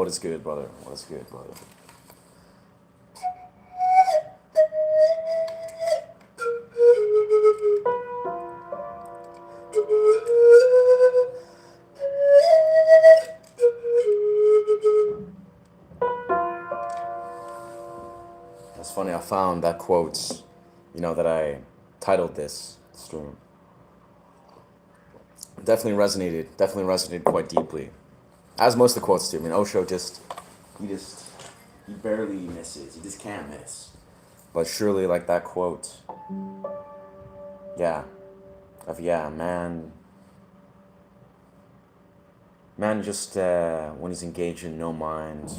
What is good, brother? What is good, brother? It's funny, I found that quote, that I titled this stream. Definitely resonated quite deeply. As most of the quotes do. I mean, Osho he barely misses. He just can't miss. But surely, like that quote, yeah, man just, when he's engaged in no mind,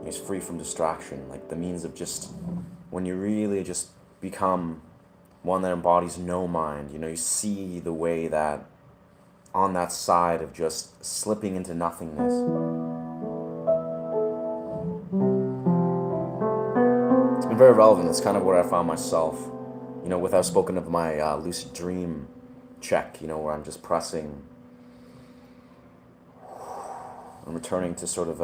he's free from distraction. Like the means of just, when you really just become one that embodies no mind, you see the way that on that side of just slipping into nothingness, it's been very relevant. It's kind of where I found myself, without spoken of my lucid dream check, where I'm just pressing and returning to sort of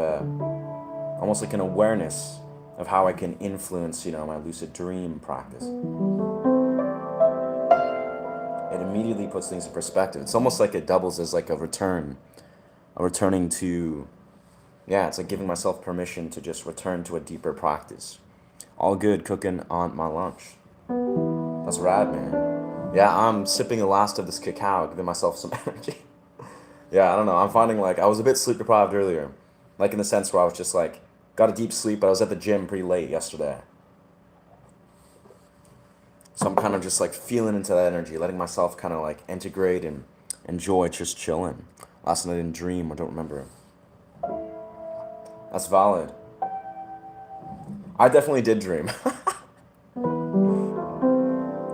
almost like an awareness of how I can influence, my lucid dream practice. It immediately puts things in perspective. It's almost like it doubles as like a returning to, it's like giving myself permission to just return to a deeper practice. All good cooking on my lunch. That's rad, man. Yeah, I'm sipping the last of this cacao, giving myself some energy. Yeah, I don't know. I'm finding like I was a bit sleep deprived earlier. Like in the sense where I was just like, got a deep sleep, but I was at the gym pretty late yesterday. So I'm kind of just like feeling into that energy, letting myself kind of like integrate and enjoy just chilling. Last night I didn't dream, I don't remember. That's valid. I definitely did dream.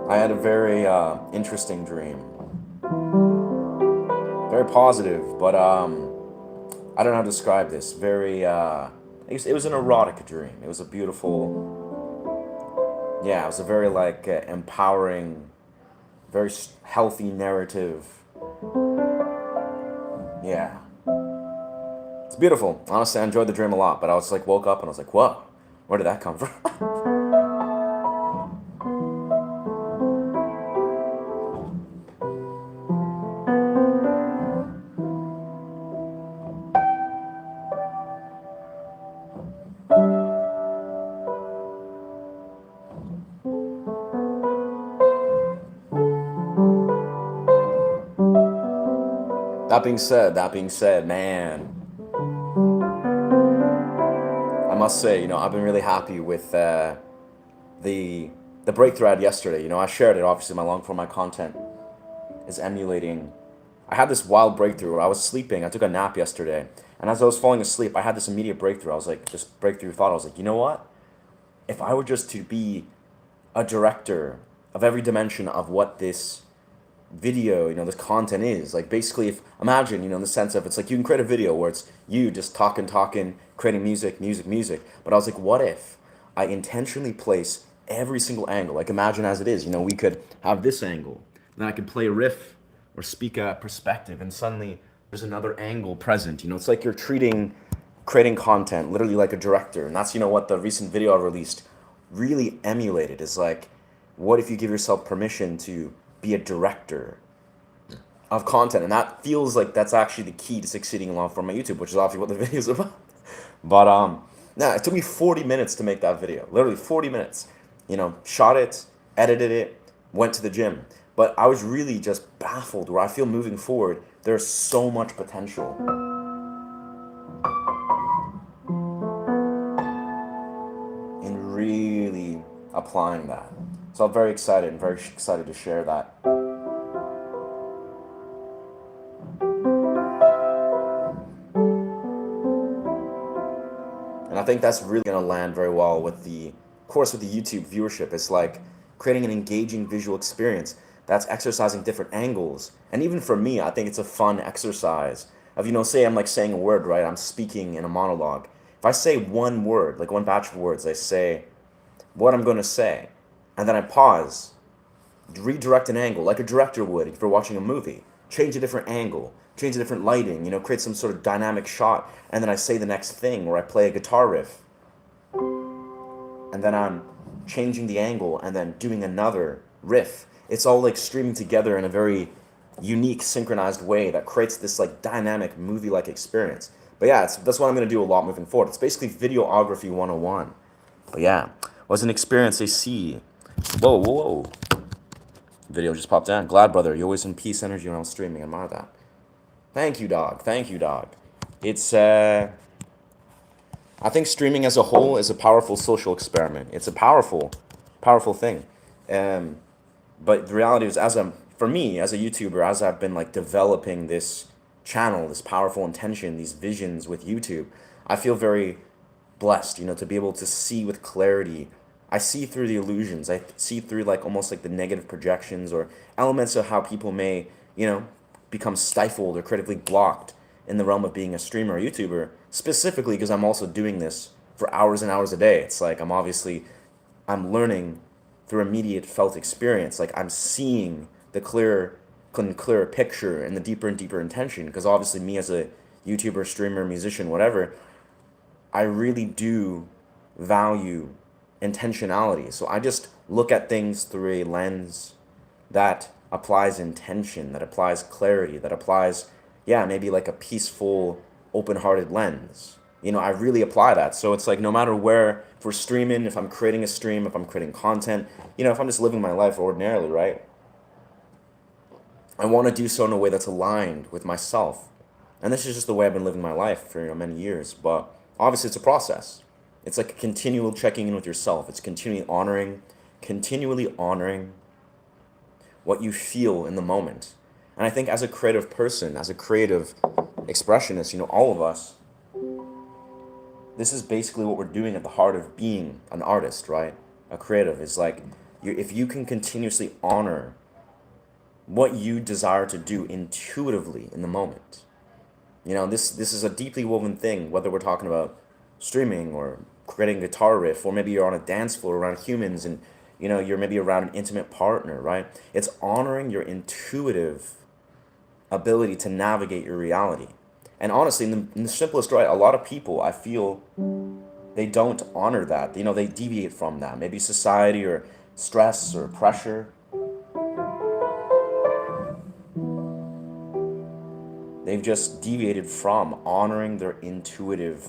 I had a very interesting dream. Very positive, but I don't know how to describe this. Very, it was an erotic dream. It was a beautiful, it was a very like empowering, very healthy narrative. Yeah. It's beautiful. Honestly, I enjoyed the dream a lot, but I was like, woke up and I was like, whoa, where did that come from? That being said, man, I must say, I've been really happy with the breakthrough I had yesterday. I shared it. Obviously, my long form, my content is emulating. I had this wild breakthrough where I was sleeping. I took a nap yesterday, and as I was falling asleep, I had this immediate breakthrough. I was like, this breakthrough thought. I was like, you know what? If I were just to be a director of every dimension of what this video, this content is, like basically, if imagine, in the sense of it's like you can create a video where it's you just talking, creating music, but I was like, what if I intentionally place every single angle, like imagine as it is, we could have this angle, then I could play a riff or speak a perspective, and suddenly there's another angle present. It's like you're creating content literally like a director, and that's what the recent video I released really emulated is like, what if you give yourself permission to be a director of content? And that feels like that's actually the key to succeeding in long form on YouTube, which is obviously what the video is about. But it took me 40 minutes to make that video. Literally 40 minutes. Shot it, edited it, went to the gym. But I was really just baffled where I feel moving forward, there's so much potential in really applying that. So I'm very excited to share that. And I think that's really going to land very well with the YouTube viewership. It's like creating an engaging visual experience that's exercising different angles. And even for me, I think it's a fun exercise of, say I'm like saying a word, right? I'm speaking in a monologue. If I say one word, like one batch of words, I say what I'm going to say, and then I pause, redirect an angle like a director would if you're watching a movie, change a different angle, change a different lighting, create some sort of dynamic shot, and then I say the next thing, or I play a guitar riff, and then I'm changing the angle and then doing another riff. It's all like streaming together in a very unique, synchronized way that creates this like dynamic movie-like experience. But yeah, that's what I'm gonna do a lot moving forward. It's basically videography 101. But yeah, was an experience I see. Whoa, whoa, whoa. Video just popped in. Glad, brother. You're always in peace energy when I'm streaming. Admire that. Thank you, dog. Thank you, dog. It's I think streaming as a whole is a powerful social experiment. It's a powerful, powerful thing. Um, but the reality is, for me, as a YouTuber, as I've been like developing this channel, this powerful intention, these visions with YouTube, I feel very blessed, to be able to see with clarity. I see through the illusions. I see through like almost like the negative projections or elements of how people may, become stifled or critically blocked in the realm of being a streamer or YouTuber, specifically because I'm also doing this for hours and hours a day. It's like I'm learning through immediate felt experience. Like I'm seeing the clearer picture and the deeper and deeper intention. Because obviously me as a YouTuber, streamer, musician, whatever, I really do value intentionality. So I just look at things through a lens that applies intention, that applies clarity, that applies, yeah, maybe like a peaceful, open-hearted lens. I really apply that. So it's like no matter where, if we're streaming, if I'm creating a stream, if I'm creating content, if I'm just living my life ordinarily, right? I want to do so in a way that's aligned with myself. And this is just the way I've been living my life for many years. But obviously it's a process. It's like a continual checking in with yourself. It's continually honoring what you feel in the moment. And I think as a creative person, as a creative expressionist, all of us, this is basically what we're doing at the heart of being an artist, right? A creative is like, if you can continuously honor what you desire to do intuitively in the moment. This is a deeply woven thing, whether we're talking about streaming or creating a guitar riff, or maybe you're on a dance floor around humans and you're maybe around an intimate partner, right? It's honoring your intuitive ability to navigate your reality. And honestly, in the simplest way, a lot of people, I feel, they don't honor that. They deviate from that. Maybe society or stress or pressure. They've just deviated from honoring their intuitive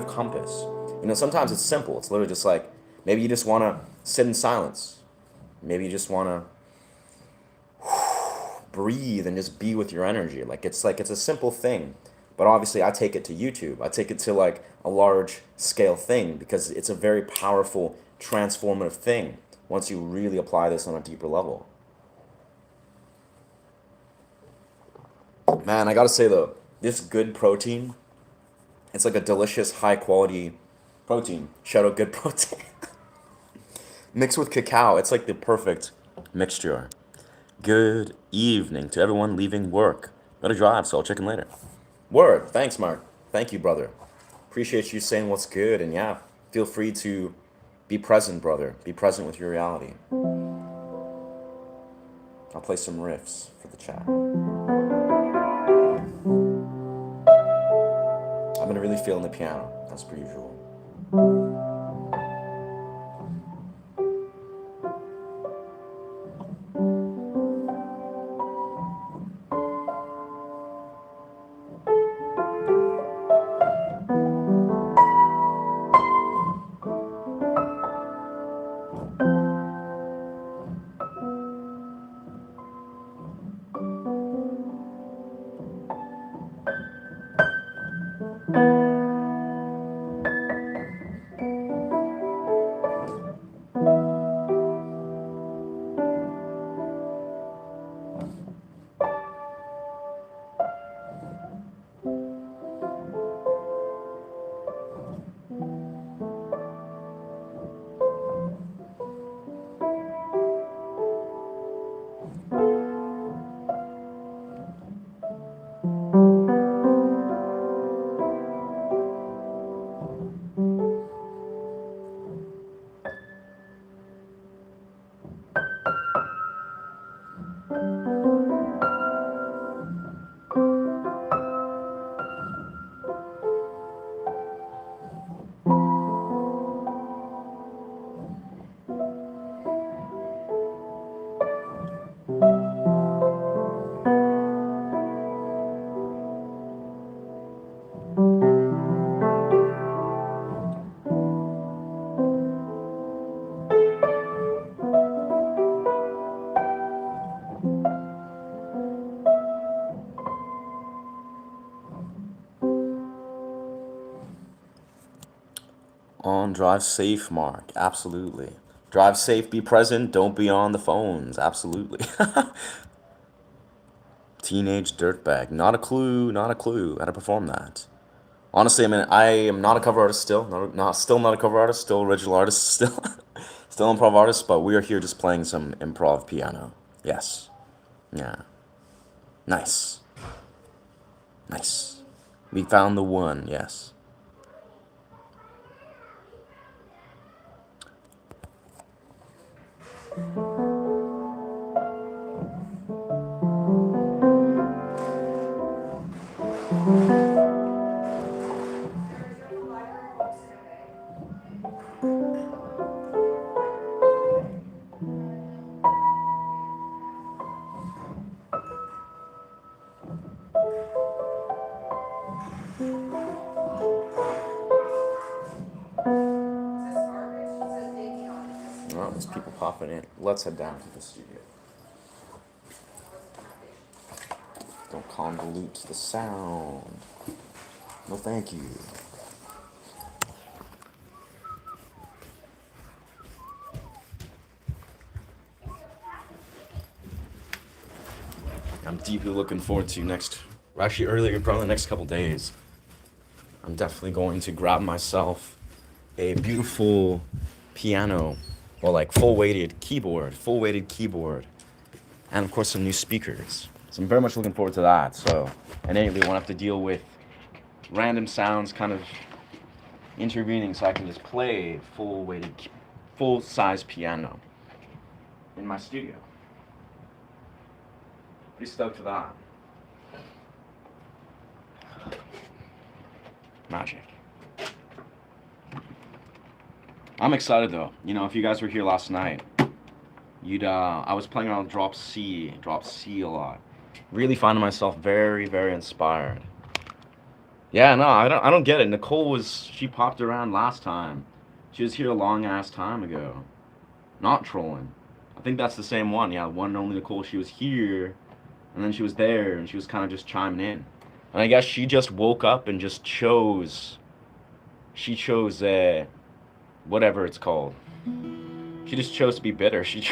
compass. Sometimes it's simple. It's literally just like, maybe you just want to sit in silence. Maybe you just want to breathe and just be with your energy. It's a simple thing. But obviously I take it to YouTube. I take it to like a large scale thing because it's a very powerful, transformative thing once you really apply this on a deeper level. Man, I gotta say though, this good protein, it's like a delicious, high quality protein. Shout out good protein. Mixed with cacao, it's like the perfect mixture. Good evening to everyone leaving work. Gotta drive, so I'll check in later. Word, thanks, Mark. Thank you, brother. Appreciate you saying what's good, and yeah, feel free to be present, brother. Be present with your reality. I'll play some riffs for the chat. I've been really feeling the piano, as per usual. On drive safe, Mark. Absolutely. Drive safe, be present, don't be on the phones. Absolutely. Teenage dirtbag. Not a clue, not a clue how to perform that. Honestly, I mean, I am not a cover artist still. Still not a cover artist, still original artist, still still improv artist, but we are here just playing some improv piano. Yes. Yeah. Nice. Nice. We found the one, yes. Oh, there's people popping in. Let's head down to the studio. Don't convolute the sound. No, thank you. I'm deeply looking forward to next, actually earlier, probably the next couple days. I'm definitely going to grab myself a beautiful piano, or like full weighted keyboard, and of course some new speakers. So I'm very much looking forward to that. So innately won't have to deal with random sounds kind of intervening, so I can just play full size piano in my studio. Pretty stoked for that. Magic. I'm excited though. You know, if you guys were here last night, I was playing around drop C a lot. Really finding myself very, very inspired. Yeah, no, I don't get it. She popped around last time. She was here a long ass time ago. Not trolling. I think that's the same one. Yeah, one and only Nicole. She was here, and then she was there, and she was kind of just chiming in. And I guess she just woke up and just chose. She chose whatever it's called. She just chose to be bitter. She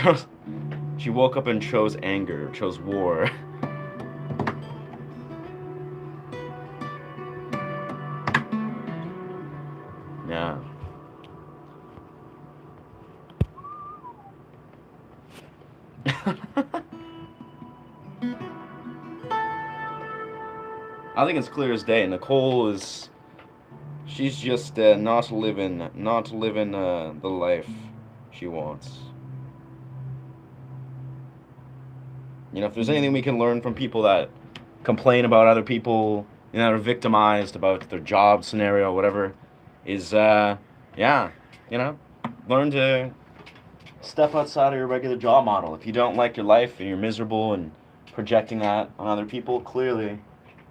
woke up and chose anger, chose war. Yeah. I think it's clear as day. She's just not living the life she wants. You know, if there's anything we can learn from people that complain about other people, you know, are victimized about their job scenario or whatever, is yeah, you know, learn to step outside of your regular job model. If you don't like your life and you're miserable and projecting that on other people, clearly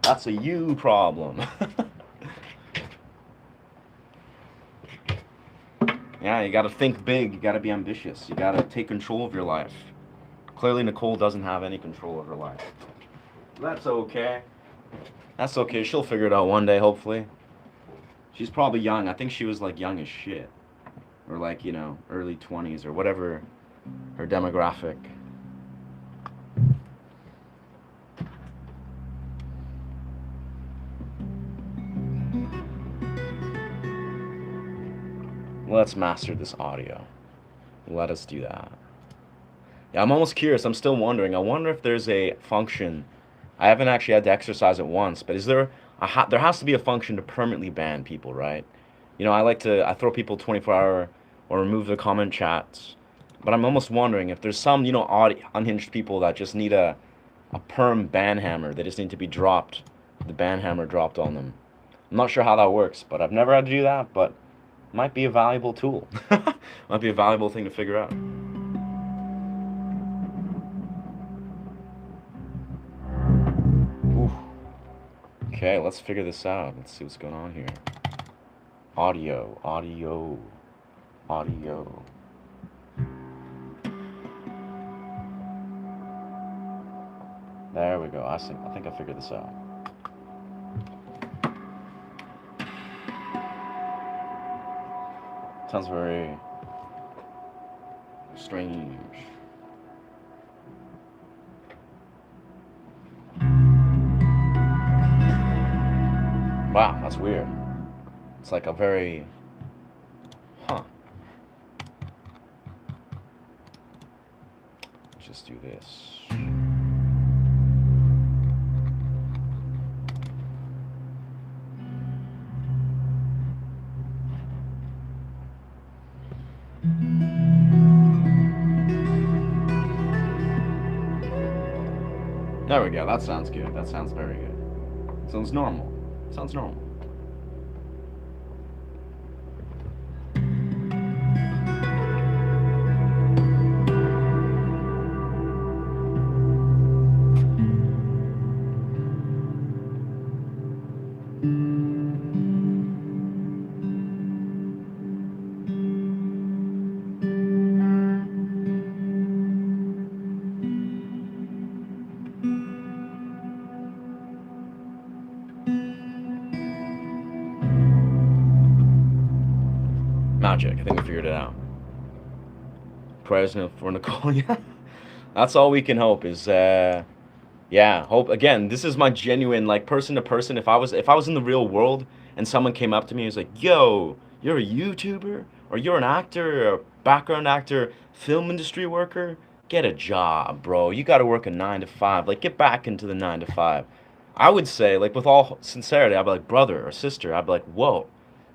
that's a you problem. Yeah, you gotta think big, you gotta be ambitious, you gotta take control of your life. Clearly Nicole doesn't have any control of her life. That's okay. That's okay, she'll figure it out one day, hopefully. She's probably young. I think she was like young as shit. Or like, you know, early 20s or whatever her demographic. Let's master this audio. Let us do that. Yeah, I'm almost curious. I'm still wondering. I wonder if there's a function. I haven't actually had to exercise it once, but is there there has to be a function to permanently ban people, right? You know, I throw people 24-hour or remove the comment chats, but I'm almost wondering if there's some, you know, odd unhinged people that just need a perm ban hammer. They just need to be dropped. The ban hammer dropped on them. I'm not sure how that works, but I've never had to do that, but might be a valuable tool. Might be a valuable thing to figure out. Oof. Okay, let's figure this out. Let's see what's going on here. Audio, audio, audio. There we go. I think I figured this out. Sounds very strange. Wow, that's weird. It's like a very, huh. Just do this. There we go. That sounds good. That sounds very good. Sounds normal. Sounds normal. Magic. I think we figured it out. Prayers for Nicole. Yeah. That's all we can hope is yeah, hope again. This is my genuine, like, person to person. If I was in the real world and someone came up to me and was like, "Yo, you're a YouTuber or you're an actor, or a background actor, film industry worker, get a job, bro. You got to work a 9 to 5. Like, get back into the 9 to 5." I would say, like, with all sincerity, I'd be like, brother or sister, I'd be like, whoa,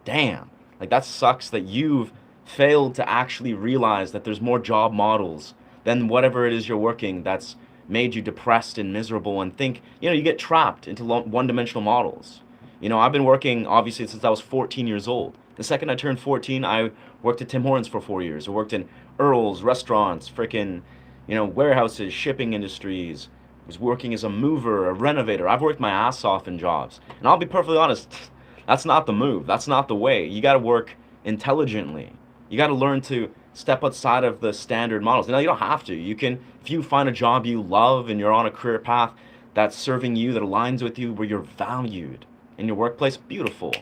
damn. Like, that sucks that you've failed to actually realize that there's more job models than whatever it is you're working that's made you depressed and miserable and think, you get trapped into one-dimensional models. I've been working obviously since I was 14 years old. The second I turned 14, I worked at Tim Hortons for 4 years. I worked in Earl's, restaurants, freaking, warehouses, shipping industries. I was working as a mover, a renovator. I've worked my ass off in jobs. And I'll be perfectly honest, that's not the move. That's not the way. You got to work intelligently. You got to learn to step outside of the standard models. Now, you don't have to. You can, if you find a job you love and you're on a career path that's serving you, that aligns with you, where you're valued in your workplace, beautiful.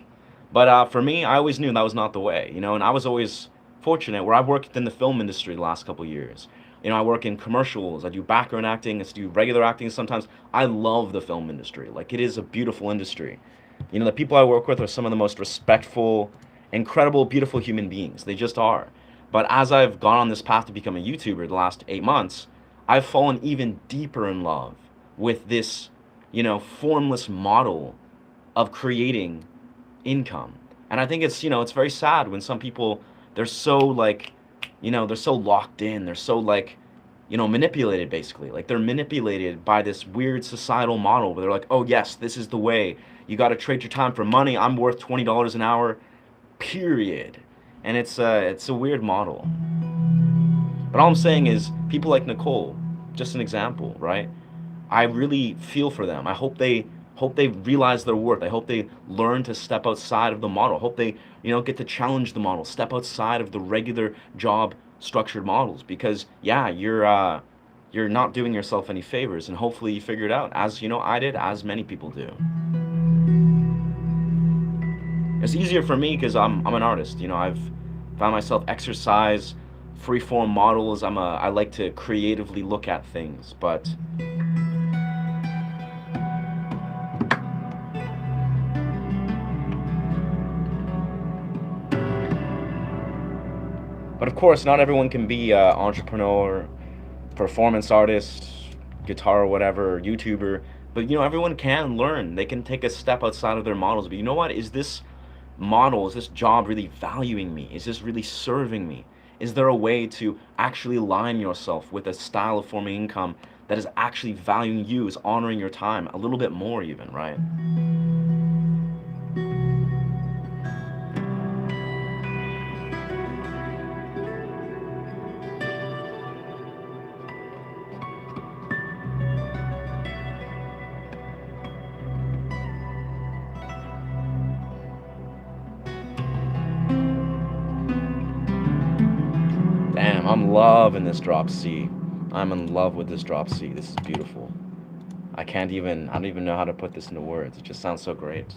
But for me, I always knew that was not the way, and I was always fortunate where I've worked in the film industry the last couple of years. I work in commercials, I do background acting, I do regular acting sometimes. I love the film industry. Like, it is a beautiful industry. The people I work with are some of the most respectful, incredible, beautiful human beings. They just are. But as I've gone on this path to become a YouTuber the last 8 months, I've fallen even deeper in love with this, formless model of creating income. And I think it's very sad when some people, they're so like, they're so locked in, they're so like, manipulated basically. Like, they're manipulated by this weird societal model where they're like, oh yes, this is the way. You got to trade your time for money. I'm worth $20 an hour, period. And it's a weird model. But all I'm saying is, people like Nicole, just an example, right? I really feel for them. I hope they realize their worth. I hope they learn to step outside of the model. I hope they, get to challenge the model, step outside of the regular job structured models, because yeah, you're not doing yourself any favors, and hopefully you figure it out, as I did, as many people do. It's easier for me because I'm an artist. I've found myself exercise, freeform models. I like to creatively look at things, but of course, not everyone can be an entrepreneur, performance artist, guitar, whatever, YouTuber. But everyone can learn. They can take a step outside of their models. But you know what? Is this model, is this job really valuing me? Is this really serving me? Is there a way to actually align yourself with a style of forming income that is actually valuing you, is honoring your time a little bit more even, right? Damn, I'm loving this drop C. I'm in love with this drop C. This is beautiful. I don't even know how to put this into words. It just sounds so great.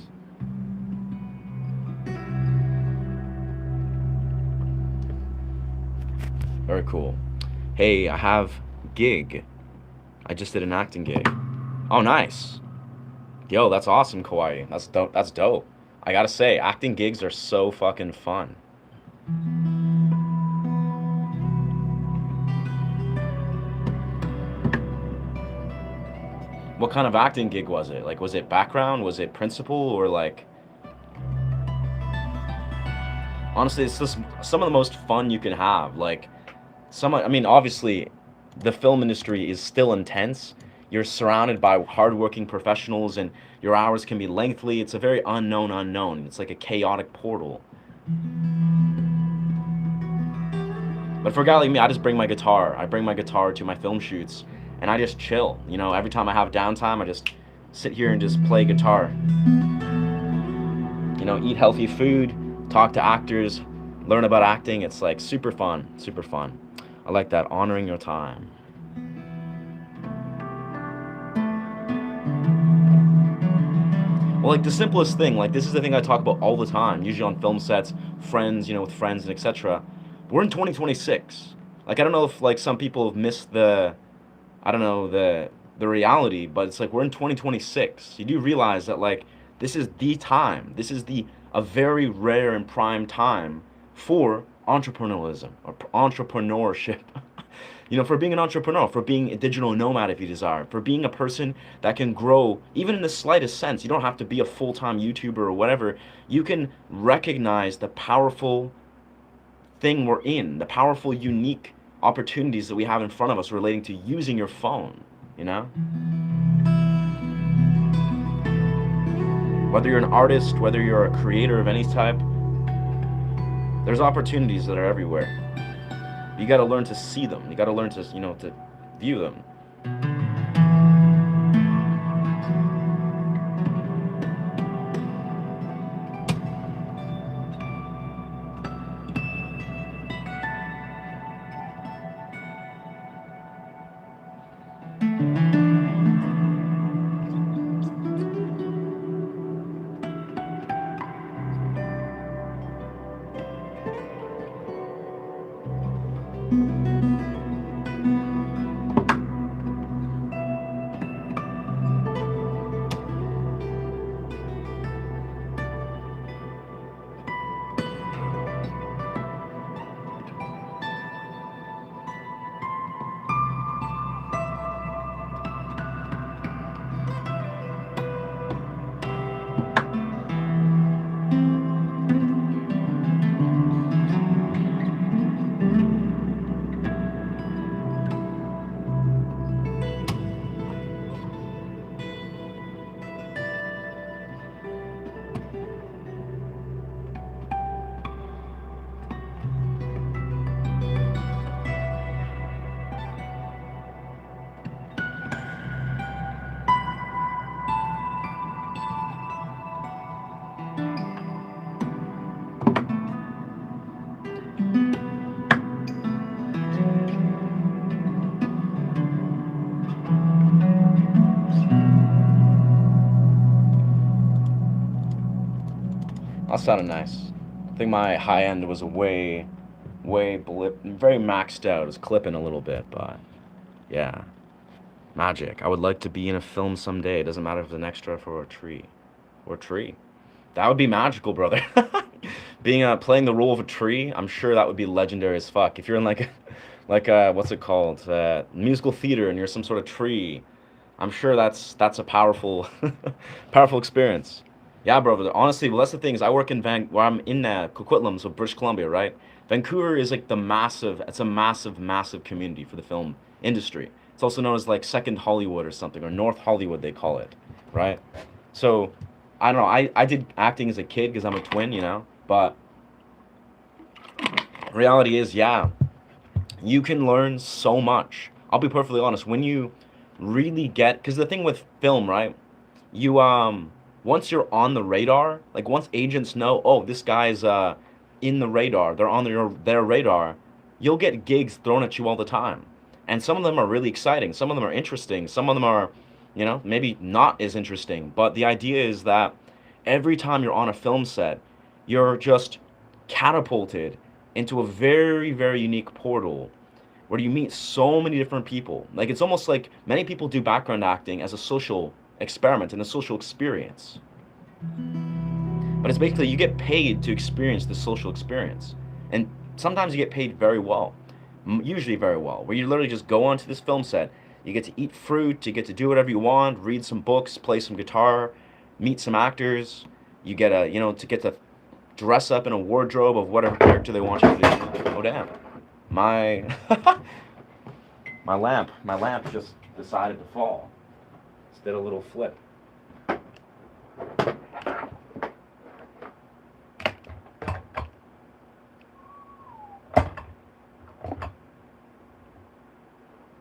Very cool. Hey, I have gig. I just did an acting gig. Oh, nice. Yo, that's awesome, Kawaii. That's dope. That's dope. I gotta say, acting gigs are so fucking fun. What kind of acting gig was it? Like, was it background? Was it principal? Or like, honestly, it's just some of the most fun you can have. Like, I mean, obviously, the film industry is still intense. You're surrounded by hardworking professionals, and your hours can be lengthy. It's a very unknown unknown. It's like a chaotic portal. But for a guy like me, I just bring my guitar. I bring my guitar to my film shoots, and I just chill. You know, every time I have downtime, I just sit here and just play guitar. You know, eat healthy food, talk to actors, learn about acting. It's like super fun, super fun. I like that, honoring your time. Well, like the simplest thing, like this is the thing I talk about all the time, usually on film sets, friends, you know, with friends and etc. We're in 2026. Like I don't know if like some people have missed I don't know, the reality, but it's like we're in 2026. You do realize that like this is the time. This is the a very rare and prime time for entrepreneurialism or entrepreneurship. You know, for being an entrepreneur, for being a digital nomad if you desire, for being a person that can grow even in the slightest sense. You don't have to be a full-time YouTuber or whatever. You can recognize the powerful thing we're in, the powerful, unique opportunities that we have in front of us relating to using your phone, you know? Whether you're an artist, whether you're a creator of any type, there's opportunities that are everywhere. You got to learn to see them. You got to learn to, you know, to view them. That sounded nice. I think my high end was very maxed out. It was clipping a little bit, but yeah, magic. I would like to be in a film someday. It doesn't matter if it's an extra for a tree, or a tree. That would be magical, brother. Being playing the role of a tree, I'm sure that would be legendary as fuck. If you're in like, what's it called, musical theater, and you're some sort of tree, I'm sure that's a powerful, powerful experience. Yeah, bro. Honestly, well, that's the thing is I work in where I'm in Coquitlam, so British Columbia, right? Vancouver is like it's a massive, massive community for the film industry. It's also known as like Second Hollywood or something, or North Hollywood they call it, right? So, I don't know. I did acting as a kid because I'm a twin, you know. But reality is, yeah, you can learn so much. I'll be perfectly honest. When you really get, because the thing with film, right? You once you're on the radar, like once agents know, oh, this guy's in the radar, they're on their radar, you'll get gigs thrown at you all the time. And some of them are really exciting, some of them are interesting, some of them are, you know, maybe not as interesting. But the idea is that every time you're on a film set, you're just catapulted into a very, very unique portal where you meet so many different people. Like it's almost like many people do background acting as a social experiment and a social experience. But it's basically you get paid to experience the social experience. And sometimes you get paid very well, usually very well, where you literally just go onto this film set, you get to eat fruit, you get to do whatever you want, read some books, play some guitar, meet some actors, you get a, to get to dress up in a wardrobe of whatever character they want you to do. Oh damn. My my lamp just decided to fall. Just did a little flip.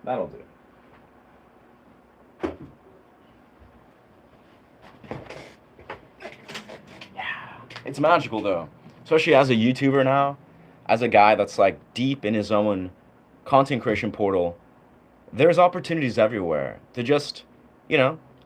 That'll do. Yeah. It's magical though. Especially as a YouTuber now, as a guy that's like deep in his own content creation portal, there's opportunities everywhere to just,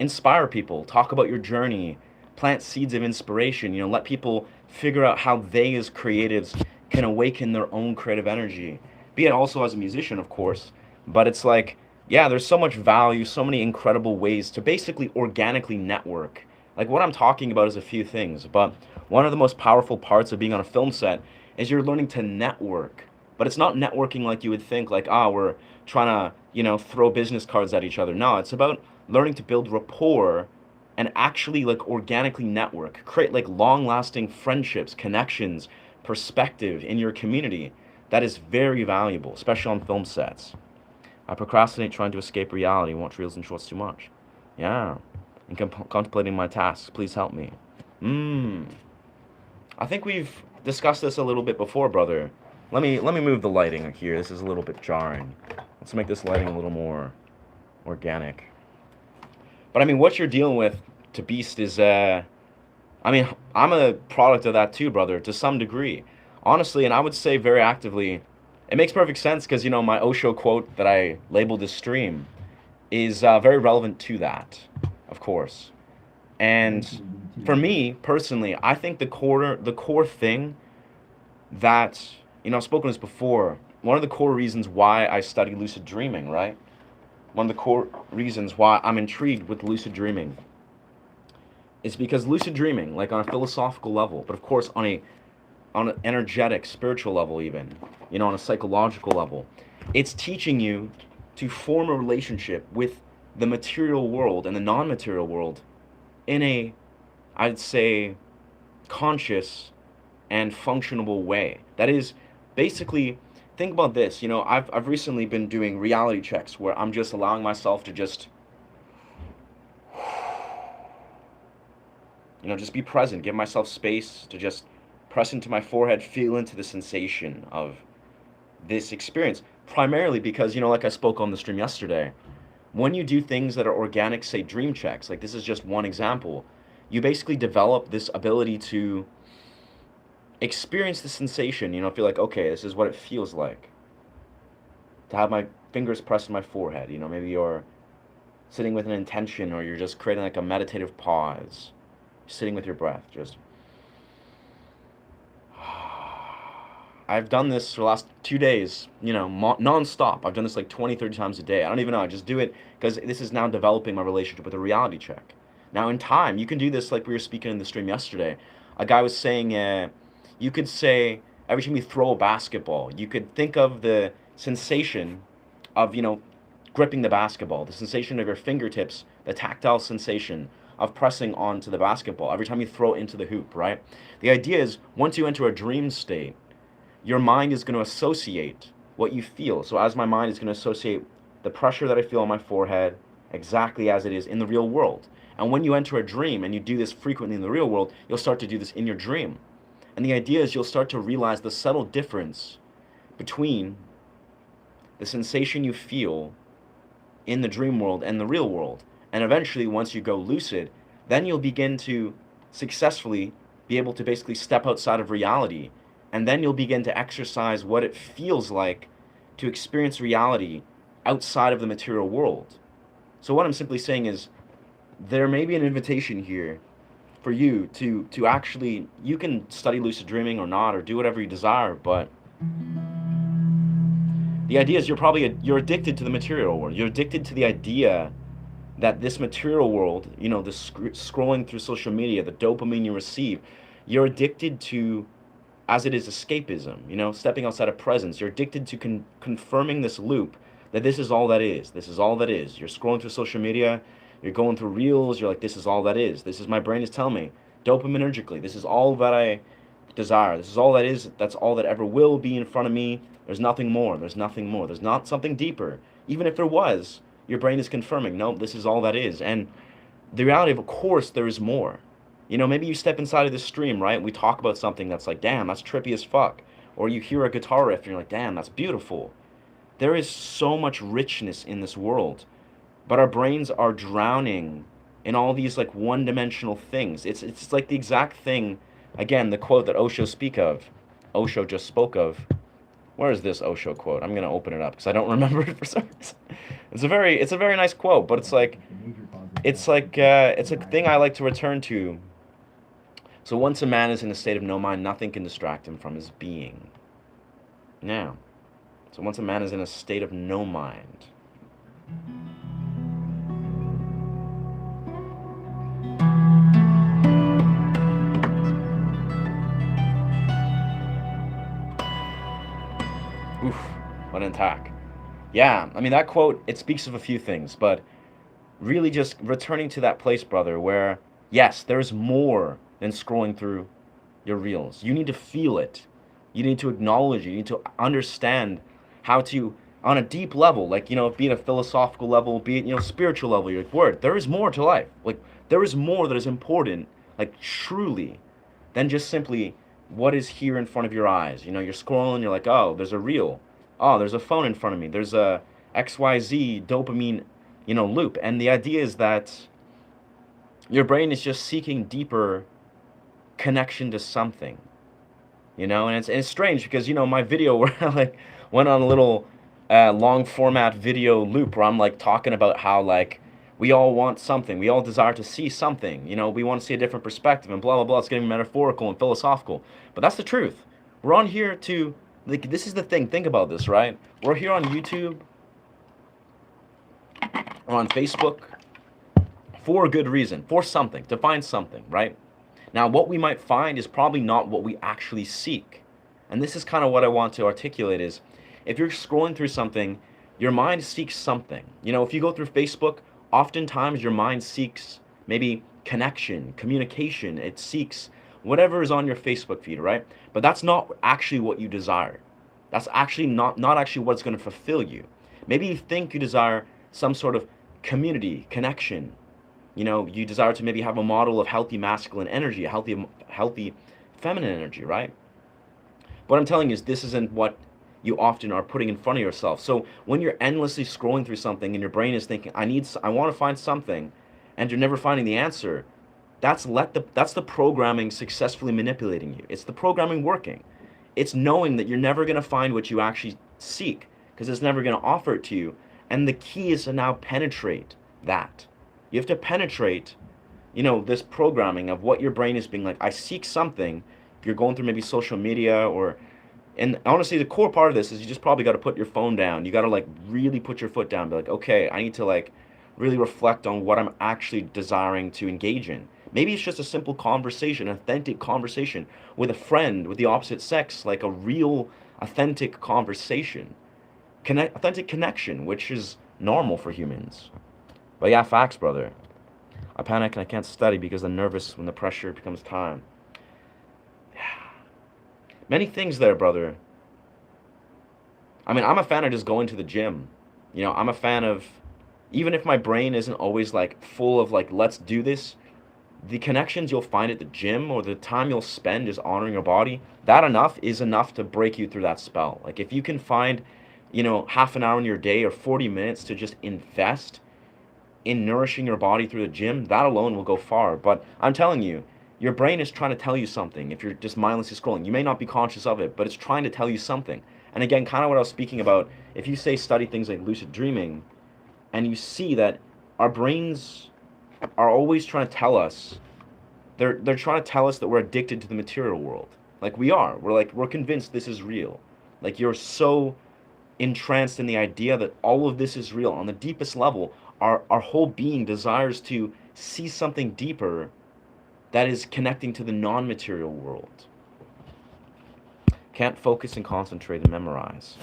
inspire people, talk about your journey, plant seeds of inspiration, let people figure out how they as creatives can awaken their own creative energy. Be it also as a musician, of course, but it's like, yeah, there's so much value, so many incredible ways to basically organically network. Like what I'm talking about is a few things, but one of the most powerful parts of being on a film set is you're learning to network. But it's not networking like you would think, like, we're trying to, throw business cards at each other. No, it's about learning to build rapport and actually like organically network, create like long-lasting friendships, connections, perspective in your community. That is very valuable, especially on film sets. I procrastinate trying to escape reality, watch reels and shorts too much. Yeah, and contemplating my tasks. Please help me. I think we've discussed this a little bit before, brother. Let me move the lighting here. This is a little bit jarring. Let's make this lighting a little more organic. But I mean, what you're dealing with to Beast is, I'm a product of that too, brother, to some degree. Honestly, and I would say very actively, it makes perfect sense because, my Osho quote that I labeled this stream is very relevant to that, of course. And for me, personally, I think the core thing that, I've spoken this before, one of the core reasons why I study lucid dreaming, right? One of the core reasons why I'm intrigued with lucid dreaming is because lucid dreaming, like on a philosophical level, but of course on an energetic, spiritual level even, on a psychological level, it's teaching you to form a relationship with the material world and the non-material world in a, I'd say, conscious and functionable way. That is, basically, think about this. I've recently been doing reality checks where I'm just allowing myself to just, just be present, give myself space to just press into my forehead, feel into the sensation of this experience. Primarily because, like I spoke on the stream yesterday, when you do things that are organic, say dream checks, like this is just one example, you basically develop this ability to experience the sensation, feel like, okay, this is what it feels like to have my fingers pressed in my forehead. Maybe you're sitting with an intention, or you're just creating like a meditative pause, sitting with your breath, just I've done this for the last 2 days, non-stop. I've done this like 20, 30 times a day. I don't even know. I just do it because this is now developing my relationship with a reality check. Now, in time, you can do this like we were speaking in the stream yesterday. A guy was saying, you could say, every time you throw a basketball, you could think of the sensation of, gripping the basketball, the sensation of your fingertips, the tactile sensation of pressing onto the basketball every time you throw it into the hoop, right? The idea is, once you enter a dream state, your mind is going to associate what you feel. So as my mind is going to associate the pressure that I feel on my forehead exactly as it is in the real world. And when you enter a dream, and you do this frequently in the real world, you'll start to do this in your dream. And the idea is you'll start to realize the subtle difference between the sensation you feel in the dream world and the real world. And eventually, once you go lucid, then you'll begin to successfully be able to basically step outside of reality. And then you'll begin to exercise what it feels like to experience reality outside of the material world. So what I'm simply saying is, there may be an invitation here for you to actually, you can study lucid dreaming or not, or do whatever you desire, but The idea is you're addicted to the material world. You're addicted to the idea that this material world, the scrolling through social media, the dopamine you receive, you're addicted to, as it is escapism, stepping outside of presence. You're addicted to confirming this loop that this is all that is. This is all that is. You're scrolling through social media, you're going through reels, you're like, this is all that is. This is my brain is telling me, dopaminergically, this is all that I desire. This is all that is. That's all that ever will be in front of me. There's nothing more. There's nothing more. There's not something deeper. Even if there was, your brain is confirming, no, this is all that is. And the reality of course, there is more. Maybe you step inside of this stream, right? We talk about something that's like, damn, that's trippy as fuck. Or you hear a guitar riff and you're like, damn, that's beautiful. There is so much richness in this world, but our brains are drowning in all these like one-dimensional things. It's like the exact thing, again, the quote that Osho just spoke of. Where is this Osho quote? I'm gonna open it up because I don't remember it for some reason. It's a very nice quote, but it's a thing I like to return to. So once a man is in a state of no mind, nothing can distract him from his being. Now, so once a man is in a state of no mind, oof, what an attack. Yeah, I mean, that quote, it speaks of a few things, but really just returning to that place, brother, where, yes, there's more than scrolling through your reels. You need to feel it. You need to acknowledge it. You need to understand how to, on a deep level, like, be it a philosophical level, be it, spiritual level, you're like, word, there is more to life. Like, there is more that is important, like, truly, than just simply what is here in front of your eyes. You're scrolling, you're like, oh, there's a reel. Oh, there's a phone in front of me. There's a XYZ dopamine, loop. And the idea is that your brain is just seeking deeper connection to something, and it's strange because, my video where I like went on a little long format video loop where I'm like talking about how like we all want something, we all desire to see something, we want to see a different perspective and blah, blah, blah. It's getting metaphorical and philosophical, but that's the truth. We're on here to, like, this is the thing, think about this, right? We're here on YouTube or on Facebook for a good reason, for something, to find something, right? Now, what we might find is probably not what we actually seek. And this is kind of what I want to articulate is, if you're scrolling through something, your mind seeks something. If you go through Facebook, oftentimes your mind seeks maybe connection, communication. It seeks whatever is on your Facebook feed, right? But that's not actually what you desire. That's actually not actually what's going to fulfill you. Maybe you think you desire some sort of community, connection. You desire to maybe have a model of healthy masculine energy, a healthy feminine energy, right? What I'm telling you is this isn't what you often are putting in front of yourself. So when you're endlessly scrolling through something and your brain is thinking, I want to find something, and you're never finding the answer, that's the programming successfully manipulating you. It's the programming working. It's knowing that you're never going to find what you actually seek because it's never going to offer it to you. And the key is to now penetrate that. You have to penetrate, this programming of what your brain is being like. I seek something. If you're going through maybe social media and honestly, the core part of this is you just probably got to put your phone down. You got to like really put your foot down. Be like, okay, I need to like really reflect on what I'm actually desiring to engage in. Maybe it's just a simple conversation, authentic conversation with a friend with the opposite sex, like a real authentic conversation, authentic connection, which is normal for humans. But yeah, facts, brother. I panic and I can't study because I'm nervous when the pressure becomes time. Many things there, brother. I mean, I'm a fan of just going to the gym. I'm a fan of, even if my brain isn't always like full of like, let's do this, the connections you'll find at the gym or the time you'll spend just honoring your body, that is enough to break you through that spell. Like if you can find, half an hour in your day or 40 minutes to just invest in nourishing your body through the gym, that alone will go far. But I'm telling you, your brain is trying to tell you something. If you're just mindlessly scrolling, you may not be conscious of it, but it's trying to tell you something. And again, kind of what I was speaking about, if you study things like lucid dreaming, and you see that our brains are always trying to tell us, they're trying to tell us that we're addicted to the material world. Like we are. We're convinced this is real. Like you're so entranced in the idea that all of this is real. On the deepest level, our whole being desires to see something deeper that is connecting to the non-material world. Can't focus and concentrate and memorize.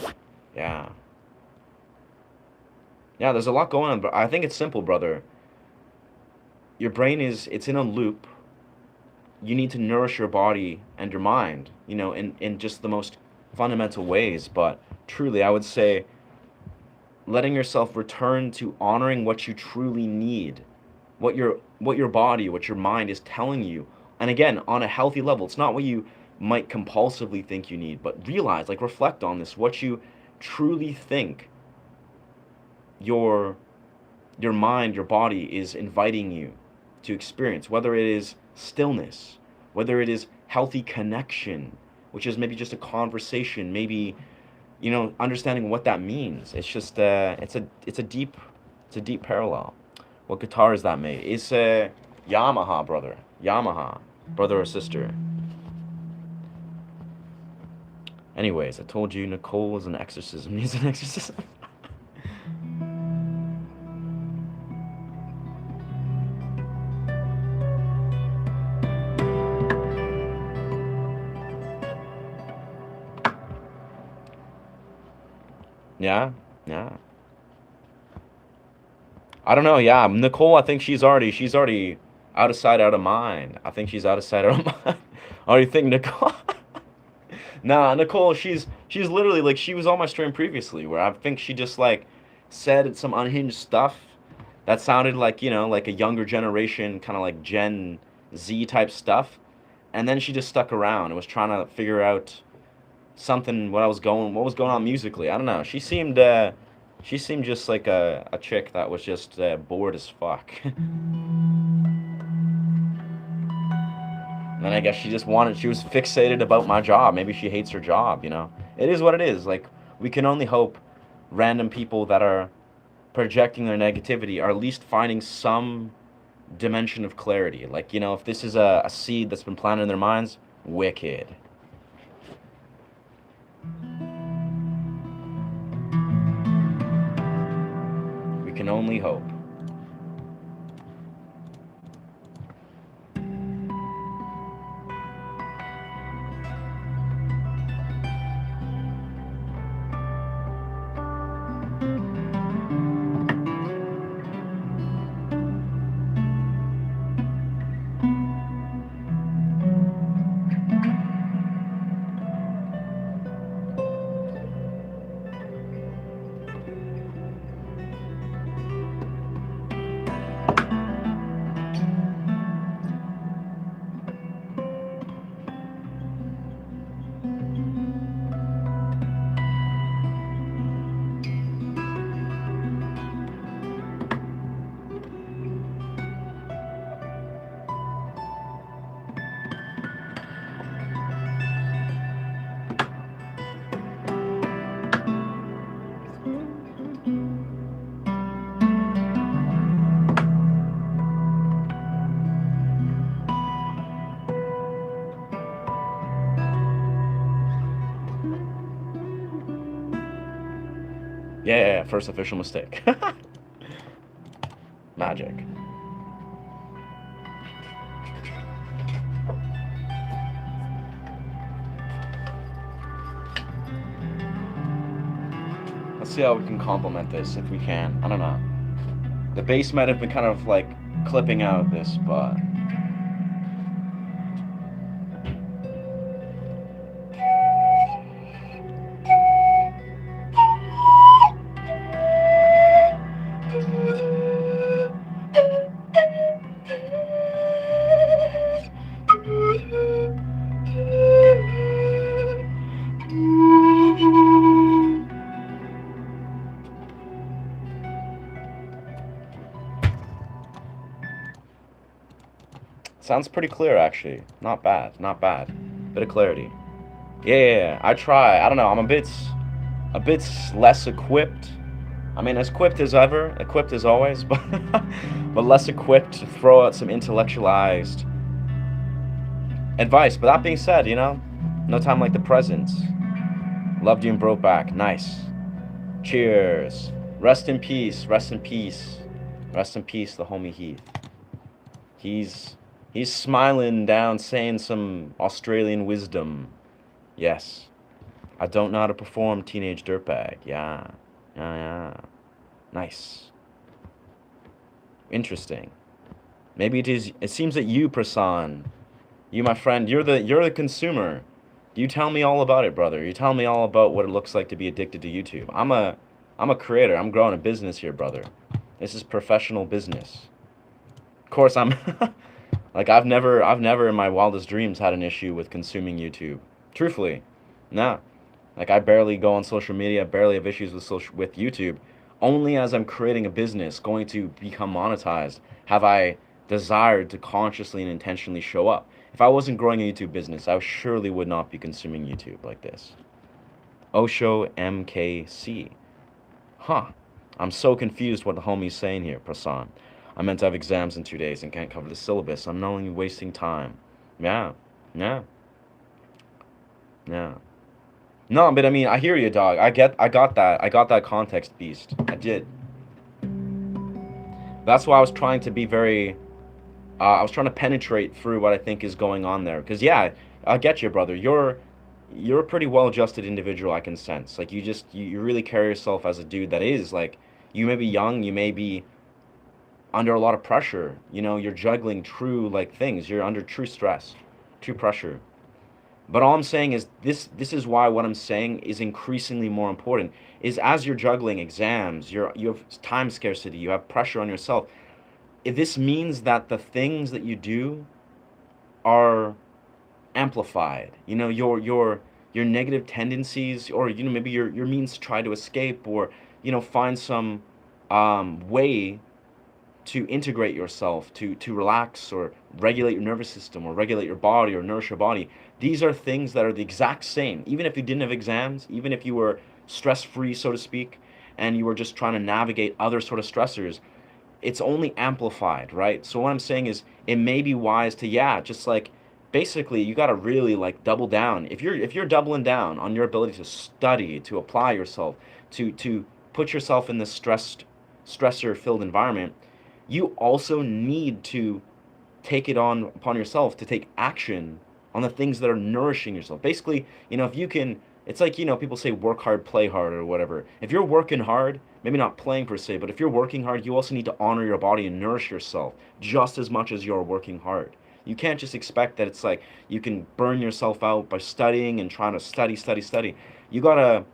Yeah. Yeah, there's a lot going on, but I think it's simple, brother. Your brain it's in a loop. You need to nourish your body and your mind, in just the most fundamental ways. But truly, I would say letting yourself return to honoring what you truly need, what your body, what your mind is telling you. And again, on a healthy level, it's not what you might compulsively think you need, but realize, like, reflect on this, what you truly think your mind, your body is inviting you to experience, whether it is stillness, whether it is healthy connection, which is maybe just a conversation, maybe understanding what that means. It's just it's a deep parallel. What guitar is that made? It's a Yamaha, brother. Yamaha, brother or sister. Anyways, I told you Nicole is an exorcism. Needs an exorcism. Yeah, yeah. I don't know. Yeah, Nicole. I think she's already out of sight, out of mind. I think she's out of sight, out of mind. I already think Nicole. Nah, Nicole. She's literally like she was on my stream previously, where I think she just like said some unhinged stuff that sounded like like a younger generation, kind of like Gen Z type stuff, and then she just stuck around and was trying to figure out something what was going on musically. I don't know. She seemed just like a chick that was just bored as fuck. And I guess she was fixated about my job. Maybe she hates her job, It is what it is. Like, we can only hope random people that are projecting their negativity are at least finding some dimension of clarity. Like, if this is a seed that's been planted in their minds, wicked. We can only hope. Yeah, first official mistake. Magic. Let's see how we can complement this, if we can. I don't know. The bass might have been kind of like clipping out this, but... Sounds pretty clear, actually. Not bad, not bad. Bit of clarity. Yeah, I try. I don't know. I'm a bit less equipped. I mean, as equipped as ever, equipped as always, but but less equipped to throw out some intellectualized advice. But that being said, no time like the present. Loved you and broke back. Nice. Cheers. Rest in peace. Rest in peace. Rest in peace, the homie Heath. He's he's smiling down, saying some Australian wisdom. Yes. I don't know how to perform, teenage dirtbag. Yeah. Yeah, yeah. Nice. Interesting. Maybe it is. It seems that you, Prasan, you, my friend, you're the consumer. You tell me all about it, brother. You tell me all about what it looks like to be addicted to YouTube. I'm a creator. I'm growing a business here, brother. This is professional business. Of course, I'm like I've never in my wildest dreams had an issue with consuming YouTube. Truthfully, no. Like I barely go on social media, barely have issues with YouTube. Only as I'm creating a business going to become monetized have I desired to consciously and intentionally show up. If I wasn't growing a YouTube business, I surely would not be consuming YouTube like this. Osho MKC. Huh. I'm so confused what the homie's saying here, Prasan. I'm meant to have exams in 2 days and can't cover the syllabus. I'm not only wasting time. Yeah. Yeah. Yeah. No, but I mean, I hear you, dog. I got that context, beast. I did. That's why I was trying to be very, I was trying to penetrate through what I think is going on there. Cause yeah, I get you, brother. You're a pretty well-adjusted individual. I can sense. Like you really carry yourself as a dude that is like, you may be young, you may be under a lot of pressure. You know, you're juggling true like things. You're under true stress, true pressure. But all I'm saying is this is why what I'm saying is increasingly more important is as you're juggling exams, you have time scarcity, you have pressure on yourself. If this means that the things that you do are amplified. You know, your negative tendencies or you know maybe your means to try to escape or you know find some way to integrate yourself, to relax or regulate your nervous system or regulate your body or nourish your body. These are things that are the exact same. Even if you didn't have exams, even if you were stress free, so to speak, and you were just trying to navigate other sort of stressors, it's only amplified, right? So what I'm saying is it may be wise to yeah, just like basically you got to really like double down. If you're doubling down on your ability to study, to apply yourself, to put yourself in this stressor filled environment, you also need to take it on upon yourself to take action on the things that are nourishing yourself. Basically, you know, if you can, it's like, you know, people say work hard, play hard, or whatever. If you're working hard, maybe not playing per se, but if you're working hard, you also need to honor your body and nourish yourself just as much as you're working hard. You can't just expect that it's like you can burn yourself out by studying and trying to study. You gotta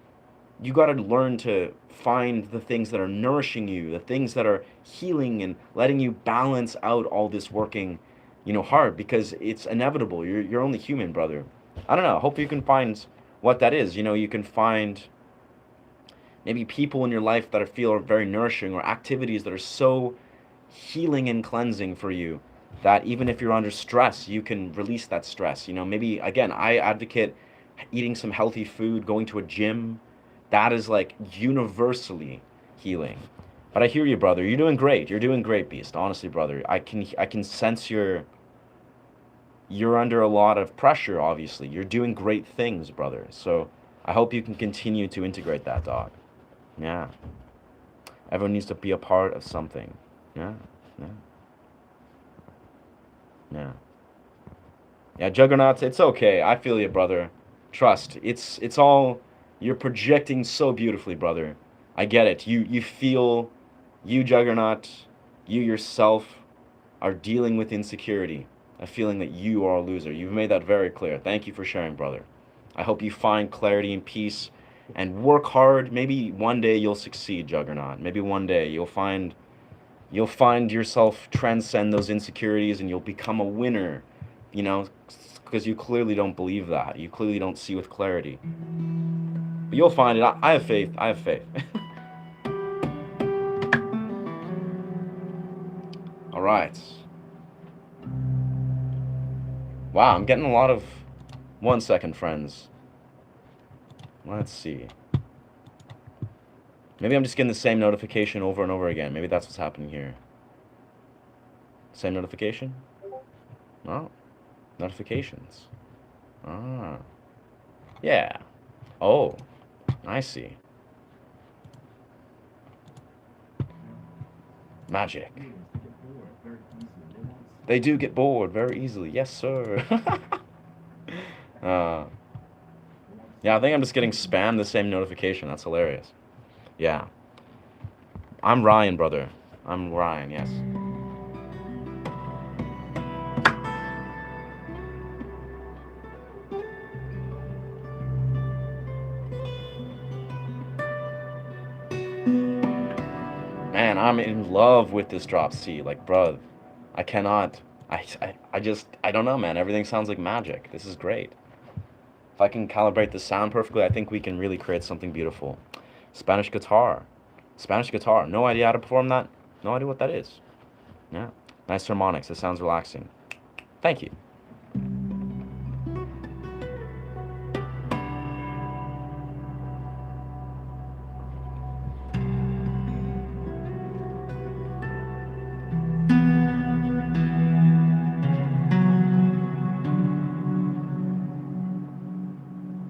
you got to learn to find the things that are nourishing you, the things that are healing and letting you balance out all this working, you know, hard because it's inevitable. You're only human, brother. I don't know. Hope you can find what that is. You know, you can find maybe people in your life that feel very nourishing or activities that are so healing and cleansing for you that even if you're under stress, you can release that stress. You know, maybe again, I advocate eating some healthy food, going to a gym. That is like universally healing. But I hear you, brother. You're doing great. You're doing great, Beast. Honestly, brother. I can sense you're under a lot of pressure, obviously. You're doing great things, brother. So I hope you can continue to integrate that, dog. Yeah. Everyone needs to be a part of something. Yeah. Yeah. Yeah. Yeah, Juggernauts, it's okay. I feel you, brother. Trust. It's all you're projecting so beautifully, brother. I get it. You feel you Juggernaut, you yourself are dealing with insecurity, a feeling that you are a loser. You've made that very clear. Thank you for sharing, brother. I hope you find clarity and peace and work hard. Maybe one day you'll succeed, Juggernaut. Maybe one day you'll find yourself transcend those insecurities and you'll become a winner, you know, because you clearly don't believe that. You clearly don't see with clarity. But you'll find it. I have faith. I have faith. All right. Wow, I'm getting a lot of. 1 second, friends. Let's see. Maybe I'm just getting the same notification over and over again. Maybe that's what's happening here. Same notification? Oh, notifications. Ah, yeah. Oh, I see. Magic. They do get bored very easily. Yes, sir. Yeah, I think I'm just getting spammed the same notification. That's hilarious. Yeah. I'm Ryan, brother. I'm Ryan, yes. Man, I'm in love with this drop C. Like, bruh, I cannot. I don't know, man. Everything sounds like magic. This is great. If I can calibrate the sound perfectly, I think we can really create something beautiful. Spanish guitar. Spanish guitar. No idea how to perform that. No idea what that is. Yeah. Nice harmonics. It sounds relaxing. Thank you.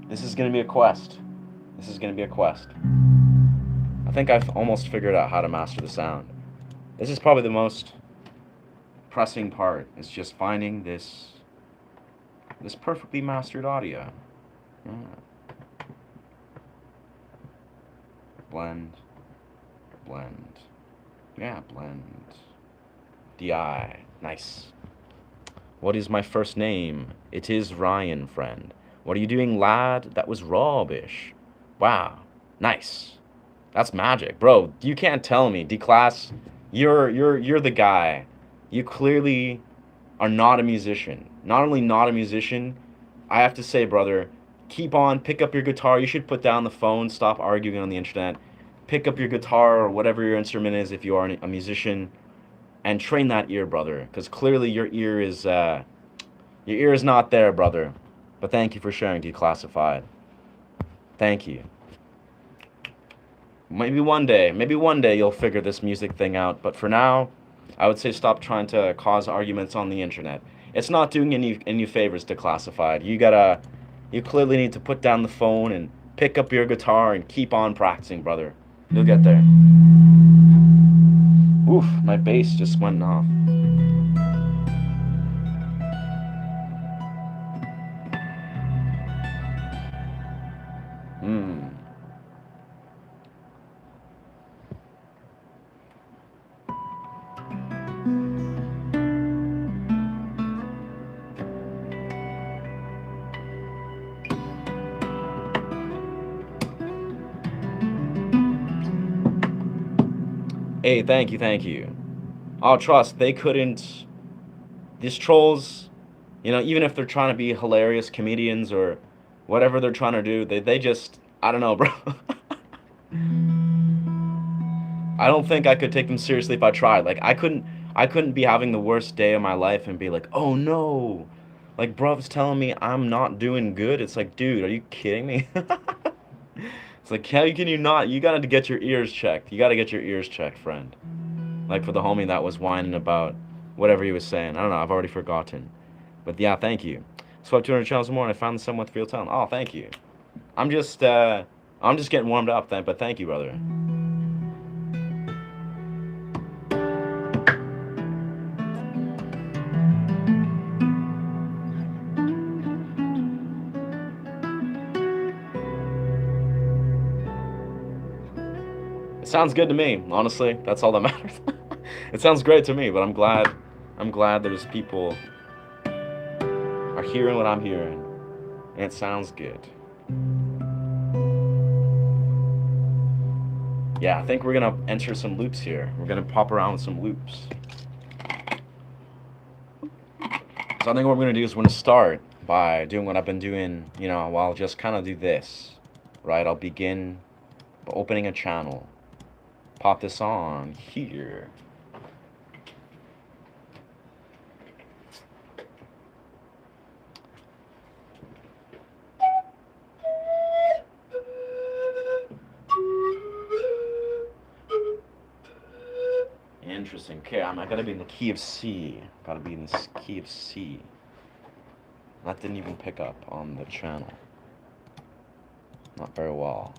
This is going to be a quest. This is going to be a quest. I think I've almost figured out how to master the sound. This is probably the most pressing part. It's just finding this perfectly mastered audio. Yeah. Blend. Blend. Yeah, blend. DI. Nice. What is my first name? It is Ryan, friend. What are you doing, lad? That was rubbish. Wow. Nice. That's magic. Bro, you can't tell me. D-Class, you're the guy. You clearly are not a musician. Not only not a musician, I have to say, brother, keep on, pick up your guitar. You should put down the phone, stop arguing on the internet. Pick up your guitar or whatever your instrument is if you are a musician, and train that ear, brother. Because clearly your ear is not there, brother. But thank you for sharing Declassified. Thank you. Maybe one day you'll figure this music thing out. But for now, I would say stop trying to cause arguments on the internet. It's not doing any favors to Classified. You clearly need to put down the phone and pick up your guitar and keep on practicing, brother. You'll get there. Oof, my bass just went off. Hey, thank you. Oh, trust, they couldn't... These trolls, even if they're trying to be hilarious comedians or whatever they're trying to do, they just... I don't know, bro. I don't think I could take them seriously if I tried. Like, I couldn't be having the worst day of my life and be like, oh no! Like, bruv's telling me I'm not doing good. It's like, dude, are you kidding me? It's like, how can you not? You gotta get your ears checked. You gotta get your ears checked, friend. Like for the homie that was whining about whatever he was saying. I don't know, I've already forgotten. But yeah, thank you. Swept 200 channels more and I found someone with real talent. Oh, thank you. I'm just getting warmed up then, but thank you, brother. It sounds good to me, honestly. That's all that matters. It sounds great to me, but I'm glad there's people are hearing what I'm hearing. And it sounds good. Yeah, I think we're gonna enter some loops here. We're gonna pop around with some loops. So I think what we're gonna do is we're gonna start by doing what I've been doing, well, I'll just kind of do this, right? I'll begin by opening a channel. Pop this on here. Interesting. Okay, I gotta be in the key of C. Gotta be in the key of C. That didn't even pick up on the channel. Not very well.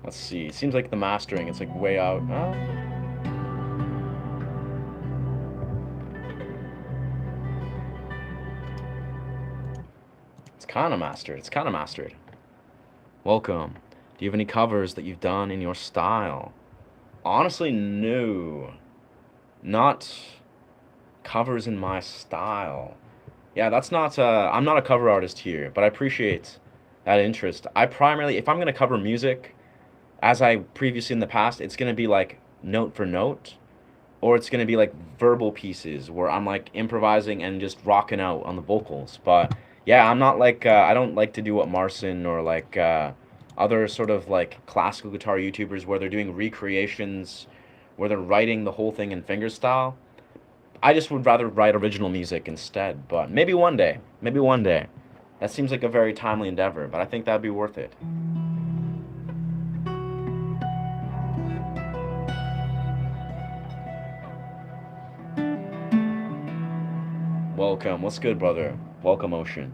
Let's see. It seems like the mastering, it's like way out. It's kind of mastered. It's kind of mastered. Welcome. Do you have any covers that you've done in your style? Honestly, no. Not covers in my style. Yeah, that's not, I'm not a cover artist here, but I appreciate that interest. I primarily, if I'm going to cover music, as I previously in the past, it's going to be like note for note, or it's going to be like verbal pieces where I'm like improvising and just rocking out on the vocals. But yeah, I'm not like, I don't like to do what Marcin or like other sort of like classical guitar YouTubers where they're doing recreations, where they're writing the whole thing in fingerstyle. I just would rather write original music instead, but maybe one day. Maybe one day. That seems like a very timely endeavor, but I think that'd be worth it. Welcome. What's good, brother? Welcome, Ocean.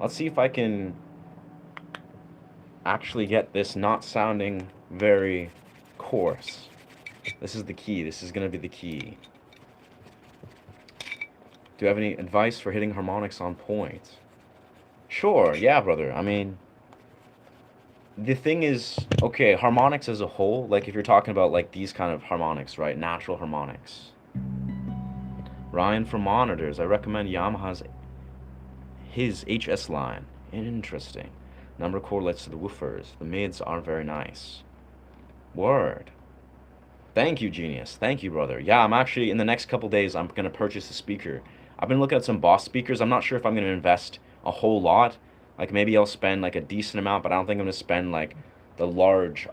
Let's see if I can actually get this not sounding very coarse. This is the key. This is going to be the key. Do you have any advice for hitting harmonics on point? Sure, yeah, brother. I mean, the thing is, okay, harmonics as a whole, like if you're talking about like these kind of harmonics, right? Natural harmonics. Ryan from Monitors, I recommend Yamaha's his HS line. Interesting. Number correlates to the woofers. The mids are very nice. Word. Thank you, genius. Thank you, brother. Yeah, I'm actually, in the next couple days, I'm going to purchase a speaker. I've been looking at some Boss speakers. I'm not sure if I'm going to invest a whole lot. Like, maybe I'll spend, like, a decent amount, but I don't think I'm going to spend, like, a large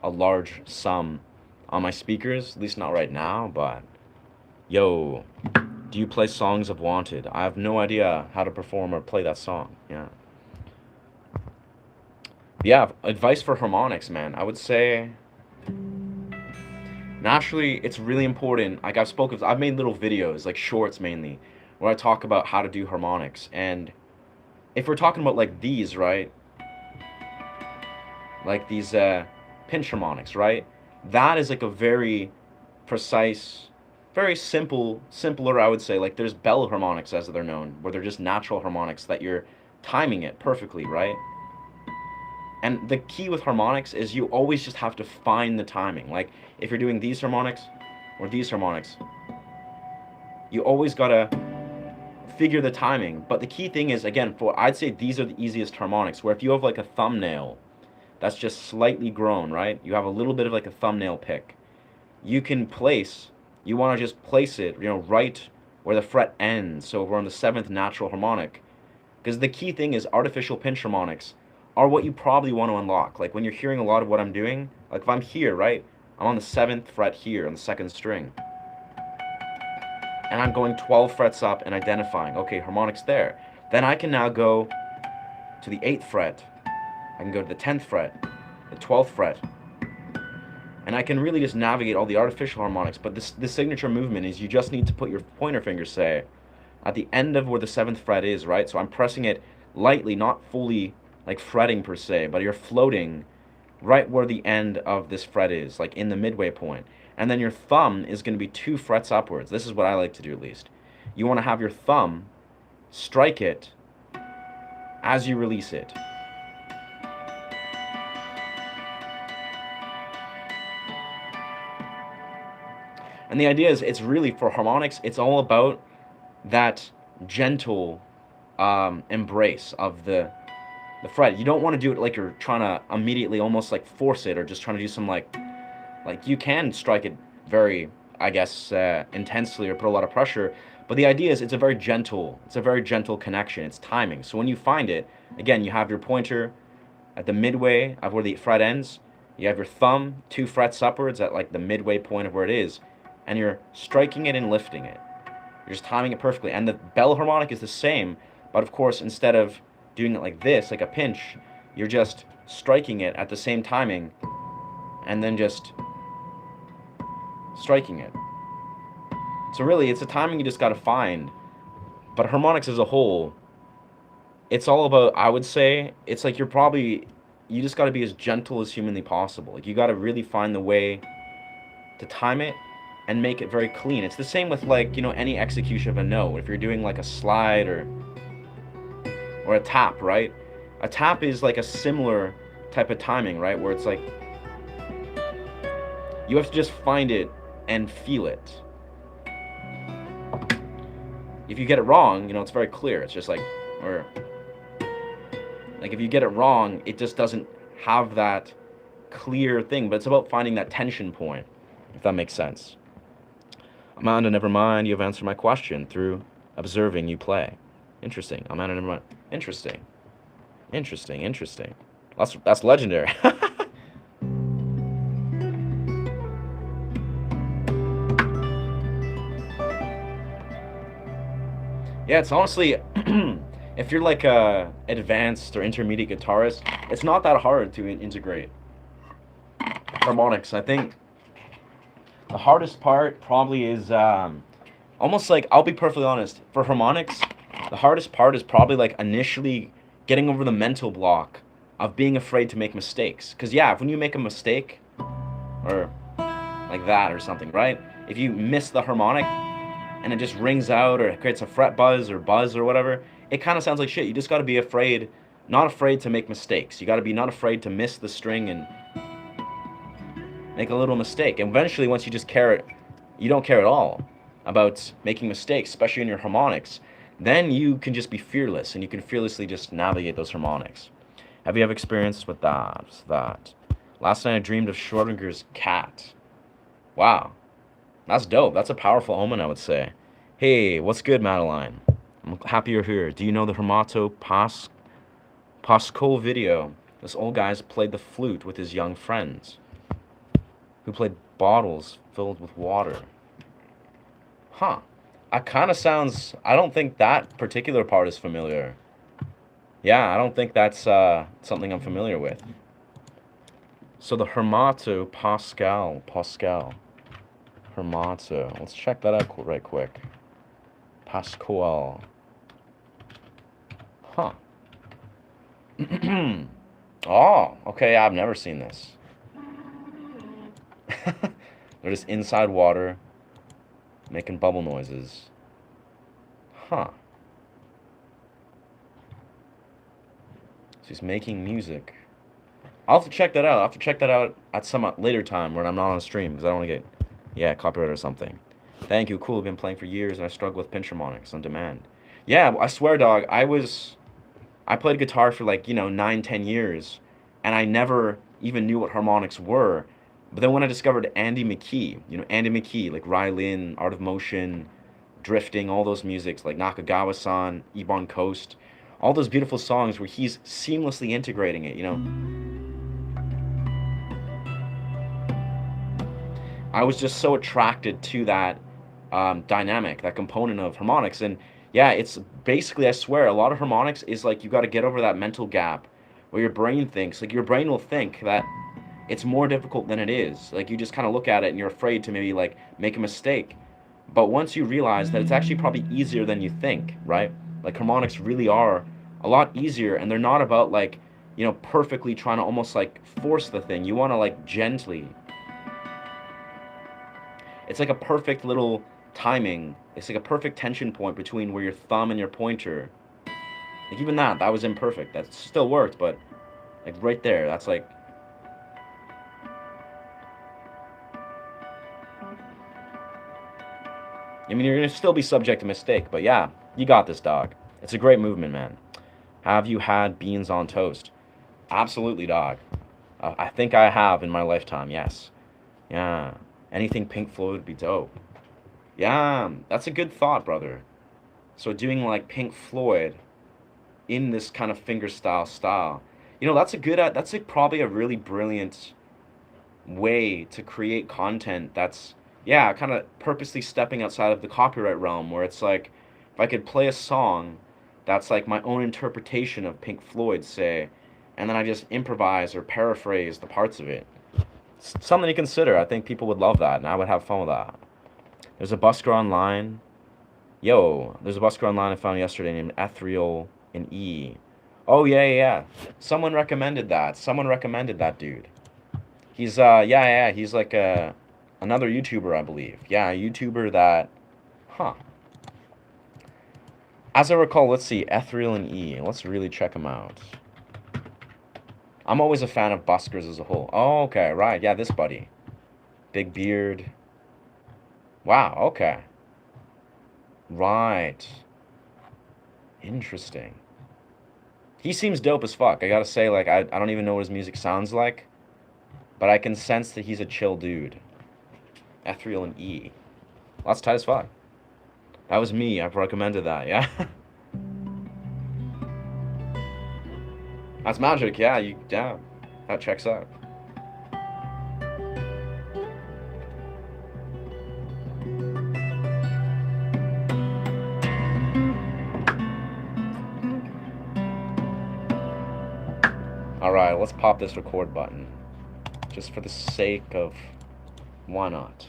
sum on my speakers. At least not right now, but... Yo, do you play songs of Wanted? I have no idea how to perform or play that song. Yeah. Yeah, advice for harmonics, man. I would say... Naturally, it's really important. Like I've made little videos, like shorts mainly, where I talk about how to do harmonics. And if we're talking about like these, right? Like these pinch harmonics, right? That is like a very precise, very simpler, I would say. Like there's bell harmonics as they're known, where they're just natural harmonics that you're timing it perfectly, right? And the key with harmonics is you always just have to find the timing. Like if you're doing these harmonics or these harmonics, you always gotta figure the timing. But the key thing is, again, for I'd say these are the easiest harmonics, where if you have like a thumbnail that's just slightly grown, right? You have a little bit of like a thumbnail pick. You can you want to just place it, right where the fret ends. So we're on the 7th natural harmonic. Because the key thing is artificial pinch harmonics are what you probably want to unlock. Like when you're hearing a lot of what I'm doing, like if I'm here, right? I'm on the 7th fret here on the 2nd string. And I'm going 12 frets up and identifying, okay, harmonics there. Then I can now go to the 8th fret. I can go to the 10th fret, the 12th fret. And I can really just navigate all the artificial harmonics. But the signature movement is you just need to put your pointer finger, say, at the end of where the 7th fret is, right? So I'm pressing it lightly, not fully like fretting per se, but you're floating right where the end of this fret is, like in the midway point. And then your thumb is going to be 2 frets upwards. This is what I like to do at least. You want to have your thumb strike it as you release it. And the idea is, it's really, for harmonics, it's all about that gentle embrace of the fret. You don't want to do it like you're trying to immediately almost like force it, or just trying to do some like you can strike it very, I guess, intensely, or put a lot of pressure. But the idea is it's a very gentle connection. It's timing. So when you find it, again, you have your pointer at the midway of where the fret ends. You have your thumb 2 frets upwards at like the midway point of where it is, and you're striking it and lifting it. You're just timing it perfectly. And the bell harmonic is the same, but of course, instead of doing it like this, like a pinch, you're just striking it at the same timing, and then just striking it. So really, it's a timing you just gotta find. But harmonics as a whole, it's all about, I would say, it's like you just got to be as gentle as humanly possible. Like you got to really find the way to time it and make it very clean. It's the same with like, any execution of a note. If you're doing like a slide or a tap, right? A tap is like a similar type of timing, right? Where it's like you have to just find it and feel it. If you get it wrong, it's very clear. It's just like, or like if you get it wrong, it just doesn't have that clear thing. But it's about finding that tension point, if that makes sense. Amanda, never mind. You have answered my question through observing you play. Interesting. Amanda, never mind. Interesting. Interesting. Interesting. That's legendary. Yeah, it's honestly, if you're like a advanced or intermediate guitarist, it's not that hard to integrate harmonics. I think the hardest part probably is almost like, I'll be perfectly honest, for harmonics, the hardest part is probably like initially getting over the mental block of being afraid to make mistakes. Because yeah, when you make a mistake, or like that or something, right? If you miss the harmonic and it just rings out or it creates a fret buzz or whatever, it kind of sounds like shit. You just got to be afraid, not afraid to make mistakes. You got to be not afraid to miss the string and make a little mistake. And eventually, once you just care, you don't care at all about making mistakes, especially in your harmonics, then you can just be fearless and you can fearlessly just navigate those harmonics. Have you ever experienced with that? Last night I dreamed of Schrodinger's cat. Wow. That's dope. That's a powerful omen, I would say. Hey, what's good, Madeline? I'm happy you're here. Do you know the Hermato Pascal video? This old guy's played the flute with his young friends, who played bottles filled with water. Huh. That kind of sounds... I don't think that particular part is familiar. Yeah, I don't think that's something I'm familiar with. So the Hermato Pascal. Hermato. Let's check that out right quick. Pascual. Huh. Oh, okay, I've never seen this. They're just inside water, making bubble noises. Huh. So he's making music. I'll have to check that out. At some later time when I'm not on a stream, because I don't want to get, yeah, copyright or something. Thank you. Cool. I've been playing for years, and I struggle with pinch harmonics on demand. Yeah, I swear, dog. I played guitar for like 9-10 years, and I never even knew what harmonics were. But then when I discovered Andy McKee, like Rylin, Art of Motion, Drifting, all those musics, like Nakagawa-san, Ebon Coast, all those beautiful songs where he's seamlessly integrating it, I was just so attracted to that dynamic, that component of harmonics. And yeah, it's basically, I swear, a lot of harmonics is like you got to get over that mental gap where your brain thinks, like your brain will think that it's more difficult than it is. Like you just kind of look at it and you're afraid to maybe like make a mistake. But once you realize that it's actually probably easier than you think, right? Like harmonics really are a lot easier, and they're not about like, perfectly trying to almost like force the thing. You want to like gently. It's like a perfect little timing. It's like a perfect tension point between where your thumb and your pointer. Like even that was imperfect. That still worked, but like right there, that's like. I mean, you're going to still be subject to mistake, but yeah, you got this, dog. It's a great movement, man. Have you had beans on toast? Absolutely, dog. I think I have in my lifetime, yes. Yeah. Anything Pink Floyd would be dope. Yeah, that's a good thought, brother. So doing like Pink Floyd in this kind of style. That's probably a really brilliant way to create content that's, yeah, kind of purposely stepping outside of the copyright realm, where it's like, if I could play a song that's like my own interpretation of Pink Floyd, say, and then I just improvise or paraphrase the parts of it. It's something to consider. I think people would love that, and I would have fun with that. There's a busker online Yo, there's a busker online I found yesterday named Ethereal in E. Oh yeah, yeah, yeah. Someone recommended that. Someone recommended that dude. He's yeah, yeah, he's like another YouTuber, I believe. Yeah, a YouTuber that, huh. As I recall, let's see, Ethereal and E. Let's really check him out. I'm always a fan of buskers as a whole. Oh, okay, right. Yeah, this buddy. Big beard. Wow, okay. Right. Interesting. He seems dope as fuck. I gotta say, like, I don't even know what his music sounds like, but I can sense that he's a chill dude. Ethereal and E. Well, that's tight as fuck. That was me. I've recommended that, yeah? That's magic, yeah, yeah. That checks out. Alright, let's pop this record button. Just for the sake of why not?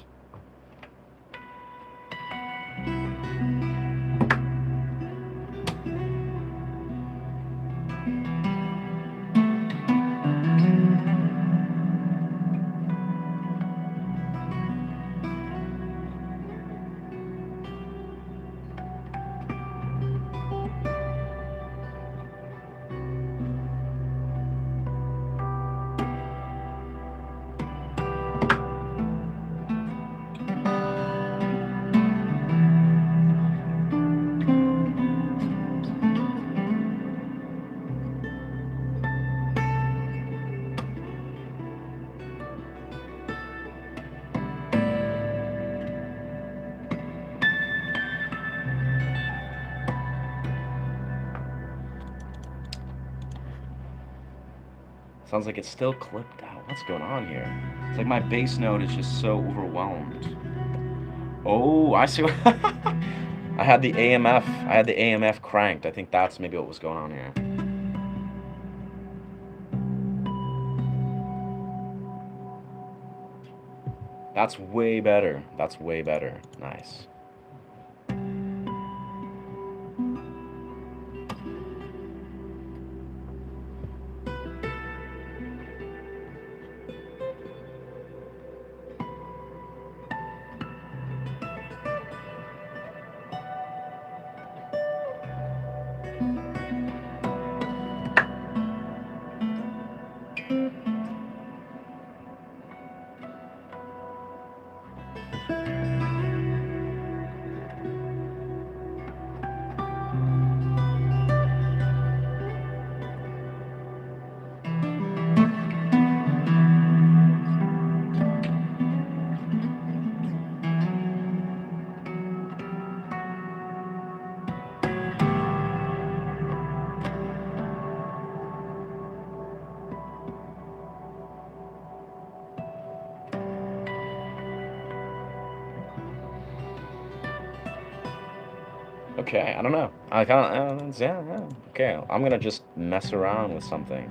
Sounds like it's still clipped out. What's going on here? It's like my bass note is just so overwhelmed. Oh, I see. I had the AMF. I had the AMF cranked. I think that's maybe what was going on here. That's way better. That's way better. Nice. Okay, I don't know. I kind of, yeah, yeah. Okay, I'm gonna just mess around with something.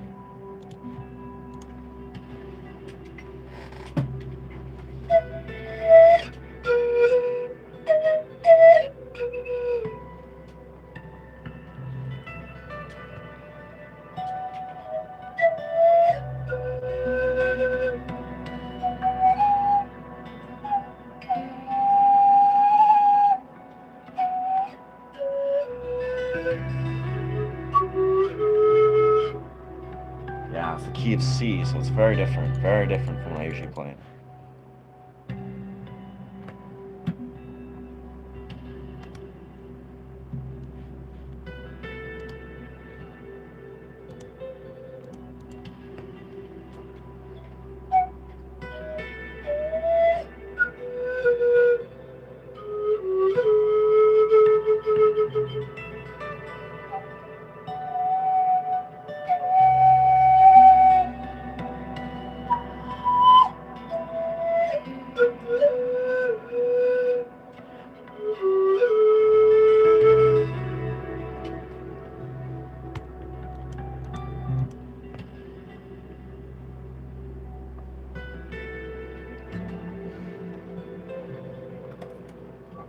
Yeah, it's the key of C, so it's very different from what I usually play.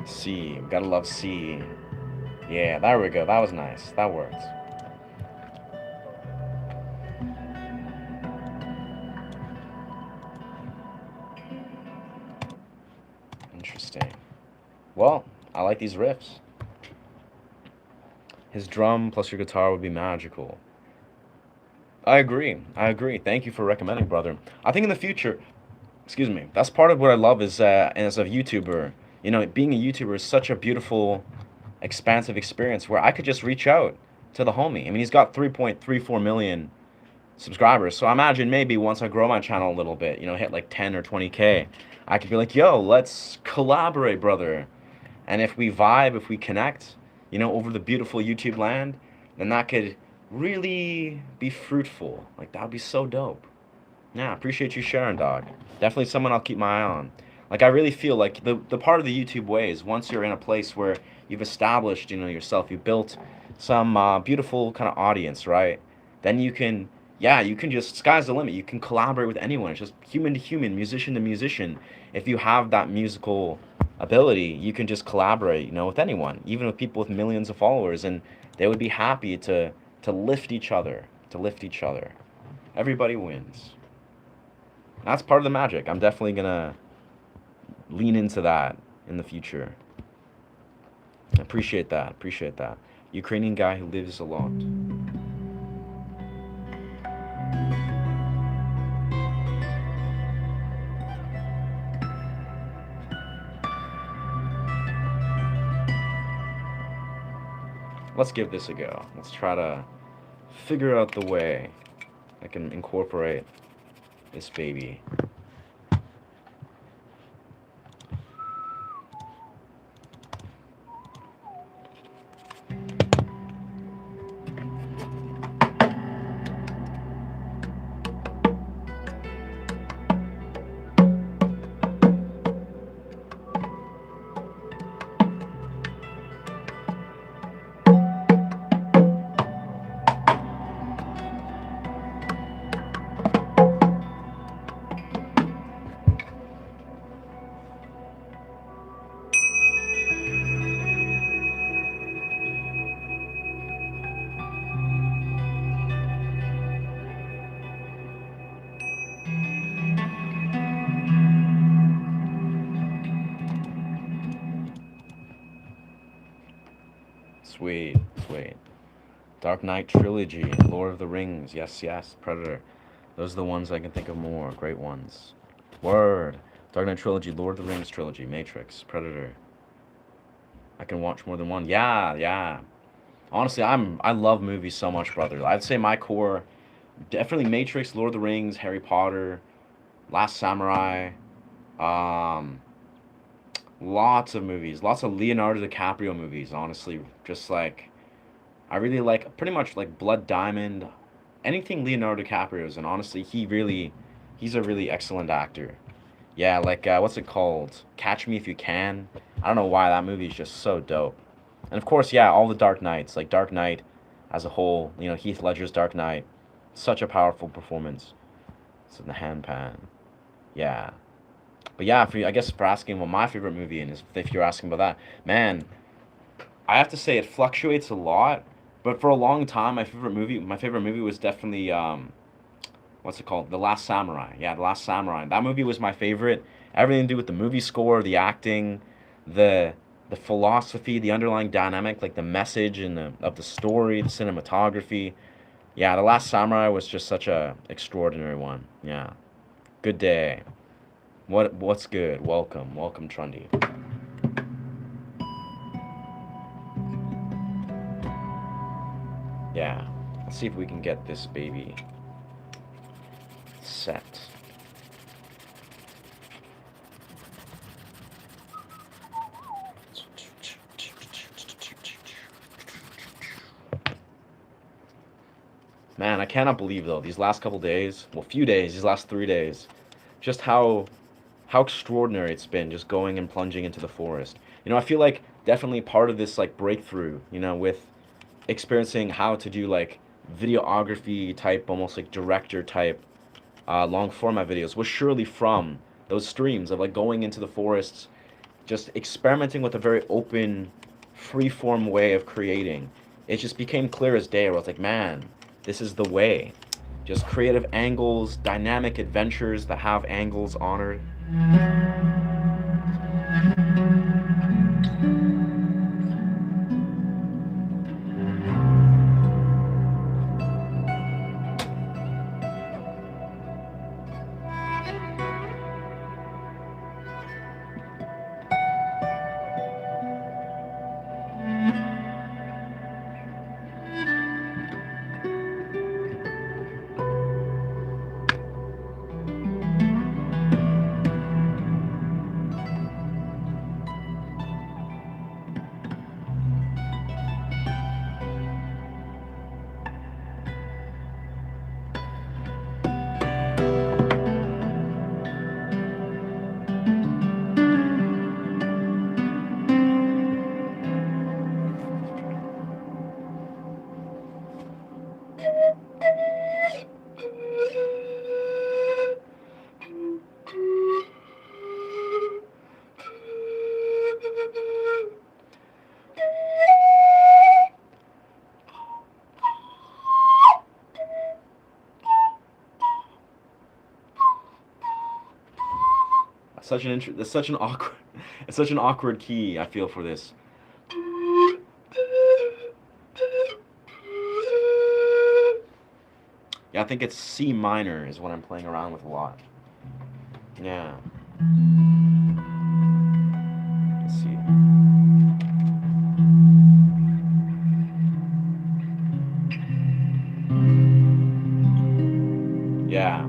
C. Gotta love C. Yeah, there we go. That was nice. That worked. Interesting. Well, I like these riffs. His drum plus your guitar would be magical. I agree. I agree. Thank you for recommending, brother. I think in the future, excuse me, that's part of what I love is as a YouTuber, being a YouTuber is such a beautiful, expansive experience where I could just reach out to the homie. I mean, he's got 3.34 million subscribers. So I imagine maybe once I grow my channel a little bit, hit like 10 or 20K, I could be like, yo, let's collaborate, brother. And if we vibe, if we connect, over the beautiful YouTube land, then that could really be fruitful. Like, that would be so dope. Yeah, appreciate you sharing, dog. Definitely someone I'll keep my eye on. Like, I really feel like the part of the YouTube way is once you're in a place where you've established, yourself, you built some beautiful kind of audience, right? Then you can, yeah, you can just, sky's the limit. You can collaborate with anyone. It's just human to human, musician to musician. If you have that musical ability, you can just collaborate, with anyone, even with people with millions of followers, and they would be happy to lift each other, to lift each other. Everybody wins. That's part of the magic. I'm definitely gonna lean into that in the future. Appreciate that. Appreciate that. Ukrainian guy who lives a lot. Let's give this a go. Let's try to figure out the way I can incorporate this baby. Sweet, sweet. Dark Knight Trilogy, Lord of the Rings, yes, yes, Predator. Those are the ones I can think of more. Great ones. Word. Dark Knight Trilogy, Lord of the Rings Trilogy, Matrix, Predator. I can watch more than one. Yeah, yeah. Honestly, I love movies so much, brother. I'd say my core, definitely Matrix, Lord of the Rings, Harry Potter, Last Samurai. Um, Lots of movies, lots of Leonardo DiCaprio movies. Honestly, just like I really like pretty much like Blood Diamond, anything Leonardo DiCaprio's, and honestly, he's a really excellent actor. Yeah, like what's it called? Catch Me If You Can. I don't know why that movie is just so dope. And of course, yeah, all the Dark Knights, like Dark Knight as a whole. Heath Ledger's Dark Knight, such a powerful performance. It's in the handpan. Yeah, but yeah, I guess for asking what my favorite movie is, if you're asking about that, man, I have to say it fluctuates a lot. But for a long time, my favorite movie was definitely what's it called? The Last Samurai. Yeah, The Last Samurai. That movie was my favorite. Everything to do with the movie score, the acting, the the philosophy, the underlying dynamic, like the message and of the story, the cinematography. Yeah, The Last Samurai was just such a extraordinary one. Yeah. Good day. What's good? Welcome. Welcome, Trundy. Yeah. Let's see if we can get this baby set. Man, I cannot believe though these last couple days, well, few days, these last 3 days, just how extraordinary it's been just going and plunging into the forest. I feel like definitely part of this like breakthrough, with experiencing how to do like videography type, almost like director type long format videos was surely from those streams of like going into the forests just experimenting with a very open, free-form way of creating. It just became clear as day where I was like, man, this is the way. Just creative angles, dynamic adventures that have angles honored. It's such an awkward, it's such an awkward key. I feel for this. Yeah, I think it's C minor is what I'm playing around with a lot. Yeah. Let's see. Yeah.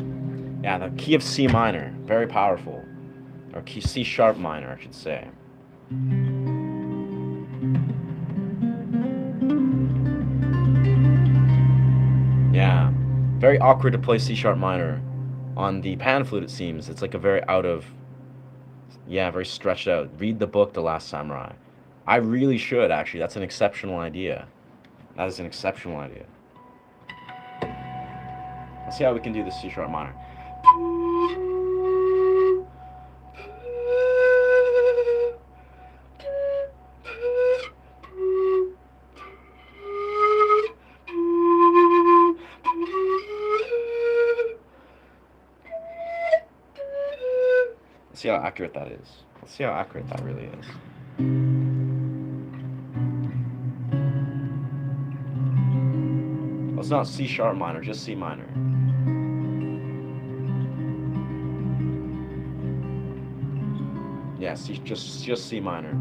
Yeah, the key of C minor, very powerful. Or key C sharp minor, I should say. Yeah. Very awkward to play C sharp minor. On the pan flute, it seems. It's like a very out of... Yeah, very stretched out. Read the book, The Last Samurai. I really should, actually. That's an exceptional idea. That is an exceptional idea. Let's see how we can do the C sharp minor. Let's see how accurate that is. Let's see how accurate that really is. Well, it's not C sharp minor, just C minor. Yeah, C, just C minor.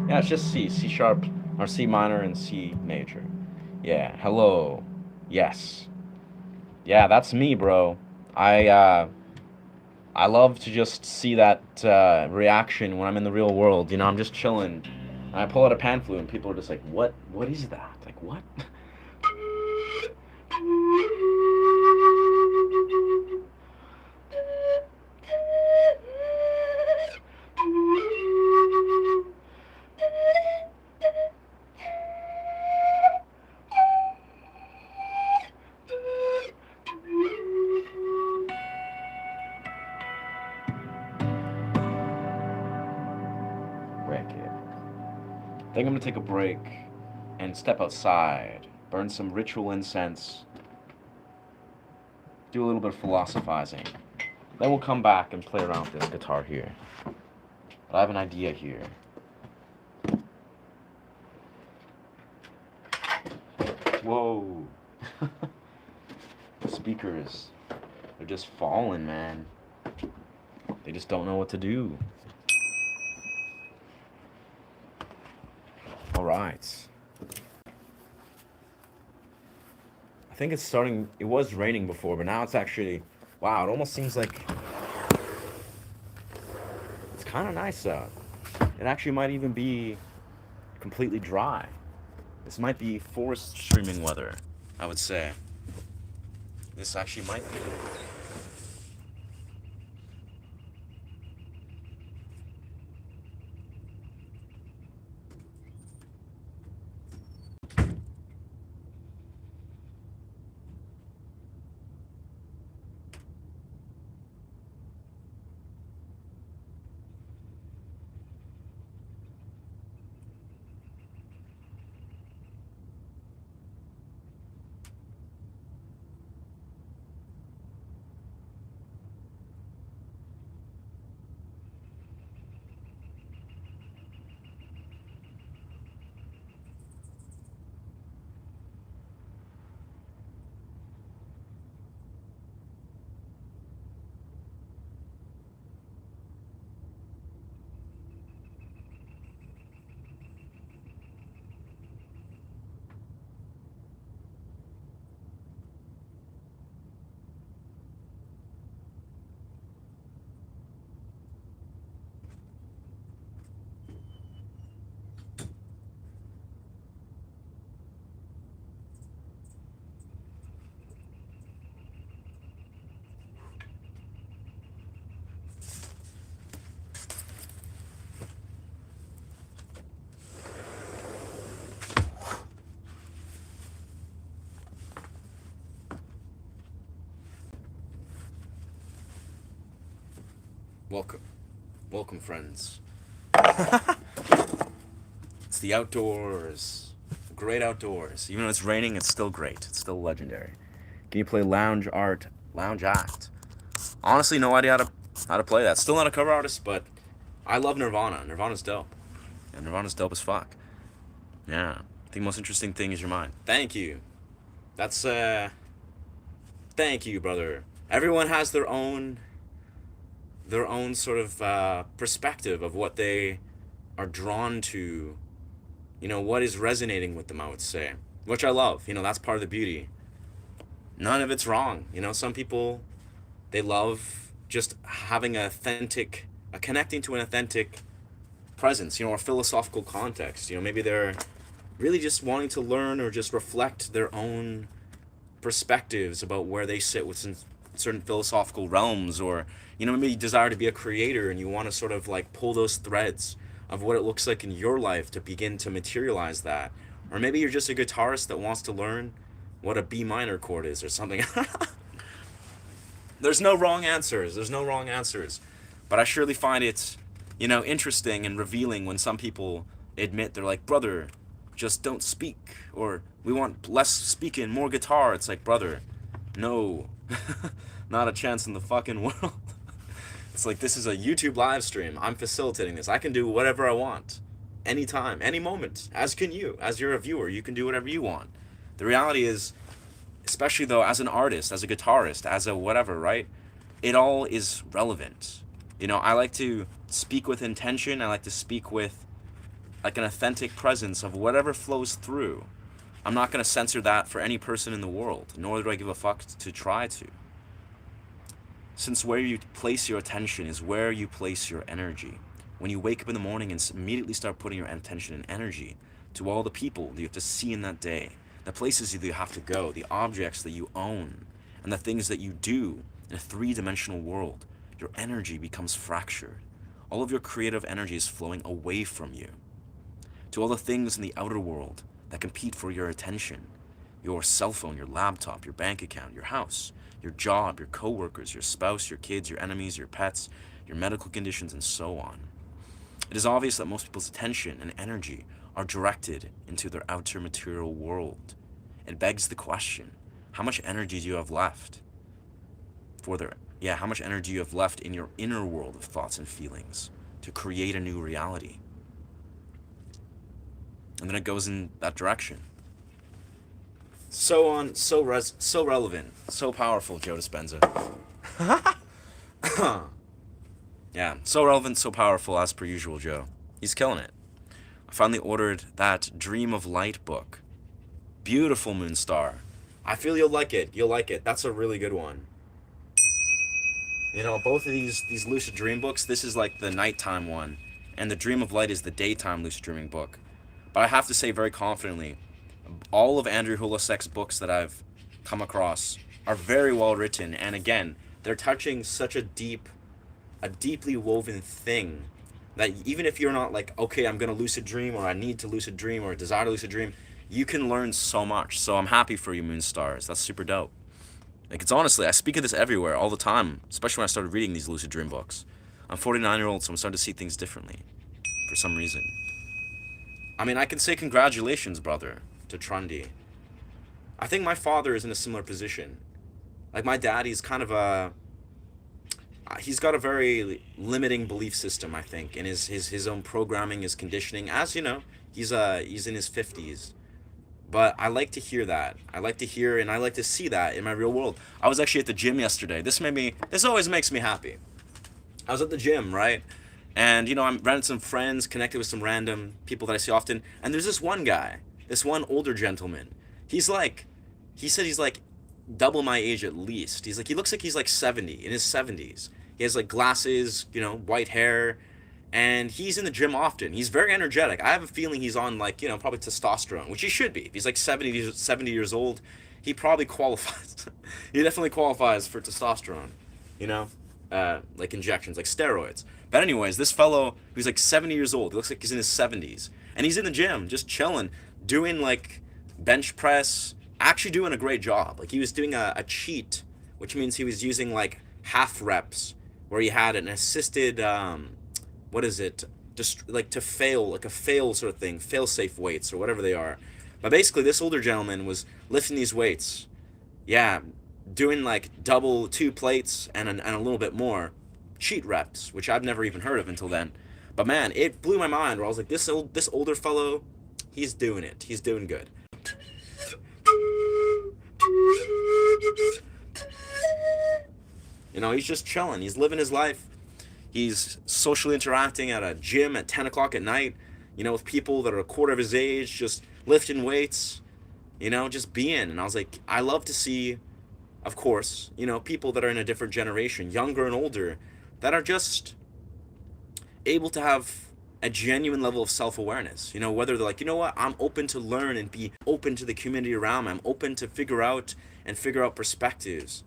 Yeah, it's just C sharp, or C minor and C major. Yeah, hello. Yes. Yeah, that's me, bro. I love to just see that reaction when I'm in the real world. You know, I'm just chilling, and I pull out a pan flute, and people are just like, "What? What is that? Like, what?" I think I'm gonna take a break and step outside, burn some ritual incense, do a little bit of philosophizing. Then we'll come back and play around with this guitar here. But I have an idea here. Whoa. The speakers, they're just falling, man. They just don't know what to do. All right. I think it's starting, it was raining before, but now it's actually, wow, it almost seems like it's kind of nice out. It actually might even be completely dry. This might be forest streaming weather, I would say. This actually might be. Welcome. Welcome, friends. It's the outdoors. Great outdoors. Even though it's raining, it's still great. It's still legendary. Can you play lounge art, lounge act? Honestly, no idea how to play that. Still not a cover artist, but I love Nirvana. Nirvana's dope. And Nirvana's dope as fuck. Yeah. I think the most interesting thing is your mind. Thank you. That's thank you, brother. Everyone has their own sort of perspective of what they are drawn to, what is resonating with them, I would say, which I love. That's part of the beauty. None of it's wrong. Some people, they love just having connecting to an authentic presence, or philosophical context. Maybe they're really just wanting to learn or just reflect their own perspectives about where they sit within certain philosophical realms, or maybe you desire to be a creator and you want to sort of like pull those threads of what it looks like in your life to begin to materialize that. Or maybe you're just a guitarist that wants to learn what a B minor chord is or something. There's no wrong answers. But I surely find it, interesting and revealing when some people admit, they're like, brother, just don't speak, or we want less speaking, more guitar. It's like, brother, no, not a chance in the fucking world. It's like, this is a YouTube live stream. I'm facilitating this. I can do whatever I want, anytime, any moment, as can you. As you're a viewer, you can do whatever you want. The reality is, especially though, as an artist, as a guitarist, as a whatever, right? It all is relevant. I like to speak with intention. I like to speak with like an authentic presence of whatever flows through. I'm not going to censor that for any person in the world, nor do I give a fuck to try to. Since where you place your attention is where you place your energy. When you wake up in the morning and immediately start putting your attention and energy to all the people that you have to see in that day, the places that you have to go, the objects that you own, and the things that you do in a three-dimensional world, your energy becomes fractured. All of your creative energy is flowing away from you to all the things in the outer world that compete for your attention. Your cell phone, your laptop, your bank account, your house, your job, your coworkers, your spouse, your kids, your enemies, your pets, your medical conditions, and so on. It is obvious that most people's attention and energy are directed into their outer material world. It begs the question, how much energy do you have left how much energy you have left in your inner world of thoughts and feelings to create a new reality? And then it goes in that direction. So relevant, so powerful, Joe Dispenza. Yeah, so relevant, so powerful, as per usual, Joe. He's killing it. I finally ordered that Dream of Light book. Beautiful Moonstar. I feel you'll like it. That's a really good one. Both of these lucid dream books, this is like the nighttime one, and the Dream of Light is the daytime lucid dreaming book. But I have to say very confidently, all of Andrew Hulisek's books that I've come across are very well written, and again, they're touching such a deeply woven thing that even if you're not like, okay, I'm gonna lucid dream, or I need to lucid dream, or desire to lucid dream, you can learn so much. So I'm happy for you, Moon Stars. That's super dope. Like, it's honestly, I speak of this everywhere all the time, especially when I started reading these lucid dream books. I'm 49-year-old, so I'm starting to see things differently for some reason. I mean, I can say congratulations, brother, to Trundy. I think my father is in a similar position. Like, my dad, he's kind of a he's got a very limiting belief system, I think, in his own programming, his conditioning. As you know, he's in his 50s. But I like to hear that. I like to hear and I like to see that in my real world. I was actually at the gym yesterday. This always makes me happy. I was at the gym, right? And I ran into some friends, connected with some random people that I see often, and there's this one guy, this one older gentleman. He said he's like double my age at least. He looks like he's like 70, in his 70s. He has like glasses, white hair, and he's in the gym often. He's very energetic. I have a feeling he's on like, probably testosterone, which he should be. If he's like 70 years old, he probably qualifies. He definitely qualifies for testosterone, like injections, like steroids. But anyways, this fellow who's like 70 years old, he looks like he's in his 70s, and he's in the gym just chilling, doing like bench press, actually doing a great job. Like, he was doing a cheat, which means he was using like half reps where he had an assisted what is it, just like to fail, like a fail sort of thing, fail safe weights or whatever they are. But basically, this older gentleman was lifting these weights, yeah, doing like double 2 plates and a little bit more cheat reps, which I've never even heard of until then. But man, it blew my mind, where I was like, this older fellow, he's doing it, he's doing good. He's just chilling, he's living his life. He's socially interacting at a gym at 10 o'clock at night, with people that are a quarter of his age, just lifting weights, just being. And I was like, I love to see, of course, people that are in a different generation, younger and older, that are just able to have a genuine level of self-awareness. Whether they're like, what, I'm open to learn and be open to the community around me. I'm open to figure out perspectives.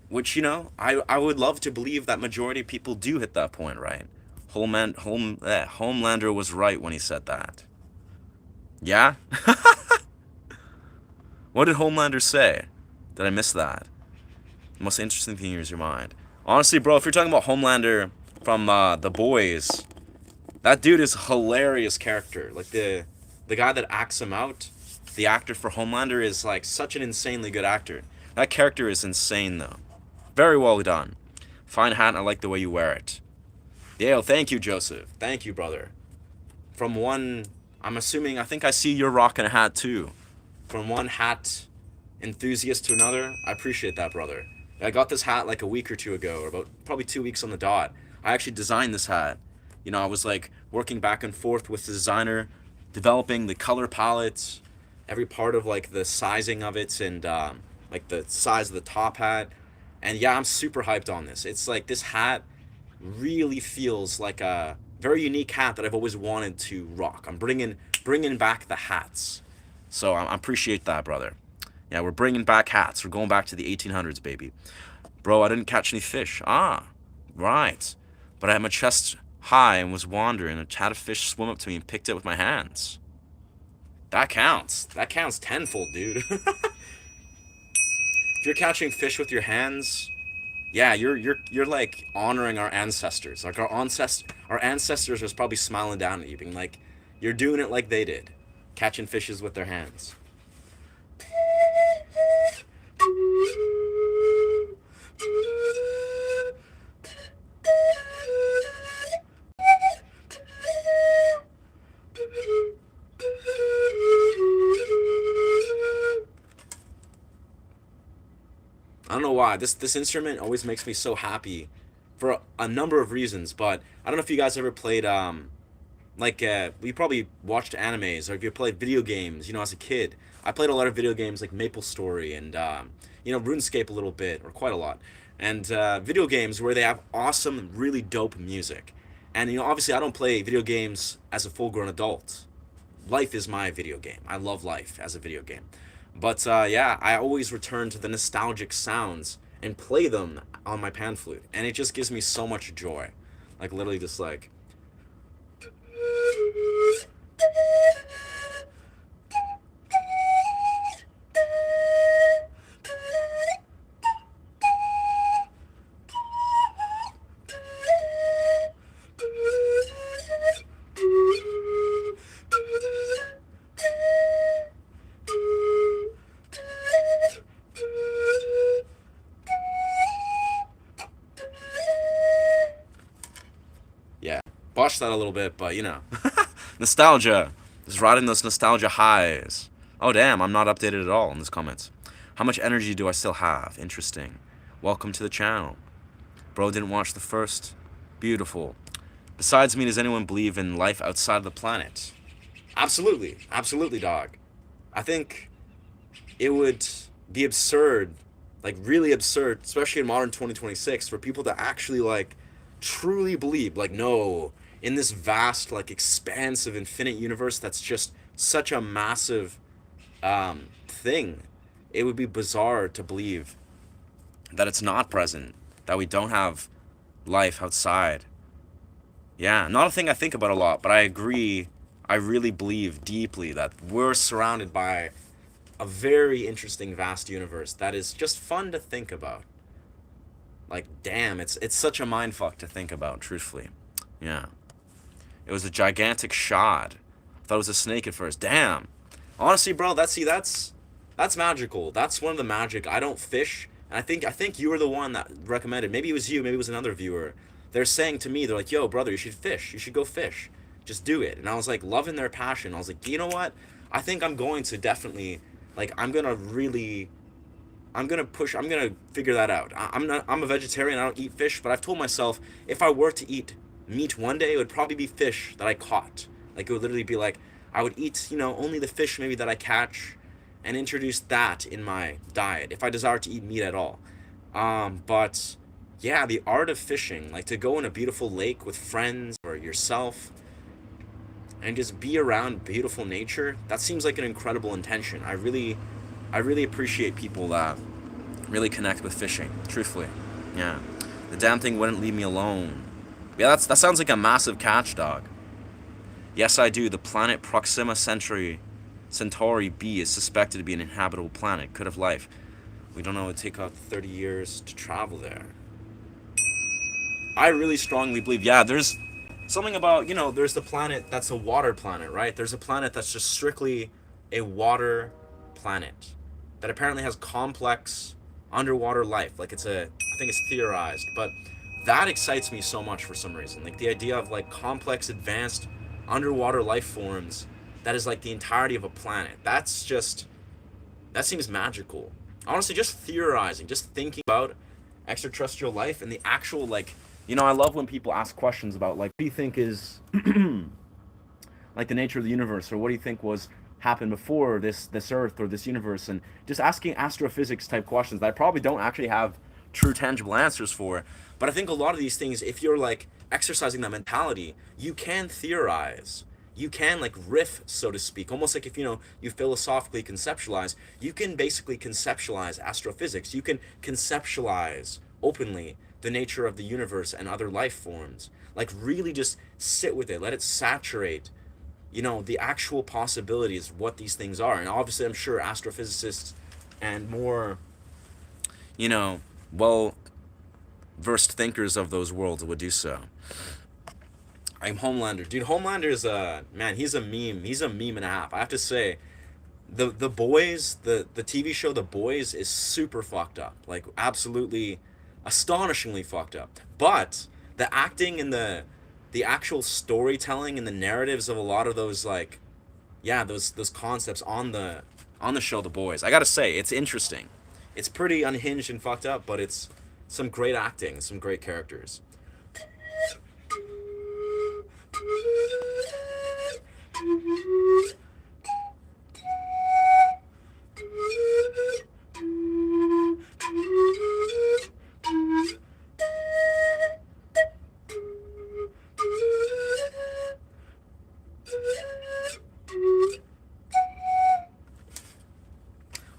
Which, I would love to believe that majority of people do hit that point, right? Homelander was right when he said that. Yeah? What did Homelander say? Did I miss that? The most interesting thing is your mind. Honestly, bro, if you're talking about Homelander from The Boys, that dude is a hilarious character. Like, the guy that acts him out, the actor for Homelander, is like such an insanely good actor. That character is insane, though. Very well done. Fine hat, I like the way you wear it. Yo, thank you, Joseph. Thank you, brother. From one, I think I see you're rocking a hat too. From one hat enthusiast to another, I appreciate that, brother. I got this hat like a week or two ago, or about probably 2 weeks on the dot. I actually designed this hat. I was like working back and forth with the designer, developing the color palettes, every part of like the sizing of it, and like the size of the top hat. And yeah, I'm super hyped on this. It's like, this hat really feels like a very unique hat that I've always wanted to rock. I'm bringing back the hats. So I appreciate that, brother. Yeah, we're bringing back hats. We're going back to the 1800s, baby. Bro, I didn't catch any fish. Ah, right. But I had my chest high and was wandering, and had a fish swim up to me and picked it with my hands. That counts. That counts tenfold, dude. If you're catching fish with your hands, yeah, you're like honoring our ancestors. Like, our ancestors was probably smiling down at you, being like, you're doing it like they did, catching fishes with their hands. I don't know why. This instrument always makes me so happy for a number of reasons, but I don't know if you guys ever played, you probably watched animes, or if you played video games, as a kid. I played a lot of video games like Maple Story and, RuneScape a little bit, or quite a lot. And video games where they have awesome, really dope music. And, obviously I don't play video games as a full-grown adult. Life is my video game. I love life as a video game. But yeah, I always return to the nostalgic sounds and play them on my pan flute, and it just gives me so much joy. Like literally, just like yeah, botched that a little bit, but you know, nostalgia. Just riding those nostalgia highs. Oh damn, I'm not updated at all in these comments. How much energy do I still have? Interesting. Welcome to the channel. Bro didn't watch the first. Beautiful. Besides me, does anyone believe in life outside of the planet? Absolutely. Absolutely, dog. I think it would be absurd, like really absurd, especially in modern 2026, for people to actually like truly believe, like, no, in this vast, like expansive, infinite universe that's just such a massive thing. It would be bizarre to believe that it's not present, that we don't have life outside. Yeah, not a thing I think about a lot, but I agree. I really believe deeply that we're surrounded by a very interesting, vast universe that is just fun to think about. Like, damn, it's such a mind fuck to think about, truthfully. Yeah. It was a gigantic shad. I thought it was a snake at first. Damn. Honestly, bro, that's magical. That's one of the magic. I don't fish, and I think you were the one that recommended. Maybe it was you. Maybe it was another viewer. They're saying to me, they're like, "Yo, brother, you should fish. You should go fish. Just do it." And I was like, loving their passion. I was like, you know what? I think I'm going to definitely, like, I'm gonna push. I'm gonna figure that out. I'm not. I'm a vegetarian. I don't eat fish. But I've told myself if I were to eat meat one day, it would probably be fish that I caught. Like it would literally be like I would eat, only the fish maybe that I catch, and introduce that in my diet if I desire to eat meat at all. But yeah, the art of fishing, like to go in a beautiful lake with friends or yourself, and just be around beautiful nature. That seems like an incredible intention. I really appreciate people that really connect with fishing, truthfully. Yeah. The damn thing wouldn't leave me alone. Yeah, that sounds like a massive catch, dog. Yes, I do. The planet Proxima Centauri b is suspected to be an inhabitable planet. Could have life. We don't know. It would take about 30 years to travel there. I really strongly believe, yeah, there's something about, there's the planet that's a water planet, right? There's a planet that's just strictly a water planet that apparently has complex underwater life. Like I think it's theorized, but that excites me so much for some reason. Like the idea of like complex, advanced underwater life forms that is like the entirety of a planet. That seems magical. Honestly, just theorizing, just thinking about extraterrestrial life and the actual like, I love when people ask questions about like, what do you think is like the nature of the universe, or what do you think was happened before this Earth or this universe, and just asking astrophysics type questions that I probably don't actually have true tangible answers for. But I think a lot of these things, if you're like exercising that mentality, you can theorize. You can like riff, so to speak, almost like if you philosophically conceptualize. You can basically conceptualize astrophysics. You can conceptualize openly the nature of the universe and other life forms. Like really just sit with it, let it saturate the actual possibilities of what these things are. And obviously I'm sure astrophysicists and more well versed thinkers of those worlds would do so. I'm Homelander, dude. Homelander is man, he's a meme. He's a meme and a half, I have to say. The Boys, the TV show The Boys is super fucked up, like absolutely astonishingly fucked up. But the acting and the actual storytelling and the narratives of a lot of those, like, yeah, those concepts on the show The Boys, I gotta say, it's interesting. It's pretty unhinged and fucked up, but it's some great acting, some great characters.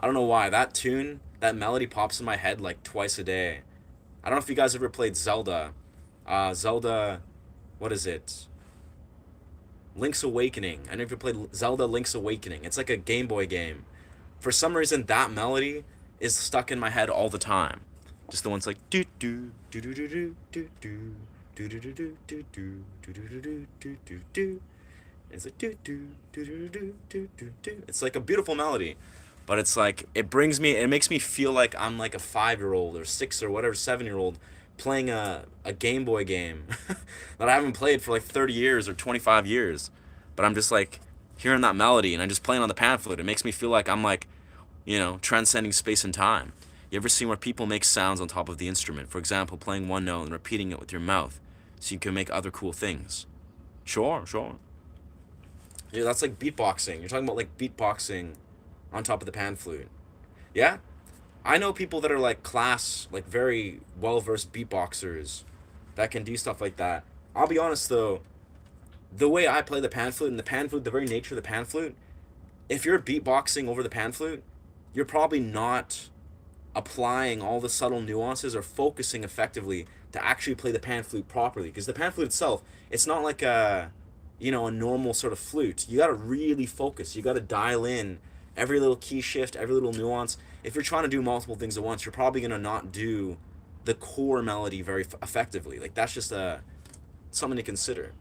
I don't know why. That tune, that melody pops in my head like twice a day. I don't know if you guys ever played Zelda. Zelda, what is it? Link's Awakening. I don't know if you played Zelda Link's Awakening. It's like a Game Boy game. For some reason, that melody is stuck in my head all the time. Just the ones like do do do do do do do do do do do do do do do do do do do. It's like do do do do do do do do. It's like a beautiful melody, but it's like it makes me feel like I'm like a 5-year-old or 6 or whatever 7-year-old playing a Game Boy game that I haven't played for like 30 years or 25 years. But I'm just like hearing that melody and I'm just playing on the pan flute. It makes me feel like I'm like, transcending space and time. You ever seen where people make sounds on top of the instrument? For example, playing one note and repeating it with your mouth so you can make other cool things. Sure, sure. Yeah, that's like beatboxing. You're talking about like beatboxing on top of the pan flute. Yeah? I know people that are like like very well versed beatboxers that can do stuff like that. I'll be honest though, the way I play the pan flute and the pan flute, the very nature of the pan flute, if you're beatboxing over the pan flute, you're probably not applying all the subtle nuances or focusing effectively to actually play the pan flute properly. Because the pan flute itself, it's not like a normal sort of flute. You got to really focus. You got to dial in every little key shift, every little nuance. If you're trying to do multiple things at once, you're probably going to not do the core melody very effectively. Like that's just something to consider.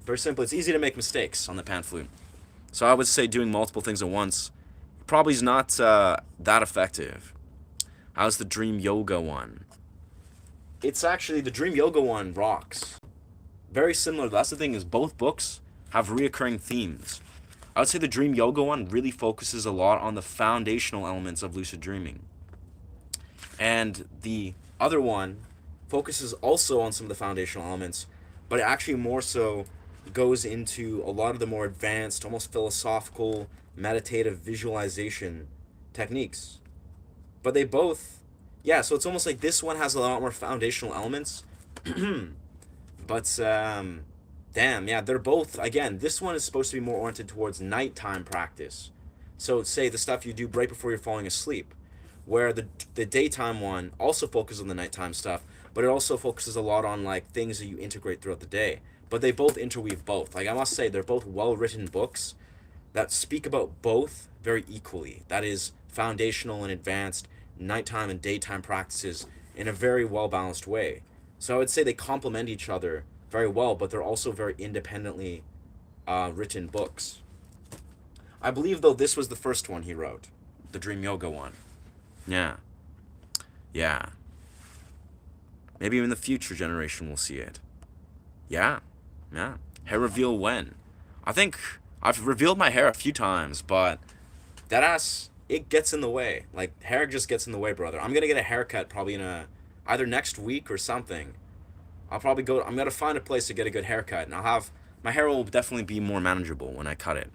Very simple. It's easy to make mistakes on the pan flute. So I would say doing multiple things at once probably is not that effective. How's the Dream Yoga one? It's actually, the Dream Yoga one rocks. Very similar. That's the thing, is both books have reoccurring themes. I would say the Dream Yoga one really focuses a lot on the foundational elements of lucid dreaming. And the other one focuses also on some of the foundational elements, but it actually more so goes into a lot of the more advanced, almost philosophical, meditative visualization techniques. But they both, yeah, so it's almost like this one has a lot more foundational elements. But, damn, yeah, they're both, again, this one is supposed to be more oriented towards nighttime practice. So, say the stuff you do right before you're falling asleep, where the daytime one also focuses on the nighttime stuff, but it also focuses a lot on, like, things that you integrate throughout the day. But they both interweave both. Like, I must say, they're both well-written books that speak about both very equally. That is, foundational and advanced nighttime and daytime practices in a very well-balanced way. So I would say they complement each other very well, but they're also very independently written books. I believe, though, this was the first one he wrote, the Dream Yoga one. Yeah. Yeah. Maybe even the future generation will see it. Yeah. Yeah. Hair reveal when? I think I've revealed my hair a few times, but that ass, it gets in the way. Like, hair just gets in the way, brother. I'm gonna get a haircut probably in either next week or something. I'm gonna find a place to get a good haircut, and my hair will definitely be more manageable when I cut it.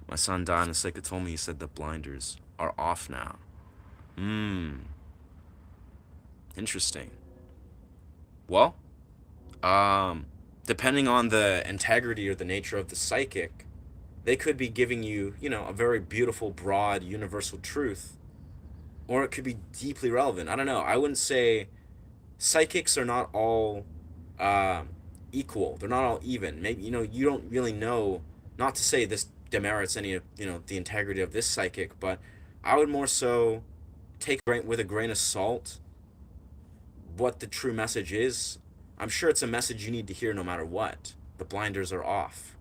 My son died, and Seika told me he said the blinders are off now. Interesting. Well, depending on the integrity or the nature of the psychic, they could be giving you, a very beautiful, broad, universal truth, or it could be deeply relevant. I don't know. I wouldn't say psychics are not all equal. They're not all even. Maybe, you don't really know, not to say this demerits any of, the integrity of this psychic, but I would more so take with a grain of salt what the true message is. I'm sure it's a message you need to hear no matter what. The blinders are off.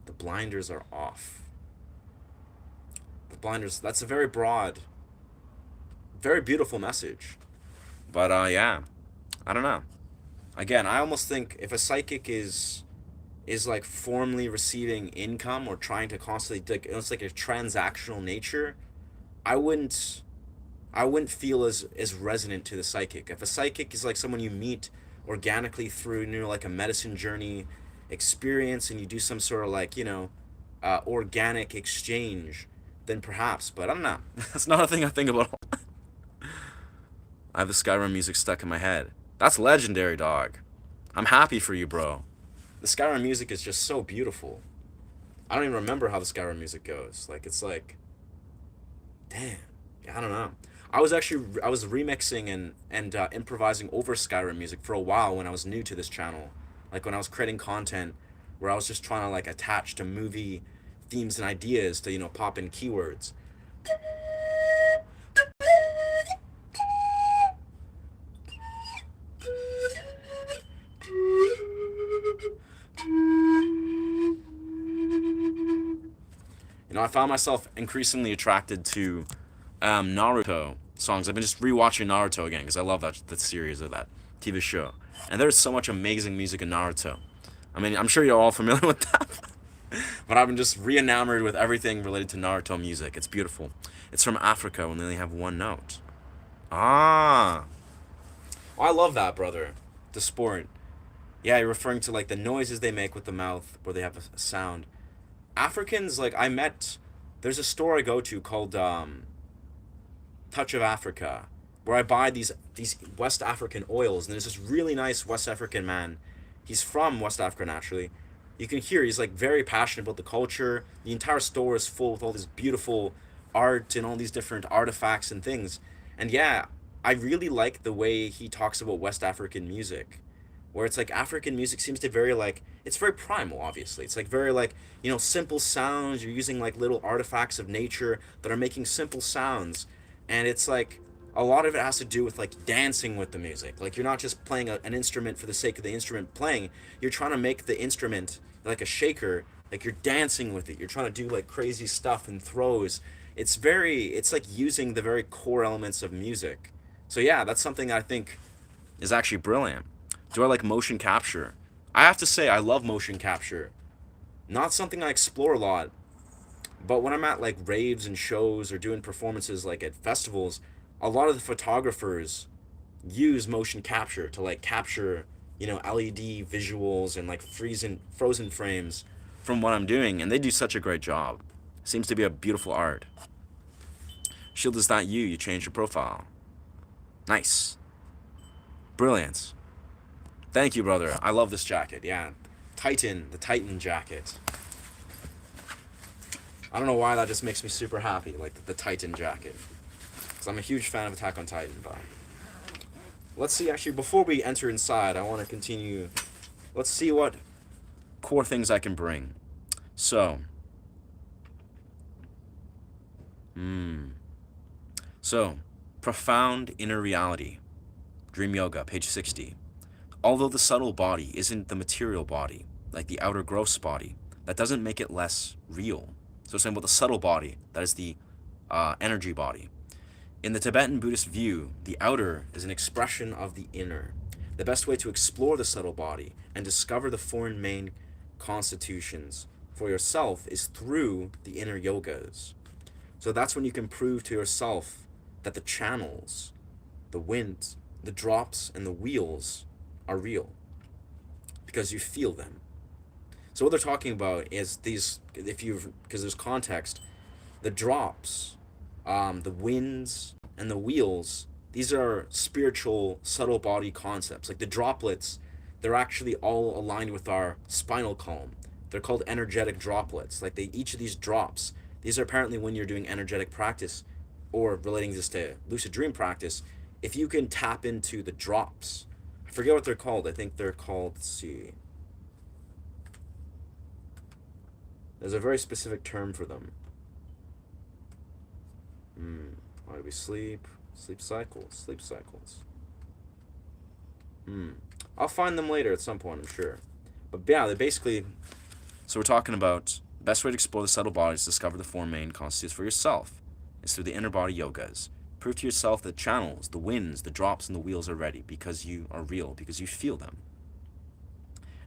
The blinders are off. The blinders, that's a very broad, very beautiful message. But, yeah, I don't know. Again, I almost think if a psychic is like formally receiving income or trying to constantly, like, it's like a transactional nature, I wouldn't feel as resonant to the psychic. If a psychic is like someone you meet organically through, like a medicine journey experience, and you do some sort of like, organic exchange, then perhaps, but I don't know. That's not a thing I think about. I have the Skyrim music stuck in my head. That's legendary, dog. I'm happy for you, bro. The Skyrim music is just so beautiful. I don't even remember how the Skyrim music goes. Like it's like, damn, yeah, I don't know. I was remixing and improvising over Skyrim music for a while when I was new to this channel. Like when I was creating content where I was just trying to like attach to movie themes and ideas to pop in keywords. I found myself increasingly attracted to Naruto songs. I've been just rewatching Naruto again because I love that series of that TV show. And there's so much amazing music in Naruto. I mean, I'm sure you're all familiar with that. But I've been just re-enamored with everything related to Naruto music. It's beautiful. It's from Africa when they only have one note. Ah. Oh, I love that, brother. The sport. Yeah, you're referring to like the noises they make with the mouth where they have a sound. Africans, like there's a store I go to called Touch of Africa, where I buy these West African oils, and there's this really nice West African man. He's from West Africa naturally. You can hear he's like very passionate about the culture. The entire store is full with all this beautiful art and all these different artifacts and things. And yeah, I really like the way he talks about West African music, where it's like African music seems to very like it's very primal. Obviously, it's like very like simple sounds. You're using like little artifacts of nature that are making simple sounds, and it's like a lot of it has to do with like dancing with the music. Like you're not just playing an instrument for the sake of the instrument playing. You're trying to make the instrument like a shaker. Like you're dancing with it. You're trying to do like crazy stuff and throws. It's like using the very core elements of music. So yeah, that's something I think is actually brilliant. Do I like motion capture? I have to say I love motion capture. Not something I explore a lot, but when I'm at like raves and shows or doing performances like at festivals, a lot of the photographers use motion capture to like capture, LED visuals and like frozen frames from what I'm doing, and they do such a great job. Seems to be a beautiful art. Shield is that you changed your profile. Nice. Brilliant. Thank you, brother. I love this jacket. Yeah. The Titan jacket. I don't know why that just makes me super happy, like the Titan jacket. Because I'm a huge fan of Attack on Titan, but... Let's see, actually, before we enter inside, I want to continue... Let's see what core things I can bring. So... So, profound inner reality. Dream Yoga, page 60. Although the subtle body isn't the material body, like the outer gross body, that doesn't make it less real. So saying about the subtle body, that is the energy body. In the Tibetan Buddhist view, the outer is an expression of the inner. The best way to explore the subtle body and discover the foreign main constitutions for yourself is through the inner yogas. So that's when you can prove to yourself that the channels, the winds, the drops, and the wheels are real because you feel them. So what they're talking about is these, because there's context, the drops, the winds, and the wheels, these are spiritual, subtle body concepts. Like the droplets, they're actually all aligned with our spinal column. They're called energetic droplets. Like each of these drops, these are apparently when you're doing energetic practice or relating this to lucid dream practice, if you can tap into the drops. I forget what they're called. I think they're called, let's see. There's a very specific term for them. Why do we sleep? Sleep cycles. I'll find them later at some point, I'm sure. But yeah, they basically... So we're talking about the best way to explore the subtle body is to discover the four main constitutes for yourself. It's through the inner body yogas. Prove to yourself that channels, the winds, the drops, and the wheels are ready because you are real, because you feel them.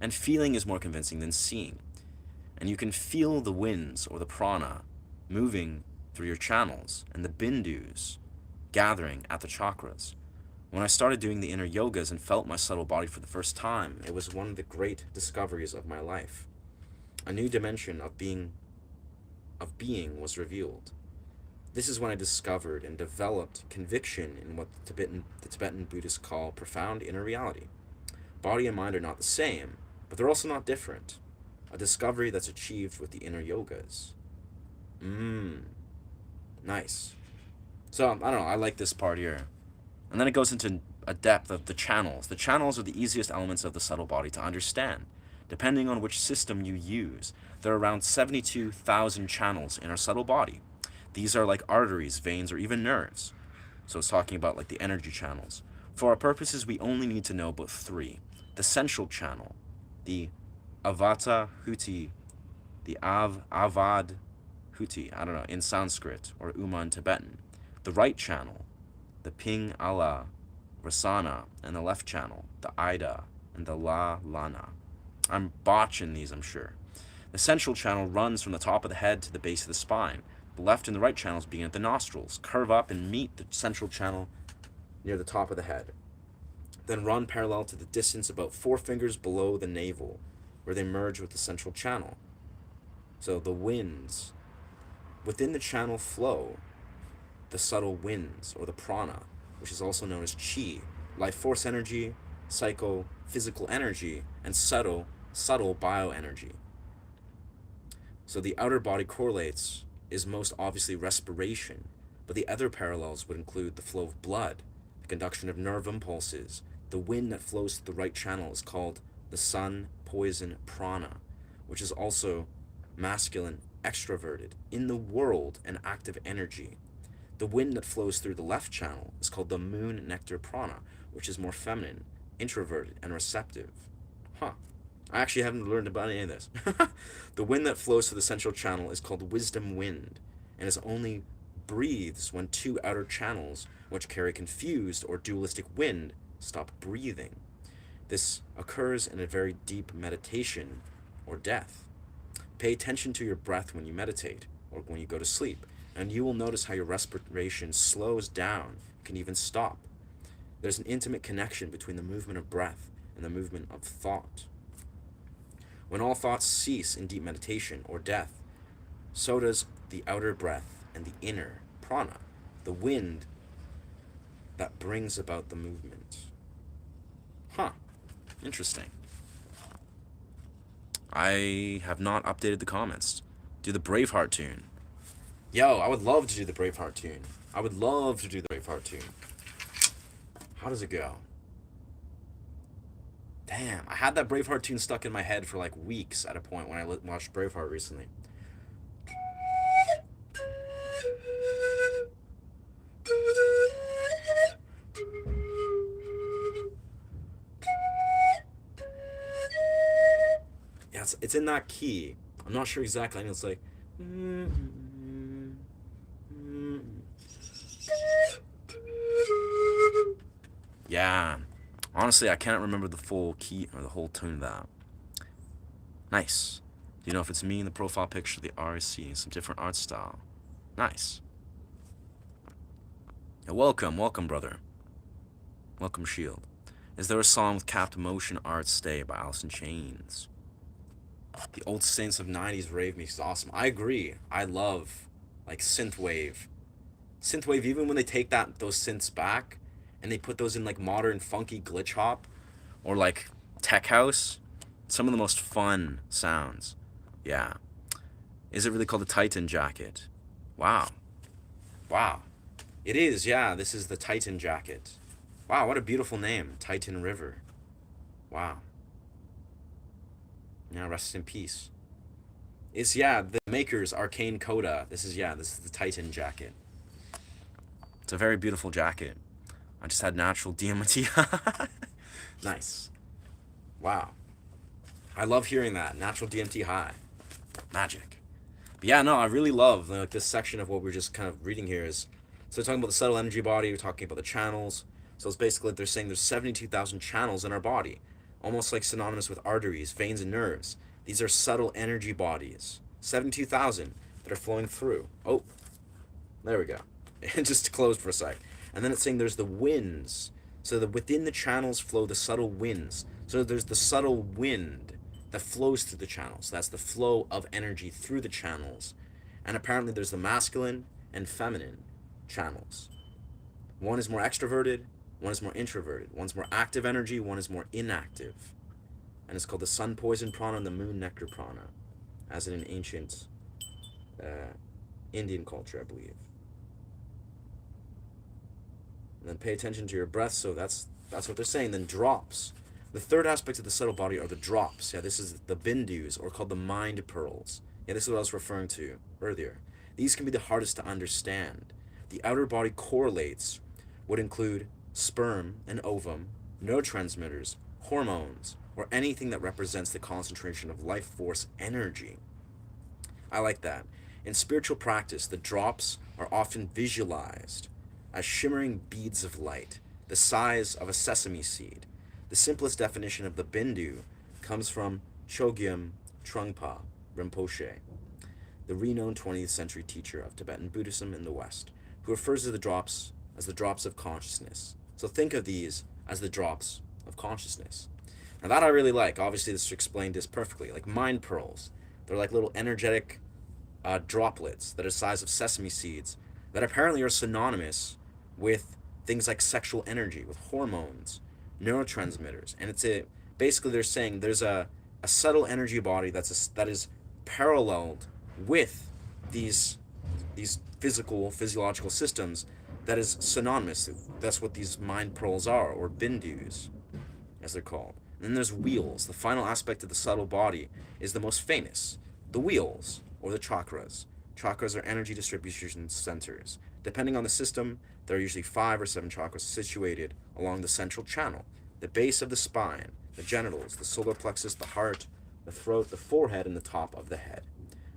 And feeling is more convincing than seeing. And you can feel the winds or the prana moving through your channels and the bindus gathering at the chakras. When I started doing the inner yogas and felt my subtle body for the first time, it was one of the great discoveries of my life. A new dimension of being was revealed. This is when I discovered and developed conviction in what the Tibetan Buddhists call profound inner reality. Body and mind are not the same, but they're also not different. A discovery that's achieved with the inner yogas. Nice. So, I don't know, I like this part here. And then it goes into a depth of the channels. The channels are the easiest elements of the subtle body to understand. Depending on which system you use, there are around 72,000 channels in our subtle body. These are like arteries, veins, or even nerves. So it's talking about like the energy channels. For our purposes, we only need to know about three. The central channel, the Avata Huti, the Avad Huti, I don't know, in Sanskrit, or Uma in Tibetan. The right channel, the Ping Ala Rasana, and the left channel, the Ida and the La Lana. I'm botching these, I'm sure. The central channel runs from the top of the head to the base of the spine. The left and the right channels begin at the nostrils, curve up and meet the central channel near the top of the head. Then run parallel to the distance about 4 fingers below the navel, where they merge with the central channel. So the winds. Within the channel flow the subtle winds, or the prana, which is also known as chi, life force energy, psycho, physical energy, and subtle bioenergy. So the outer body correlates is most obviously respiration, but the other parallels would include the flow of blood, the conduction of nerve impulses. The wind that flows through the right channel is called the sun poison prana, which is also masculine, extroverted, in the world, an active energy. The wind that flows through the left channel is called the moon nectar prana, which is more feminine, introverted, and receptive. Huh. I actually haven't learned about any of this. The wind that flows through the central channel is called wisdom wind, and is only breathes when 2 outer channels, which carry confused or dualistic wind, stop breathing. This occurs in a very deep meditation or death. Pay attention to your breath when you meditate or when you go to sleep, and you will notice how your respiration slows down, can even stop. There's an intimate connection between the movement of breath and the movement of thought. When all thoughts cease in deep meditation or death, so does the outer breath and the inner prana, the wind that brings about the movement. Huh. Interesting. I have not updated the comments. Do the Braveheart tune. Yo, I would love to do the Braveheart tune. I would love to do the Braveheart tune. How does it go? Damn, I had that Braveheart tune stuck in my head for like weeks at a point when I watched Braveheart recently. Yeah, it's in that key. I'm not sure exactly. I know it's like... Yeah. Honestly, I can't remember the full key or the whole tune of that. Nice. Do you know if it's me in the profile picture, the RC, some different art style? Nice. Yeah, welcome, brother. Welcome, Shield. Is there a song with capped motion art stay by Alice in Chains? The old saints of 90s rave music is awesome. I agree. I love like synthwave. Synthwave, even when they take those synths back and they put those in like modern funky glitch hop or like tech house, some of the most fun sounds. Yeah. Is it really called the Titan Jacket? Wow. Wow. It is, yeah. This is the Titan Jacket. Wow, what a beautiful name. Titan River. Wow. Now rest in peace. It's, yeah, the makers, Arcane Coda. This is the Titan Jacket. It's a very beautiful jacket. I just had natural DMT. Nice. Wow. I love hearing that. Natural DMT high. Magic. But yeah, no, I really love like this section of what we're just kind of reading here is, so we're talking about the subtle energy body, we're talking about the channels. So it's basically, they're saying there's 72,000 channels in our body, almost like synonymous with arteries, veins, and nerves. These are subtle energy bodies, 72,000 that are flowing through. Oh, there we go. It just closed for a sec. And then it's saying there's the winds. So that within the channels flow the subtle winds. So there's the subtle wind that flows through the channels. That's the flow of energy through the channels. And apparently there's the masculine and feminine channels. One is more extroverted, one is more introverted. One's more active energy, one is more inactive. and it's called the sun poison prana and the moon nectar prana, as in an ancient Indian culture, I believe. And then pay attention to your breath. So that's what they're saying. Then drops. The third aspect of the subtle body are the drops. Yeah, this is the bindus, or called the mind pearls. Yeah, this is what I was referring to earlier. These can be the hardest to understand. The outer body correlates would include sperm and ovum, neurotransmitters, hormones, or anything that represents the concentration of life force energy. I like that. In spiritual practice, the drops are often visualized as shimmering beads of light, the size of a sesame seed. The simplest definition of the bindu comes from Chogyam Trungpa Rinpoche, the renowned 20th century teacher of Tibetan Buddhism in the West, who refers to the drops as the drops of consciousness. So think of these as the drops of consciousness. Now that I really like. Obviously, this explained this perfectly. Like mind pearls, they're like little energetic droplets that are the size of sesame seeds that apparently are synonymous with things like sexual energy, with hormones, neurotransmitters, and basically they're saying there's a subtle energy body that is paralleled with these physiological systems that is synonymous. That's what these mind pearls are, or bindus, as they're called. And then there's wheels. The final aspect of the subtle body is the most famous, the wheels, or the chakras. Chakras are energy distribution centers. Depending on the system, there are usually 5 or 7 chakras situated along the central channel, the base of the spine, the genitals, the solar plexus, the heart, the throat, the forehead, and the top of the head.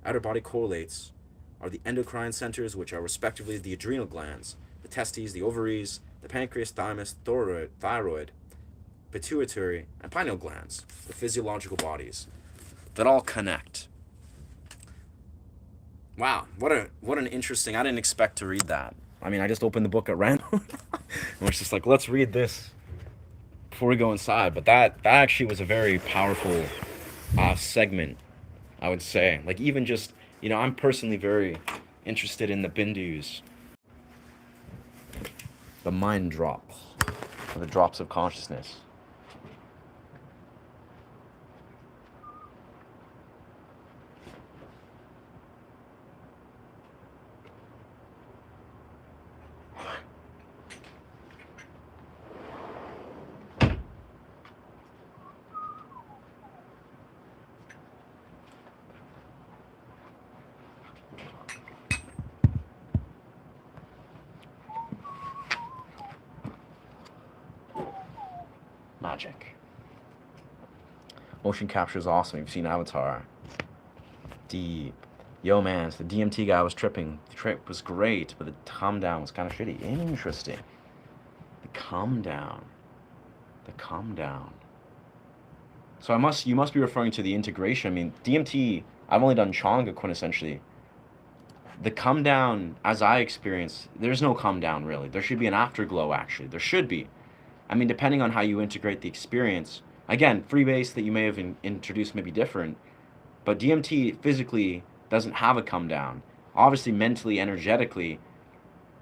Outer body correlates are the endocrine centers, which are respectively the adrenal glands, the testes, the ovaries, the pancreas, thymus, thyroid, pituitary, and pineal glands, the physiological bodies that all connect. Wow, what an interesting. I didn't expect to read that. I mean, I just opened the book at random and was just like, let's read this before we go inside. But that actually was a very powerful segment, I would say. Like, even just, I'm personally very interested in the bindus, the mind drops, or the drops of consciousness. Magic. Motion capture is awesome. You've seen Avatar. Deep. Yo, man, so the DMT guy was tripping. The trip was great, but the calm down was kind of shitty. Interesting. The calm down. The calm down. So you must be referring to the integration. I mean, DMT, I've only done Changa quintessentially. The come down, as I experience, there's no come down really. There should be an afterglow, actually. There should be. I mean, depending on how you integrate the experience. Again, freebase that you may have introduced may be different, but DMT physically doesn't have a come down. Obviously, mentally, energetically,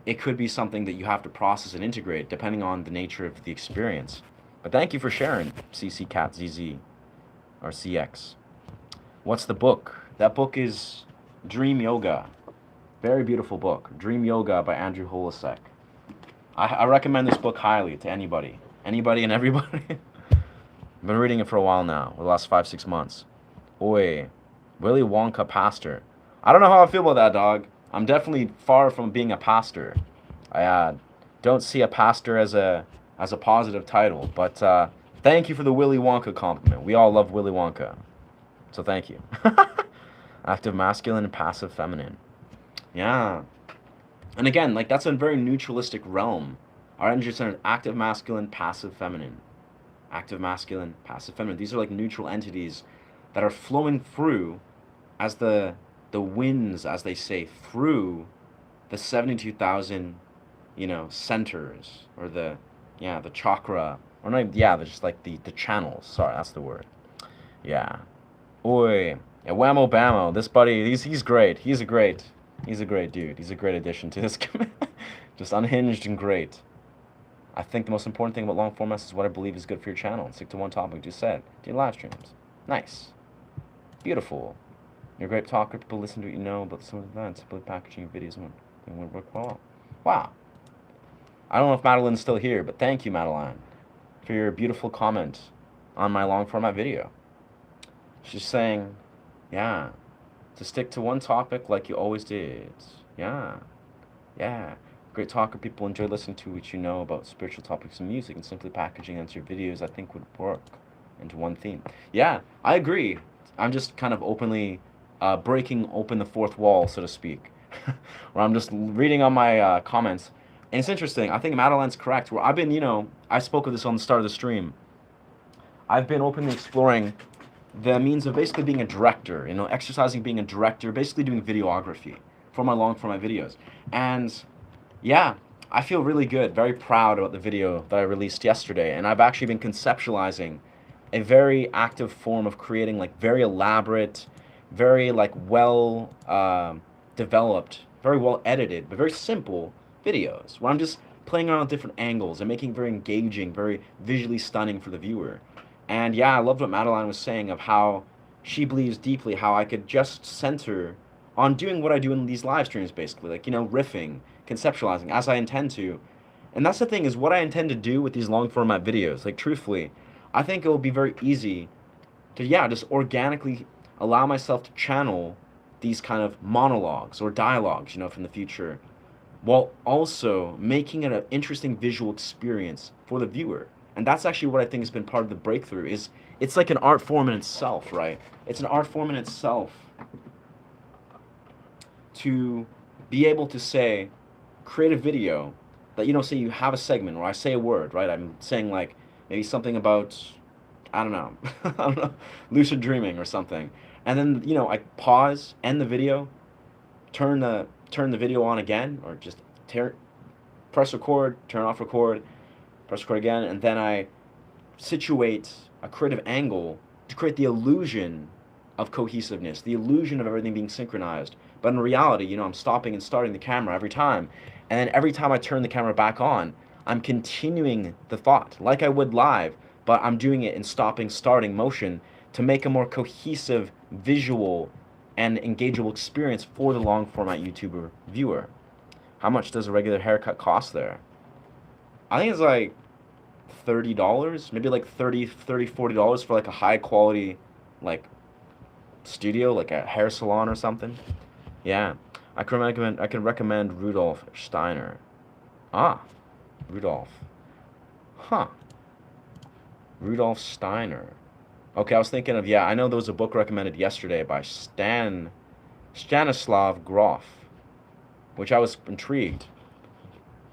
it could be something that you have to process and integrate depending on the nature of the experience. But thank you for sharing, CCCatZZ, or CX. What's the book? That book is Dream Yoga. Very beautiful book. Dream Yoga by Andrew Holisek. I recommend this book highly to anybody. Anybody and everybody. I've been reading it for a while now, the last 5-6 months. Oi, Willy Wonka pastor. I don't know how I feel about that, dog. I'm definitely far from being a pastor. I don't see a pastor as a positive title, but thank you for the Willy Wonka compliment. We all love Willy Wonka, so thank you. Active masculine and passive feminine. Yeah. And again, like, that's a very neutralistic realm. Our energy center, active masculine, passive feminine. Active masculine, passive feminine. These are like neutral entities that are flowing through as the winds, as they say, through the 72,000, centers, or the chakra, or not, just like the channels. Sorry, that's the word. Yeah. Oi. Yeah, Whammo Bammo. This buddy, he's great. He's a great dude. He's a great addition to this community. Just unhinged and great. I think the most important thing about long formats is what I believe is good for your channel. Stick to one topic, just said. Do your live streams. Nice. Beautiful. You're a great talker. People listen to what you know about some of that. Simply packaging your videos and would work well. Wow. I don't know if Madeline's still here, but thank you, Madeline, for your beautiful comment on my long format video. She's saying, yeah, to stick to one topic like you always did. Yeah. Yeah. Great talker. People enjoy listening to what you know about spiritual topics and music, and simply packaging into your videos I think would work into one theme. Yeah, I agree. I'm just kind of openly breaking open the fourth wall, so to speak, where I'm just reading on my comments. And it's interesting. I think Madeline's correct. Where I've been, I spoke of this on the start of the stream. I've been openly exploring the means of basically being a director, exercising being a director, basically doing videography for my long format videos. And yeah, I feel really good, very proud about the video that I released yesterday. And I've actually been conceptualizing a very active form of creating like very elaborate, very like well developed, very well edited, but very simple videos where I'm just playing around with different angles and making very engaging, very visually stunning for the viewer. And yeah, I loved what Madeline was saying of how she believes deeply how I could just center on doing what I do in these live streams, basically, like, riffing, conceptualizing, as I intend to. And that's the thing, is what I intend to do with these long format videos. Like, truthfully, I think it will be very easy to, yeah, just organically allow myself to channel these kind of monologues or dialogues, from the future, while also making it an interesting visual experience for the viewer. And that's actually what I think has been part of the breakthrough, is it's like an art form in itself, right? It's an art form in itself to be able to say, create a video that, say you have a segment where I say a word, right? I'm saying like maybe something about, I don't know, I don't know, lucid dreaming or something. And then, I pause, end the video, turn the video on again, or just press record, turn off record, press record again, and then I situate a creative angle to create the illusion of cohesiveness, the illusion of everything being synchronized. But in reality, I'm stopping and starting the camera every time. And then every time I turn the camera back on, I'm continuing the thought like I would live, but I'm doing it in stopping, starting motion to make a more cohesive visual and engageable experience for the long format YouTuber viewer. How much does a regular haircut cost there? I think it's like $30, maybe like $40 for like a high quality like studio, like a hair salon or something. Yeah, I can recommend Rudolf Steiner. Ah, Rudolf. Huh. Rudolf Steiner. Okay, I was thinking of, I know there was a book recommended yesterday by Stanislav Grof, which I was intrigued.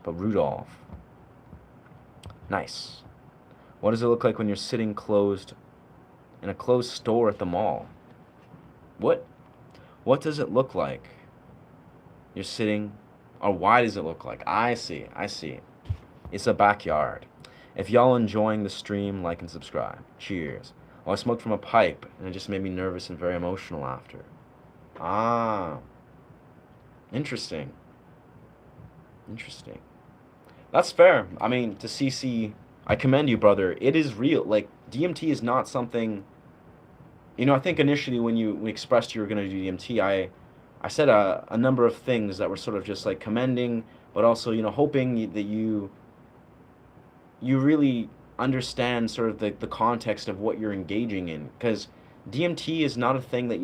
But Rudolf. Nice. What does it look like when you're sitting closed in a closed store at the mall? What does it look like? You're sitting, or why does it look like? I see. It's a backyard. If y'all enjoying the stream, like and subscribe. Cheers. Oh, I smoked from a pipe, and it just made me nervous and very emotional after. Ah. Interesting. That's fair. I mean, to CC, I commend you, brother. It is real. Like, DMT is not something... I think initially when you expressed you were going to do DMT, I said a number of things that were sort of just like commending, but also, hoping that you really understand sort of the context of what you're engaging in. Because DMT is not a thing that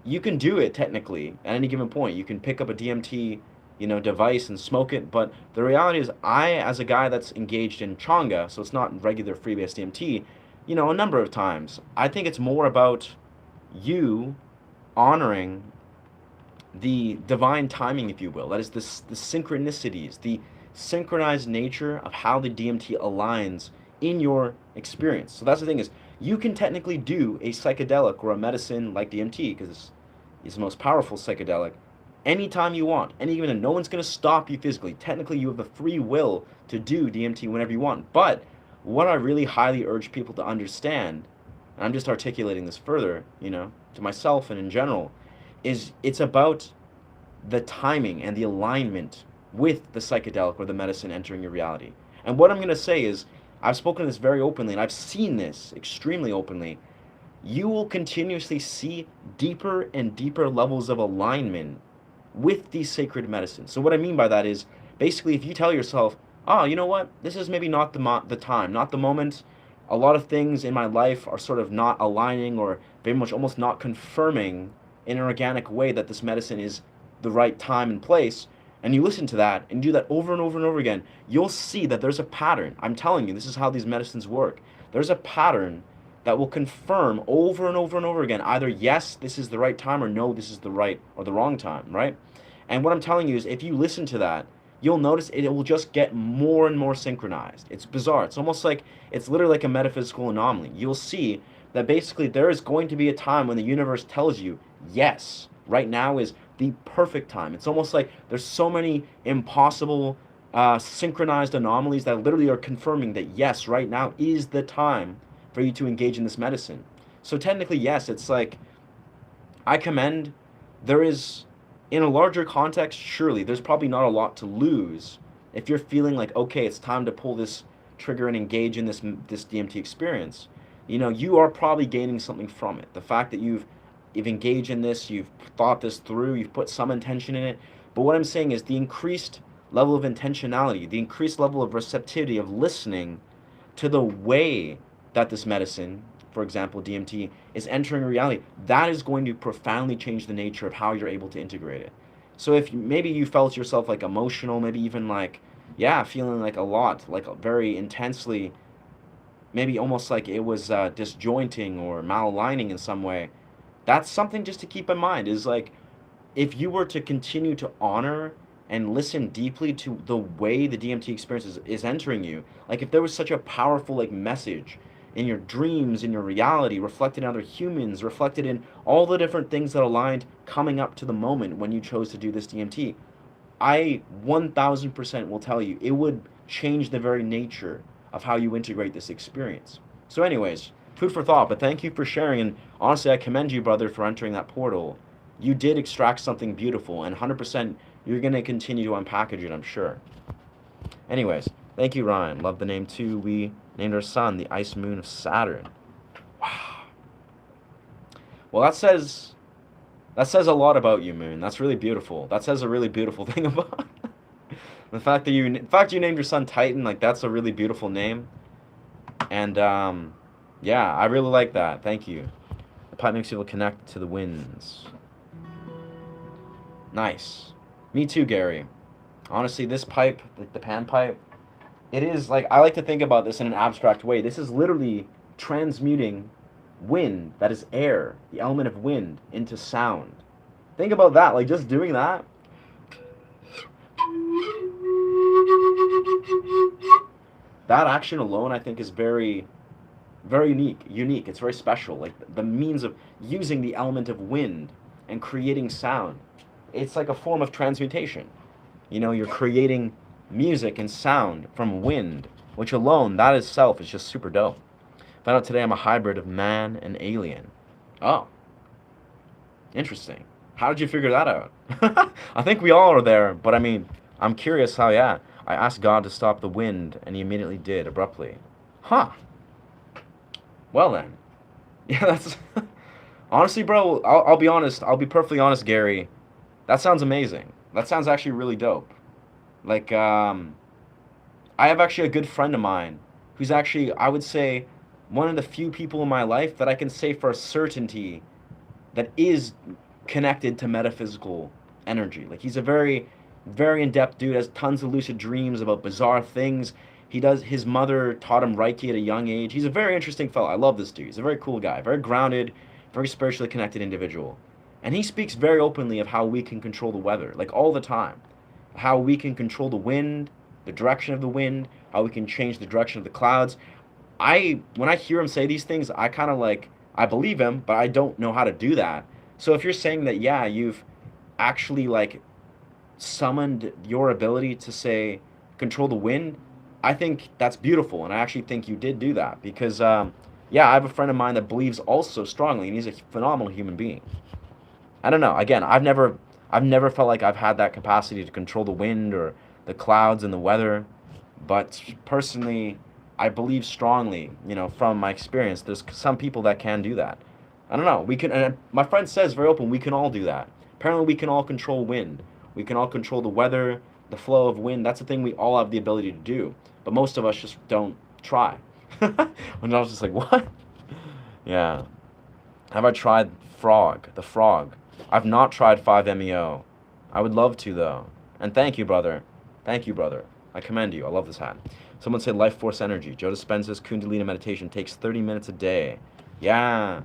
you can do it technically at any given point. You can pick up a DMT, device and smoke it. But the reality is, I, as a guy that's engaged in Changa, so it's not regular freebase DMT, a number of times, I think it's more about you honoring the divine timing, if you will. That is the synchronicities, the synchronized nature of how the DMT aligns in your experience. So that's the thing, is you can technically do a psychedelic or a medicine like DMT, because it's the most powerful psychedelic, anytime you want. And even no one's going to stop you physically. Technically, you have the free will to do DMT whenever you want. But what I really highly urge people to understand, and I'm just articulating this further, to myself and in general, is it's about the timing and the alignment with the psychedelic or the medicine entering your reality. And what I'm going to say is, I've spoken this very openly, and I've seen this extremely openly. You will continuously see deeper and deeper levels of alignment with these sacred medicines. So what I mean by that is, basically, if you tell yourself, oh, you know what, this is maybe not the time, not the moment. A lot of things in my life are sort of not aligning or very much almost not confirming in an organic way that this medicine is the right time and place. And you listen to that and do that over and over and over again, you'll see that there's a pattern. I'm telling you, this is how these medicines work. There's a pattern that will confirm over and over and over again either yes, this is the right time, or no, this is the right or the wrong time, right? And what I'm telling you is, if you listen to that, you'll notice it will just get more and more synchronized. It's bizarre. It's almost like, it's literally like a metaphysical anomaly. You'll see that basically there is going to be a time when the universe tells you, yes, right now is the perfect time. It's almost like there's so many impossible synchronized anomalies that literally are confirming that yes, right now is the time for you to engage in this medicine. So technically, yes, it's like, I commend, there is, in a larger context, surely there's probably not a lot to lose if you're feeling like, okay, it's time to pull this trigger and engage in this DMT experience. You know, you are probably gaining something from it. The fact that you've engaged in this, you've thought this through, you've put some intention in it. But what I'm saying is the increased level of intentionality, the increased level of receptivity of listening to the way that this medicine, for example, DMT, is entering reality, that is going to profoundly change the nature of how you're able to integrate it. So if maybe you felt yourself like emotional, maybe even like, yeah, feeling like a lot, like very intensely, maybe almost like it was disjointing or malaligning in some way, that's something just to keep in mind, is like, if you were to continue to honor and listen deeply to the way the DMT experience is entering you, like if there was such a powerful like message in your dreams, in your reality, reflected in other humans, reflected in all the different things that aligned coming up to the moment when you chose to do this DMT, I 1000% will tell you it would change the very nature of how you integrate this experience. So, anyways, food for thought, but thank you for sharing. And honestly, I commend you, brother, for entering that portal. You did extract something beautiful, and 100% you're going to continue to unpackage it, I'm sure. Anyways, thank you, Ryan. Love the name too. We named our son the ice moon of Saturn. Wow. Well, that says a lot about you, Moon. That's really beautiful. That says a really beautiful thing about the fact that you named your son Titan. Like, that's a really beautiful name. And yeah, I really like that. Thank you. The pipe makes people connect to the winds. Nice. Me too, Gary. Honestly, this pipe, like the pan pipe, it is like, I like to think about this in an abstract way. This is literally transmuting wind, that is air, the element of wind, into sound. Think about that, like just doing that. That action alone, I think, is very, very unique. It's very special. Like the means of using the element of wind and creating sound. It's like a form of transmutation. You know, you're creating music and sound from wind, which alone, that itself, is just super dope. Found out today I'm a hybrid of man and alien. Oh, interesting. How did you figure that out? I think we all are there, but I mean, I'm curious how, yeah. I asked God to stop the wind, and he immediately did, abruptly. Huh. Well then. Yeah, that's... Honestly, bro, I'll be honest. I'll be perfectly honest, Gary. That sounds amazing. That sounds actually really dope. Like, I have actually a good friend of mine who's actually, I would say, one of the few people in my life that I can say for a certainty that is connected to metaphysical energy. Like, he's a very, very in-depth dude, has tons of lucid dreams about bizarre things. His mother taught him Reiki at a young age. He's a very interesting fellow. I love this dude. He's a very cool guy, very grounded, very spiritually connected individual. And he speaks very openly of how we can control the weather, like all the time. How we can control the wind, the direction of the wind, how we can change the direction of the clouds. When I hear him say these things, I kind of like, I believe him, but I don't know how to do that. So if you're saying that, yeah, you've actually like summoned your ability to say, control the wind, I think that's beautiful. And I actually think you did do that because, yeah, I have a friend of mine that believes also strongly, and he's a phenomenal human being. I don't know. Again, I've never I've never felt like I've had that capacity to control the wind or the clouds and the weather. But personally, I believe strongly, from my experience, there's some people that can do that. I don't know. We can, and my friend says very open, we can all do that. Apparently, we can all control wind. We can all control the weather, the flow of wind. That's a thing we all have the ability to do. But most of us just don't try. And I was just like, what? Yeah. Have I tried the frog? I've not tried 5-MeO. I would love to, though. And thank you, brother. Thank you, brother. I commend you. I love this hat. Someone said life force energy. Joe Dispenza's Kundalini meditation takes 30 minutes a day. Yeah.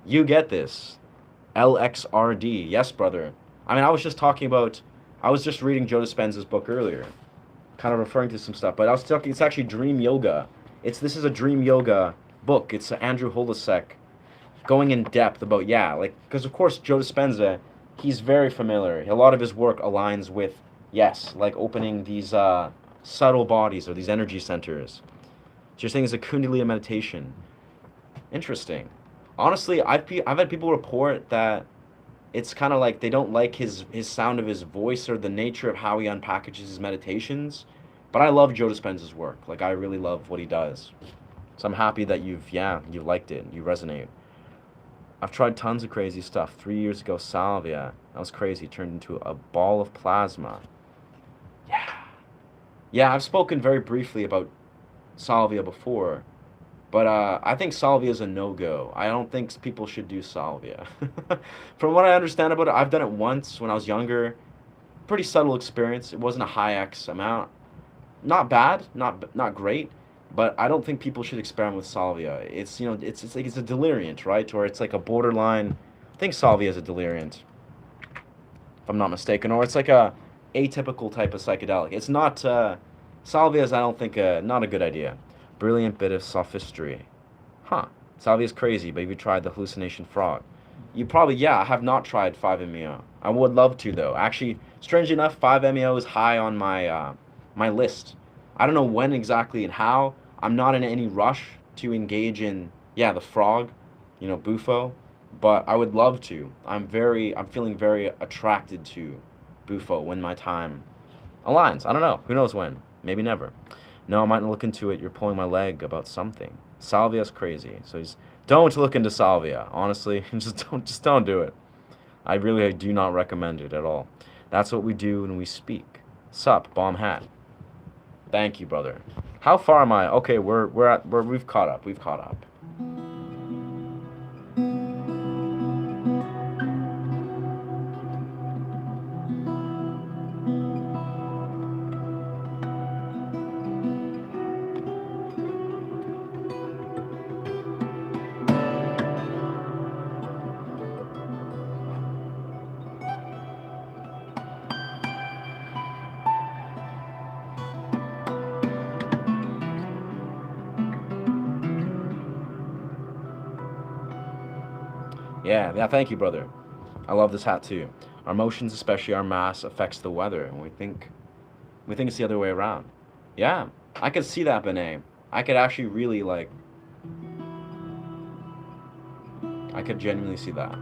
You get this. LXRD. Yes, brother. I mean, I was just reading Joe Dispenza's book earlier, kind of referring to some stuff, but I was talking, it's actually Dream Yoga. This is a Dream Yoga book. It's Andrew Holisek going in depth about, because of course Joe Dispenza, he's very familiar. A lot of his work aligns with, yes, like opening these subtle bodies or these energy centers. So you're saying it's a Kundalini meditation. Interesting. Honestly, I've had people report that it's kind of like they don't like his sound of his voice or the nature of how he unpackages his meditations. But I love Joe Dispenza's work. Like, I really love what he does. So I'm happy that you liked it. You resonate. I've tried tons of crazy stuff. 3 years ago, salvia. That was crazy. It turned into a ball of plasma. Yeah. Yeah, I've spoken very briefly about salvia before. But I think salvia is a no-go. I don't think people should do salvia. From what I understand about it, I've done it once when I was younger. Pretty subtle experience. It wasn't a high X amount. Not bad, not great, but I don't think people should experiment with salvia. It's it's like it's a deliriant, right? Or it's like a borderline. I think salvia is a deliriant, if I'm not mistaken, or it's like a atypical type of psychedelic. It's not salvia is I don't think not a good idea. Brilliant bit of sophistry. Huh. Salvia is crazy, but have you tried the hallucination frog? You probably, yeah, I have not tried 5-MeO. I would love to, though. Actually, strangely enough, 5-MeO is high on my list. I don't know when exactly and how. I'm not in any rush to engage in, the frog, Bufo, but I would love to. I'm feeling very attracted to Bufo when my time aligns. I don't know. Who knows when? Maybe never. No, I might look into it. You're pulling my leg about something. Salvia's crazy. So don't look into salvia. Honestly, just don't do it. I really do not recommend it at all. That's what we do when we speak. Sup, bomb hat. Thank you, brother. How far am I? Okay, we've caught up. We've caught up. Yeah, thank you, brother. I love this hat too. Our emotions, especially our mass, affects the weather, and we think it's the other way around. Yeah, I could see that, Benet. I could actually really I could genuinely see that.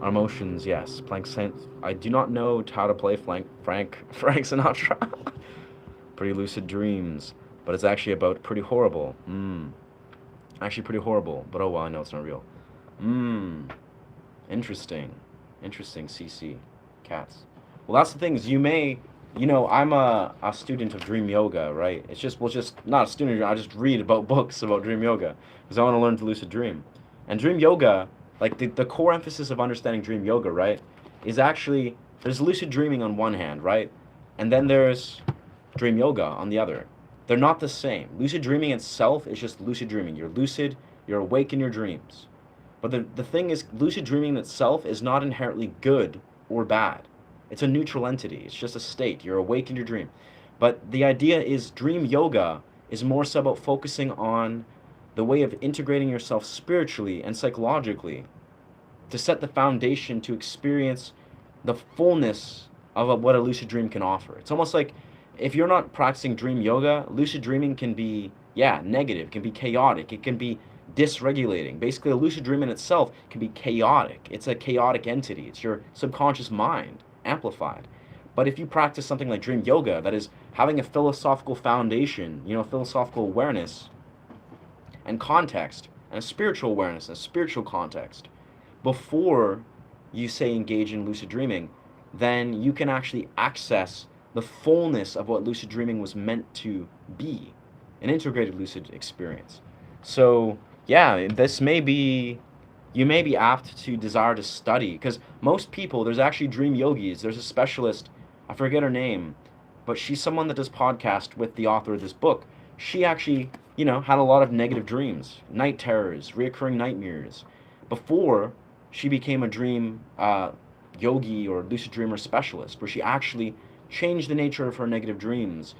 Our emotions, yes. I do not know how to play Frank Sinatra. Pretty lucid dreams, but it's actually about pretty horrible. Actually pretty horrible, but oh well, I know it's not real. Interesting. Interesting, CC. Cats. Well, that's the thing is I'm a student of dream yoga, right? Just not a student, I just read about books about dream yoga because I want to learn to lucid dream. And dream yoga, like the core emphasis of understanding dream yoga, right, is actually there's lucid dreaming on one hand, right? And then there's dream yoga on the other. They're not the same. Lucid dreaming itself is just lucid dreaming. You're lucid, you're awake in your dreams. But the thing is, lucid dreaming itself is not inherently good or bad. It's a neutral entity. It's just a state. You're awake in your dream. But the idea is dream yoga is more so about focusing on the way of integrating yourself spiritually and psychologically to set the foundation to experience the fullness of what a lucid dream can offer. It's almost like if you're not practicing dream yoga, lucid dreaming can be, yeah, negative, can be chaotic, it can be dysregulating. Basically, a lucid dream in itself can be chaotic. It's a chaotic entity. It's your subconscious mind amplified. But if you practice something like dream yoga, that is having a philosophical foundation, philosophical awareness and context, and a spiritual awareness, and a spiritual context, before you say engage in lucid dreaming, then you can actually access the fullness of what lucid dreaming was meant to be, an integrated lucid experience. So, yeah, you may be apt to desire to study, because most people, there's actually dream yogis, there's a specialist, I forget her name, but she's someone that does podcast with the author of this book. She actually, had a lot of negative dreams, night terrors, reoccurring nightmares, before she became a dream yogi or lucid dreamer specialist, where she actually changed the nature of her negative dreams,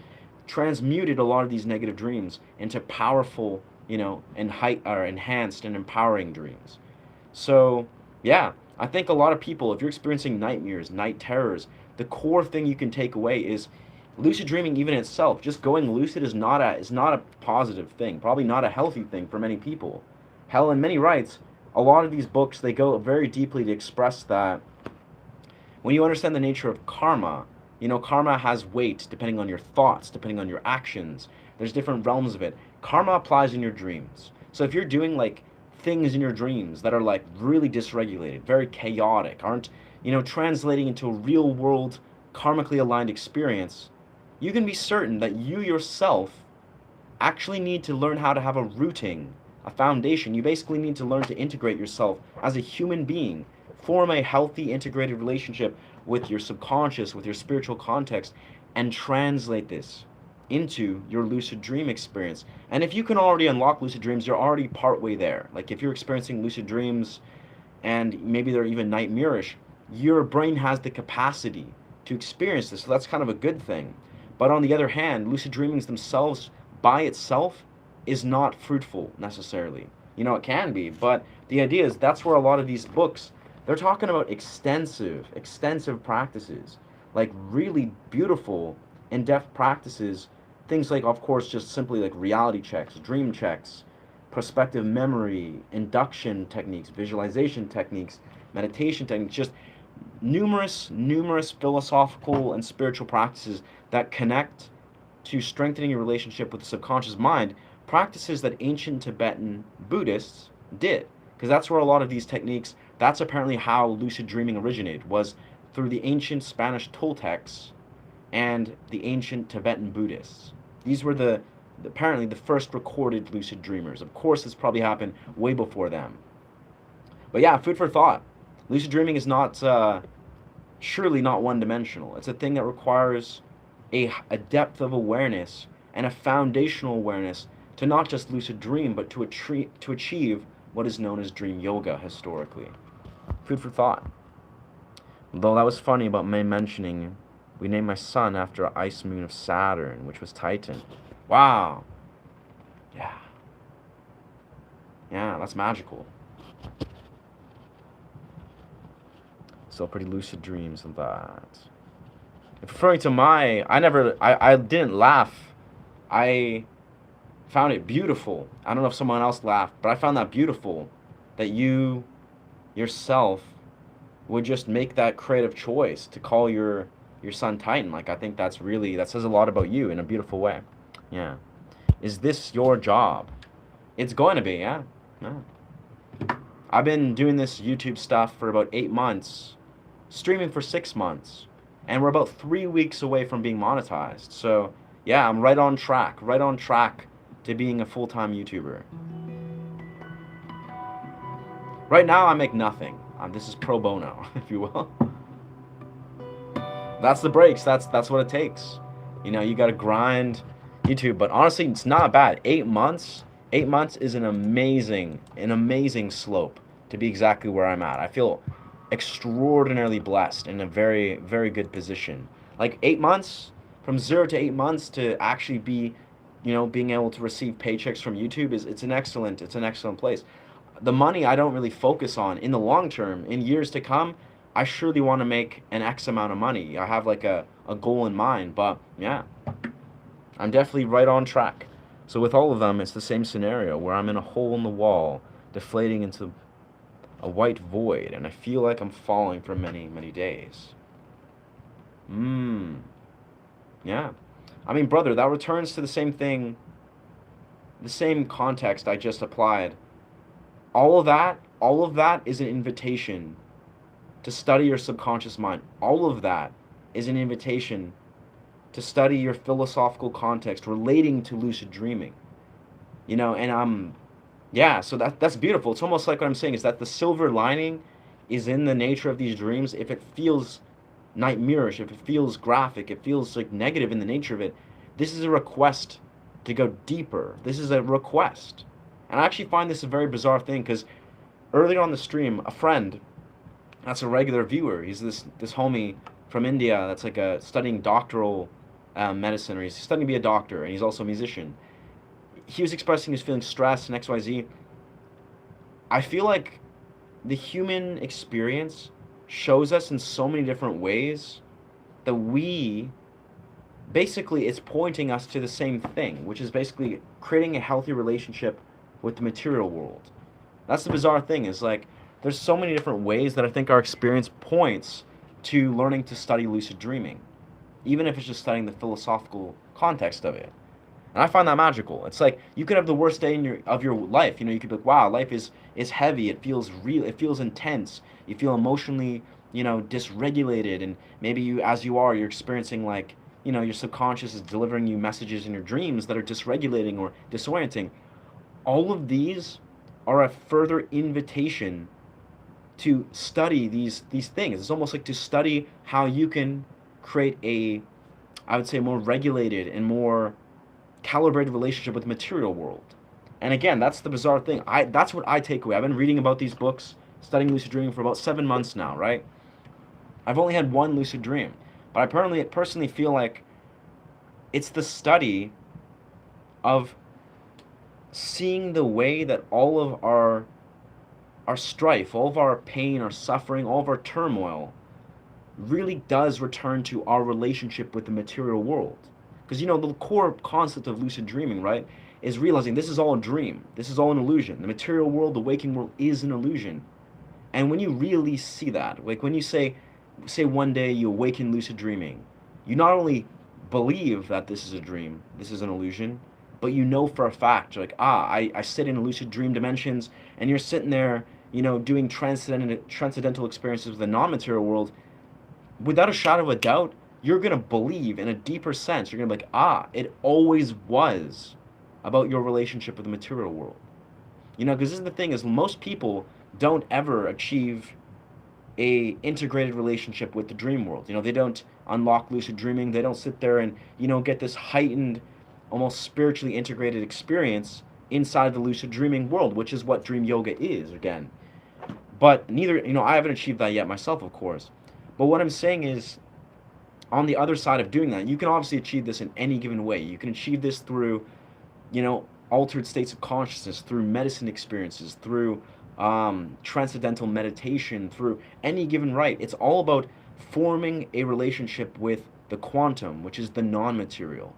transmuted a lot of these negative dreams into powerful, enhanced and empowering dreams. So, yeah, I think a lot of people, if you're experiencing nightmares, night terrors, the core thing you can take away is lucid dreaming even itself. Just going lucid is not a positive thing, probably not a healthy thing for many people. Hell, in many rights, a lot of these books, they go very deeply to express that when you understand the nature of karma, karma has weight depending on your thoughts, depending on your actions. There's different realms of it. Karma applies in your dreams. So if you're doing like things in your dreams that are like really dysregulated, very chaotic, aren't, translating into a real world karmically aligned experience, you can be certain that you yourself actually need to learn how to have a rooting, a foundation. You basically need to learn to integrate yourself as a human being, form a healthy, integrated relationship with your subconscious, with your spiritual context, and translate this into your lucid dream experience. And if you can already unlock lucid dreams, you're already partway there. Like if you're experiencing lucid dreams and maybe they're even nightmarish, your brain has the capacity to experience this. So that's kind of a good thing. But on the other hand, lucid dreamings themselves by itself is not fruitful necessarily. It can be, but the idea is that's where a lot of these books, they're talking about extensive practices, like really beautiful, in-depth practices, things like, of course, just simply like reality checks, dream checks, prospective memory, induction techniques, visualization techniques, meditation techniques, just numerous philosophical and spiritual practices that connect to strengthening your relationship with the subconscious mind, practices that ancient Tibetan Buddhists did. Because that's where a lot of these techniques, that's apparently how lucid dreaming originated, was through the ancient Spanish Toltecs and the ancient Tibetan Buddhists. These were apparently the first recorded lucid dreamers. Of course, this probably happened way before them. But yeah, food for thought. Lucid dreaming is not, surely not one-dimensional. It's a thing that requires a depth of awareness and a foundational awareness to not just lucid dream, but to achieve what is known as dream yoga historically. Food for thought. Though that was funny about me mentioning we named my son after an ice moon of Saturn, which was Titan. Wow. Yeah. Yeah, that's magical. Still pretty lucid dreams and that. Referring to I didn't laugh. I found it beautiful. I don't know if someone else laughed, but I found that beautiful that you yourself would just make that creative choice to call your son Titan. Like, I think that's really, that says a lot about you in a beautiful way. Yeah. Is this your job? It's going to be, yeah. Yeah. I've been doing this YouTube stuff for about 8 months, streaming for 6 months, and we're about 3 weeks away from being monetized. So yeah, I'm right on track to being a full-time YouTuber. Right now, I make nothing. This is pro bono, if you will. That's the breaks. That's what it takes. You know, you got to grind YouTube. But honestly, it's not bad. 8 months. 8 months is an amazing slope to be exactly where I'm at. I feel extraordinarily blessed in a very, very good position. Like 8 months, from 0 to 8 months to actually be, being able to receive paychecks from YouTube is it's an excellent place. The money I don't really focus on in the long term. In years to come, I surely want to make an X amount of money. I have like a goal in mind, but yeah, I'm definitely right on track. So with all of them, it's the same scenario where I'm in a hole in the wall, deflating into a white void, and I feel like I'm falling for many, many days. Yeah. I mean, brother, that returns to the same thing, the same context I just applied. All of that is an invitation to study your subconscious mind. All of that is an invitation to study your philosophical context relating to lucid dreaming. And yeah, so that's beautiful. It's almost like what I'm saying is that the silver lining is in the nature of these dreams. If it feels nightmarish, if it feels graphic, it feels like negative in the nature of it, this is a request to go deeper. This is a request. And I actually find this a very bizarre thing because earlier on the stream, a friend that's a regular viewer, he's this homie from India that's like studying doctoral medicine, or he's studying to be a doctor, and he's also a musician. He was expressing his feeling stressed and XYZ. I feel like the human experience shows us in so many different ways that it's pointing us to the same thing, which is basically creating a healthy relationship with the material world. That's the bizarre thing, is like, there's so many different ways that I think our experience points to learning to study lucid dreaming, even if it's just studying the philosophical context of it. And I find that magical. It's like you could have the worst day of your life. You could be like, wow, life is heavy. It feels real. It feels intense. You feel emotionally, dysregulated, and maybe you're experiencing like, your subconscious is delivering you messages in your dreams that are dysregulating or disorienting. All of these are a further invitation to study these things. It's almost like to study how you can create I would say, more regulated and more calibrated relationship with the material world. And again, that's the bizarre thing. That's what I take away. I've been reading about these books, studying lucid dreaming for about 7 months now, right? I've only had one lucid dream, but I personally feel like it's the study of seeing the way that all of our strife, all of our pain, our suffering, all of our turmoil really does return to our relationship with the material world. Because, the core concept of lucid dreaming, right, is realizing this is all a dream. This is all an illusion. The material world, the waking world is an illusion. And when you really see that, like when you say one day you awaken lucid dreaming, you not only believe that this is a dream, this is an illusion, but you know for a fact, you're like, I sit in lucid dream dimensions, and you're sitting there, doing transcendental experiences with the non-material world. Without a shadow of a doubt, you're going to believe in a deeper sense. You're going to be like, it always was about your relationship with the material world. Because this is the thing, is most people don't ever achieve a integrated relationship with the dream world. They don't unlock lucid dreaming. They don't sit there and, get this heightened, almost spiritually integrated experience inside the lucid dreaming world, which is what dream yoga is, again. But I haven't achieved that yet myself, of course. But what I'm saying is, on the other side of doing that, you can obviously achieve this in any given way. You can achieve this through, altered states of consciousness, through medicine experiences, through transcendental meditation, through any given right. It's all about forming a relationship with the quantum, which is the non-material.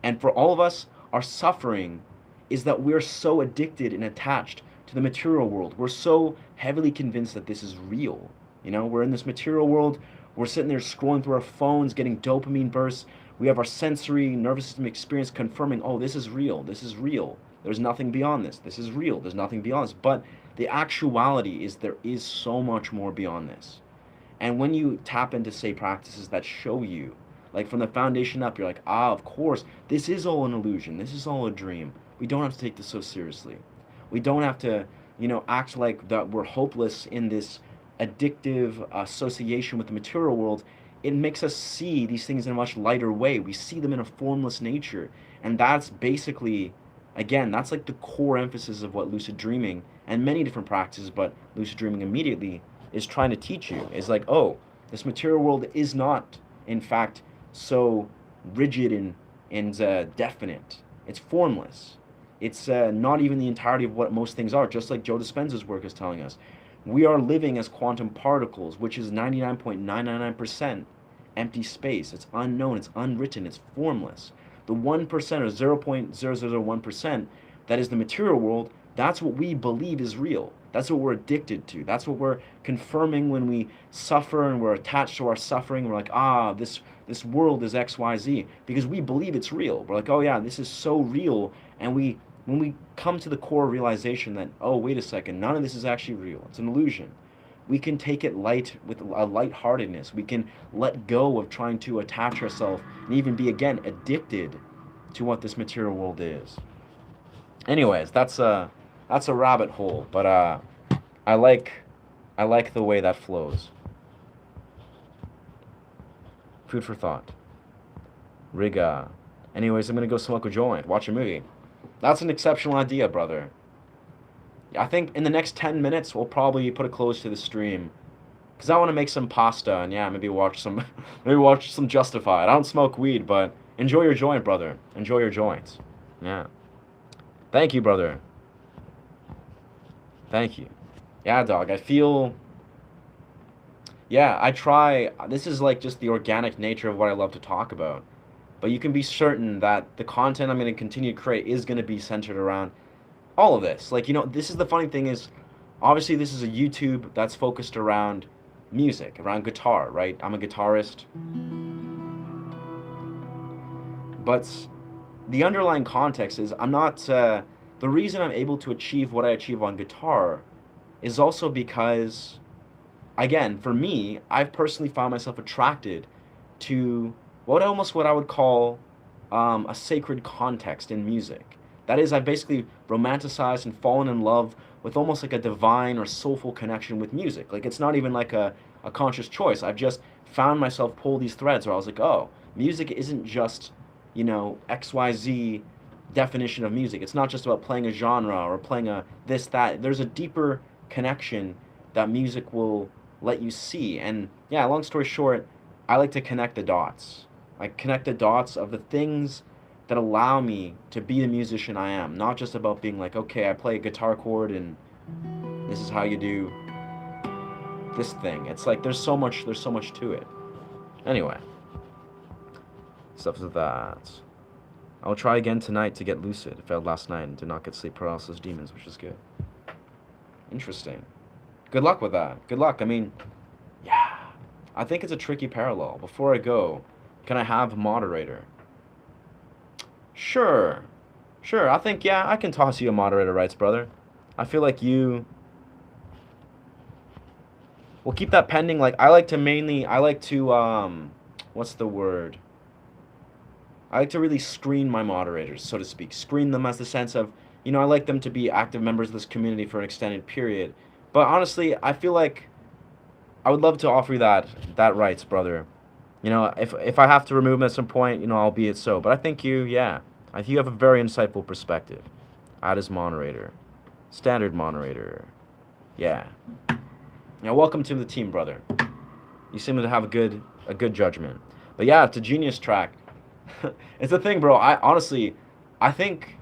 And for all of us, our suffering is that we're so addicted and attached to the material world. We're so heavily convinced that this is real. You know, we're in this material world. We're sitting there scrolling through our phones, getting dopamine bursts. We have our sensory nervous system experience confirming, oh, this is real. This is real. There's nothing beyond this. This is real. There's nothing beyond this. But the actuality is there is so much more beyond this. And when you tap into, say, practices that show you, like from the foundation up, you're like, ah, of course, this is all an illusion. This is all a dream. We don't have to take this so seriously. We don't have to, act like that we're hopeless in this addictive association with the material world. It makes us see these things in a much lighter way. We see them in a formless nature. And that's basically, again, that's like the core emphasis of what lucid dreaming and many different practices, but lucid dreaming immediately is trying to teach you. Is like, oh, this material world is not, in fact, so rigid and definite. It's formless. It's not even the entirety of what most things are, just like Joe Dispenza's work is telling us. We are living as quantum particles, which is 99.999% empty space. It's unknown, it's unwritten, it's formless. The 1% or 0.0001% that is the material world, that's what we believe is real. That's what we're addicted to. That's what we're confirming when we suffer and we're attached to our suffering. We're like, this world is XYZ because we believe it's real. We're like, oh yeah, this is so real. And when we come to the core realization that, oh, wait a second, none of this is actually real. It's an illusion. We can take it light with a lightheartedness. We can let go of trying to attach ourselves and even be, again, addicted to what this material world is. Anyways, that's a rabbit hole, but I like the way that flows. Food for thought. Riga. Anyways, I'm gonna go smoke a joint, watch a movie. That's an exceptional idea, brother. I think in the next 10 minutes we'll probably put a close to the stream, cause I want to make some pasta and yeah, maybe watch some Justified. I don't smoke weed, but enjoy your joint, brother. Enjoy your joints. Yeah. Thank you, brother. Thank you. Yeah, dog. I feel. Yeah, I try. This is like just the organic nature of what I love to talk about. But you can be certain that the content I'm going to continue to create is going to be centered around all of this. Like, this is the funny thing is, obviously, this is a YouTube that's focused around music, around guitar, right? I'm a guitarist. But the underlying context is I'm not. The reason I'm able to achieve what I achieve on guitar is also because, again, for me, I've personally found myself attracted to what I would call a sacred context in music. That is, I've basically romanticized and fallen in love with almost like a divine or soulful connection with music. Like, it's not even like a conscious choice. I've just found myself pull these threads where I was like, oh, music isn't just, XYZ definition of music. It's not just about playing a genre or playing a this, that. There's a deeper connection that music will let you see. And yeah, long story short, I like to connect the dots. I connect the dots of the things that allow me to be the musician I am. Not just about being like, okay, I play a guitar chord and this is how you do this thing. It's like there's so much to it. Anyway, stuff like that. I'll try again tonight to get lucid. I failed last night and did not get sleep paralysis demons, which is good. Interesting. Good luck with that. Good luck. I mean, yeah. I think it's a tricky parallel. Before I go, can I have a moderator? Sure. Sure. I think, yeah, I can toss you a moderator rights, brother. I feel like you... We'll keep that pending. Like, I like to, what's the word? I like to really screen my moderators, so to speak. Screen them as the sense of, I like them to be active members of this community for an extended period. But honestly, I feel like I would love to offer you that rights, brother. If I have to remove them at some point, I'll be it so. But I think you have a very insightful perspective. Add as moderator. Standard moderator. Yeah. Welcome to the team, brother. You seem to have a good judgment. But yeah, it's a genius track. It's the thing, bro. I think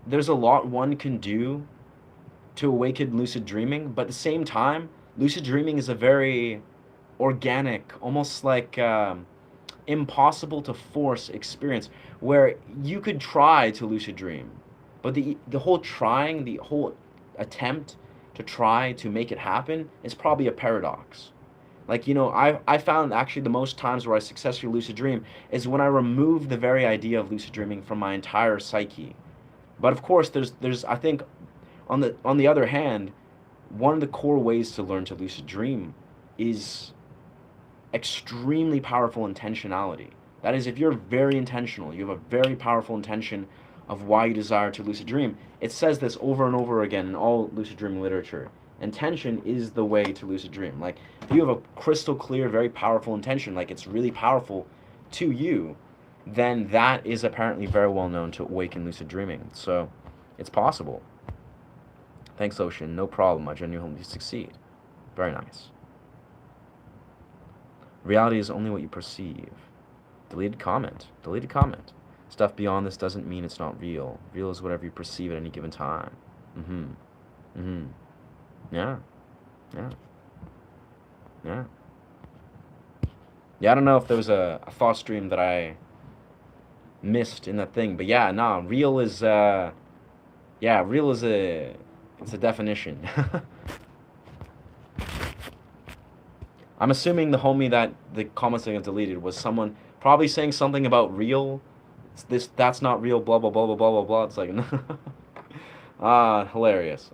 there's a lot one can do to awaken lucid dreaming, but at the same time, lucid dreaming is a very organic, almost like impossible to force experience where you could try to lucid dream, but the whole attempt to try to make it happen is probably a paradox. Like, I found actually the most times where I successfully lucid dream is when I remove the very idea of lucid dreaming from my entire psyche. But of course, there's I think on the other hand, one of the core ways to learn to lucid dream is extremely powerful intentionality. That is, if you're very intentional, you have a very powerful intention of why you desire to lucid dream. It says this over and over again in all lucid dreaming literature. Intention is the way to lucid dream. Like, if you have a crystal clear, very powerful intention, like it's really powerful to you, then that is apparently very well known to awaken lucid dreaming. So, it's possible. Thanks, Ocean. No problem. I genuinely hope you succeed. Very nice. Reality is only what you perceive. Deleted comment. Deleted comment. Stuff beyond this doesn't mean it's not real. Real is whatever you perceive at any given time. Yeah. Yeah. Yeah. Yeah, I don't know if there was a thought stream that I missed in that thing, but yeah, nah, real is, real is it's a definition. I'm assuming the homie that the comments that got deleted was someone probably saying something about real. That's not real, blah, blah, blah, blah, blah, blah, blah. It's like, hilarious.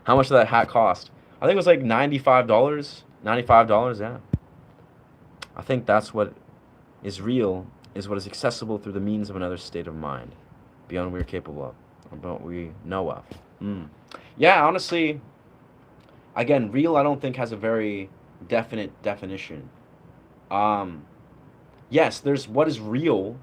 How much did that hat cost? I think it was like $95. $95, yeah. I think that's what is real, is what is accessible through the means of another state of mind, beyond what we're capable of, or what we know of. Yeah, honestly, again, real I don't think has a very definite definition. Yes, there's what is real,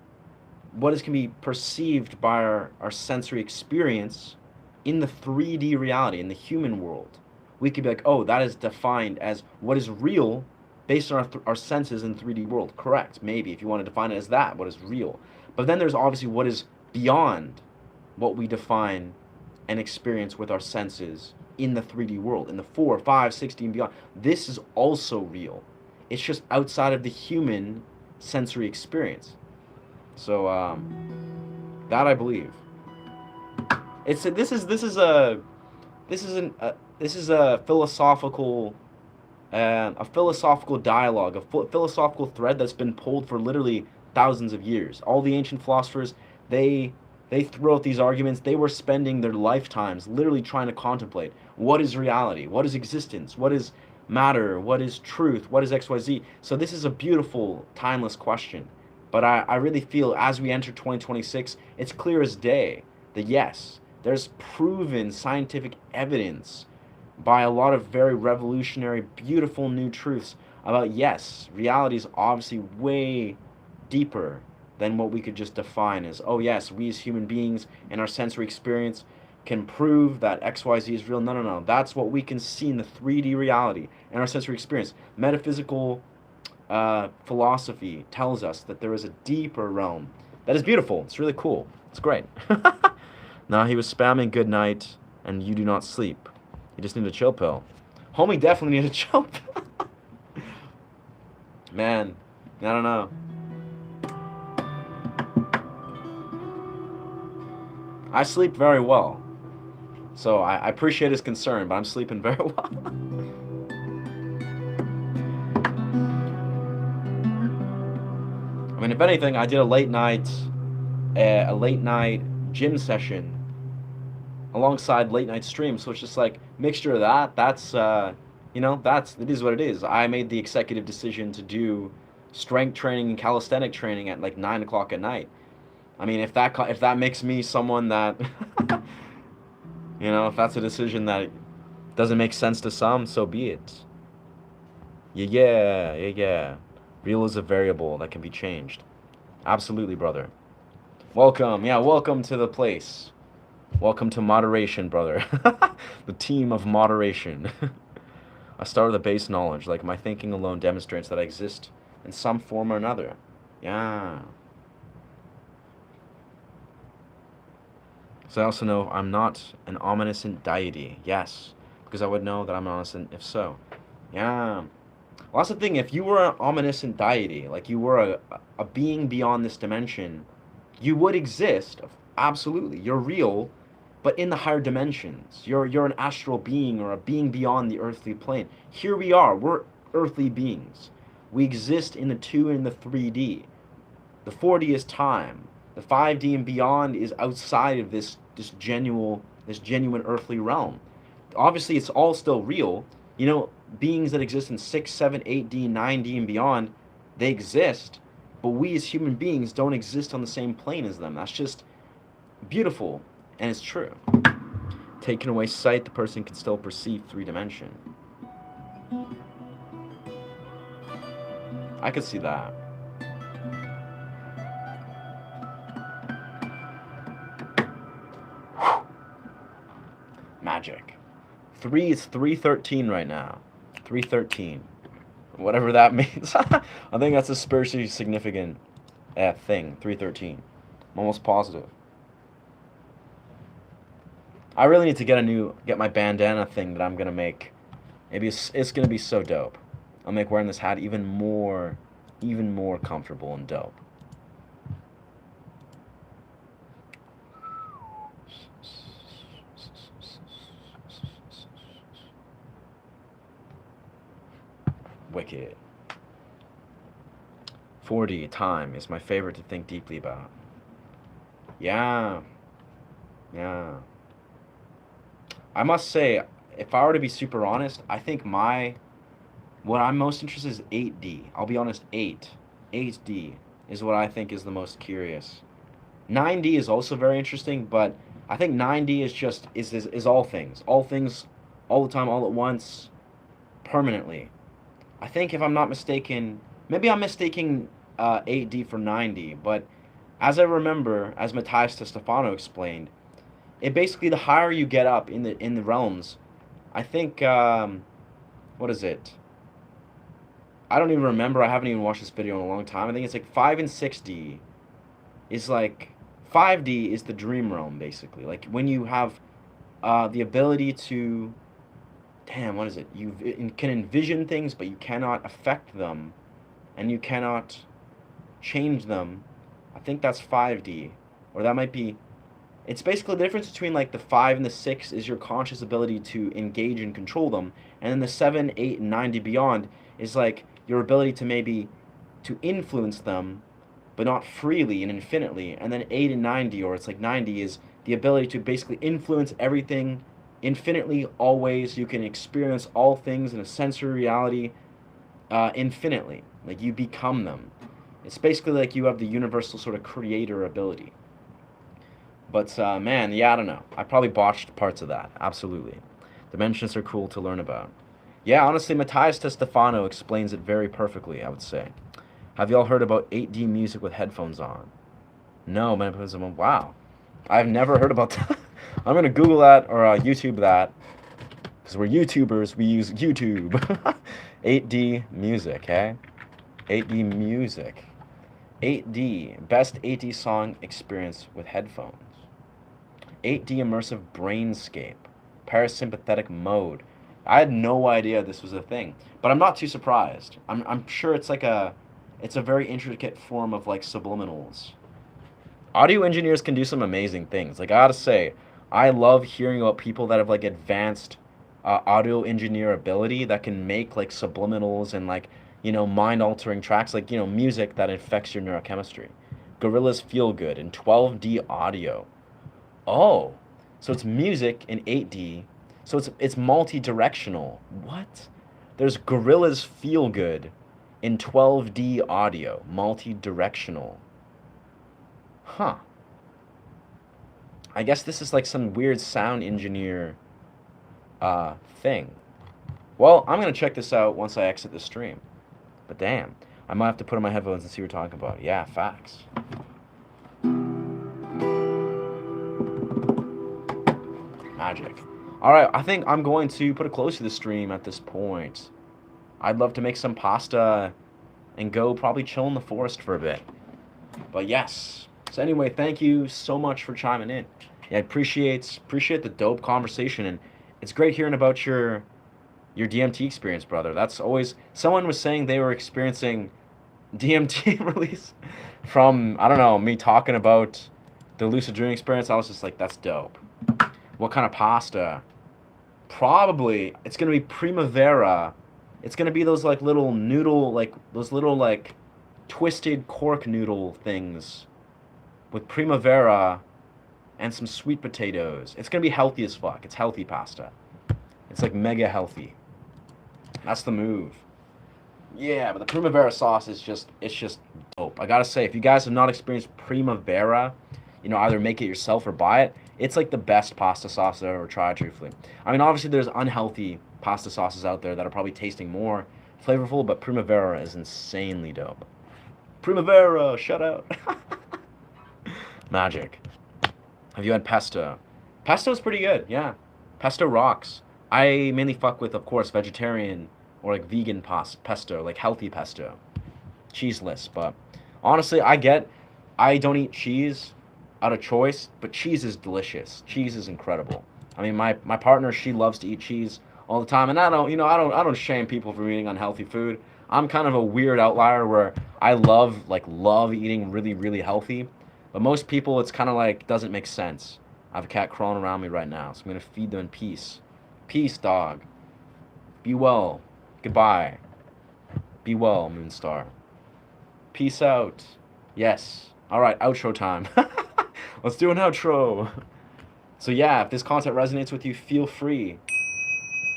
can be perceived by our sensory experience in the 3D reality, in the human world. We could be like, oh, that is defined as what is real based on our senses in the 3D world. Correct, maybe, if you want to define it as that, what is real. But then there's obviously what is beyond what we define and experience with our senses in the 3D world, in the 4, 5, 16, beyond. This is also real. It's just outside of the human sensory experience. So that I believe. This is a philosophical dialogue, a philosophical thread that's been pulled for literally thousands of years. All the ancient philosophers, they throw out these arguments. They were spending their lifetimes literally trying to contemplate what is reality, what is existence, what is matter, what is truth, what is XYZ. So this is a beautiful, timeless question. But I really feel as we enter 2026, it's clear as day that yes, there's proven scientific evidence by a lot of very revolutionary, beautiful new truths about, yes, reality is obviously way deeper than what we could just define as, oh yes, we as human beings and our sensory experience can prove that XYZ is real. No. That's what we can see in the 3D reality and our sensory experience. Metaphysical philosophy tells us that there is a deeper realm that is beautiful. It's really cool. It's great. Nah, he was spamming good night and you do not sleep. You just need a chill pill. Homie definitely need a chill pill. Man, I don't know. I sleep very well. So I appreciate his concern, but I'm sleeping very well. I mean, if anything, I did a late night gym session alongside late night stream, so it's just like mixture of that. That's it is what it is. I made the executive decision to do strength training and calisthenic training at like 9 o'clock at night. I mean, if that makes me someone that if that's a decision that doesn't make sense to some, so be it. Yeah. Real is a variable that can be changed. Absolutely, brother. Welcome to the place. Welcome to moderation, brother. The team of moderation. I start with a base knowledge, like my thinking alone demonstrates that I exist in some form or another. Yeah. So I also know I'm not an omniscient deity. Yes, because I would know that I'm omniscient if so. Yeah. Well, that's the thing. If you were an omniscient deity, like you were a being beyond this dimension, you would exist. Absolutely. You're real but in the higher dimensions. You're an astral being or a being beyond the earthly plane. Here we are. We're earthly beings. We exist in the 2 and the 3D. The 4D is time. The 5D and beyond is outside of this genuine earthly realm. Obviously, it's all still real. You know, beings that exist in 6, 7, 8D, 9D, and beyond, they exist, but we as human beings don't exist on the same plane as them. That's just beautiful, and it's true. Taking away sight, the person can still perceive 3-dimension. I could see that. Magic. 3 is 313 right now. 313. Whatever that means. I think that's a spiritually significant thing. 313. I'm almost positive. I really need to get my bandana thing that I'm gonna make. Maybe it's gonna be so dope. I'll make wearing this hat even more comfortable and dope. Wicked. 4D, time, is my favorite to think deeply about. Yeah. I must say, if I were to be super honest, I think what I'm most interested in is 8D. I'll be honest, 8D is what I think is the most curious. 9D is also very interesting, but I think 9D is all things. All things, all the time, all at once, permanently. I think if I'm not mistaken, maybe I'm mistaking 8D for 9D, but as I remember, as Matthias Stefano explained, it basically, the higher you get up in the realms, I think, what is it? I don't even remember. I haven't even watched this video in a long time. I think it's like 5 and 6D is like, 5D is the dream realm, basically. Like when you have the ability to, damn, what is it? You can envision things, but you cannot affect them, and you cannot change them. I think that's 5D, or that might be. It's basically the difference between like the 5 and the 6 is your conscious ability to engage and control them, and then the 7, 8, and 90 beyond is like your ability to maybe to influence them, but not freely and infinitely. And then 8 and 90, or it's like 90, is the ability to basically influence everything infinitely, always. You can experience all things in a sensory reality infinitely. Like you become them. It's basically like you have the universal sort of creator ability. But, man, yeah, I don't know. I probably botched parts of that. Absolutely. Dimensions are cool to learn about. Yeah, honestly, Matthias Stefano explains it very perfectly, I would say. Have y'all heard about 8D music with headphones on? No, man. Wow. I've never heard about that. I'm going to Google that or YouTube that. Because we're YouTubers, we use YouTube. 8D music, eh? 8D music. 8D, best 8D song experience with headphones. 8D immersive brainscape, parasympathetic mode. I had no idea this was a thing, but I'm not too surprised. I'm sure it's a very intricate form of like subliminals. Audio engineers can do some amazing things. Like I gotta say, I love hearing about people that have like advanced audio engineer ability that can make like subliminals and like, you know, mind altering tracks, like, you know, music that affects your neurochemistry. Gorillas feel good in 12D audio. Oh, so it's music in 8D. So it's multi-directional. What? There's Gorillas Feel Good in 12D audio, multi-directional. Huh. I guess this is like some weird sound engineer thing. Well, I'm going to check this out once I exit the stream. But damn, I might have to put on my headphones and see what we're talking about. Yeah, facts. Magic. Alright, I think I'm going to put a close to the stream at this point. I'd love to make some pasta and go probably chill in the forest for a bit. But yes. So anyway, thank you so much for chiming in. Yeah, I appreciate the dope conversation, and it's great hearing about your DMT experience, brother. That's always, someone was saying they were experiencing DMT release from, I don't know, me talking about the lucid dreaming experience. I was just like, that's dope. What kind of pasta? Probably it's gonna be primavera. It's gonna be those like little noodle, like those little like twisted cork noodle things with primavera and some sweet potatoes. It's gonna be healthy as fuck. It's healthy pasta. It's like mega healthy. That's the move. Yeah, but the primavera sauce is just it's just dope. I gotta say, if you guys have not experienced primavera, either make it yourself or buy it. It's like the best pasta sauce I've ever tried, truthfully. I mean, obviously there's unhealthy pasta sauces out there that are probably tasting more flavorful, but primavera is insanely dope. Primavera, shout out. Magic. Have you had pesto? Pesto's pretty good, yeah. Pesto rocks. I mainly fuck with, of course, vegetarian or like vegan pesto, like healthy pesto, cheeseless. But honestly, I don't eat cheese out of choice, but cheese is delicious. Cheese is incredible. I mean, my partner, she loves to eat cheese all the time, and I don't shame people for eating unhealthy food. I'm kind of a weird outlier where I love eating really really healthy, but most people it's kind of like doesn't make sense. I have a cat crawling around me right now, so I'm gonna feed them in peace. Peace, dog. Be well. Goodbye. Be well, Moonstar. Peace out. Yes. All right, outro time. Let's do an outro. So yeah, if this content resonates with you, feel free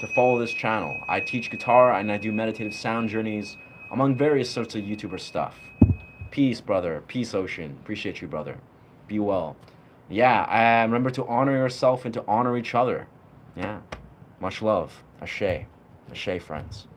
to follow this channel. I teach guitar and I do meditative sound journeys among various sorts of YouTuber stuff. Peace, brother. Peace, Ocean. Appreciate you, brother. Be well. Yeah, remember to honor yourself and to honor each other. Yeah. Much love. Ashe. Ashe, friends.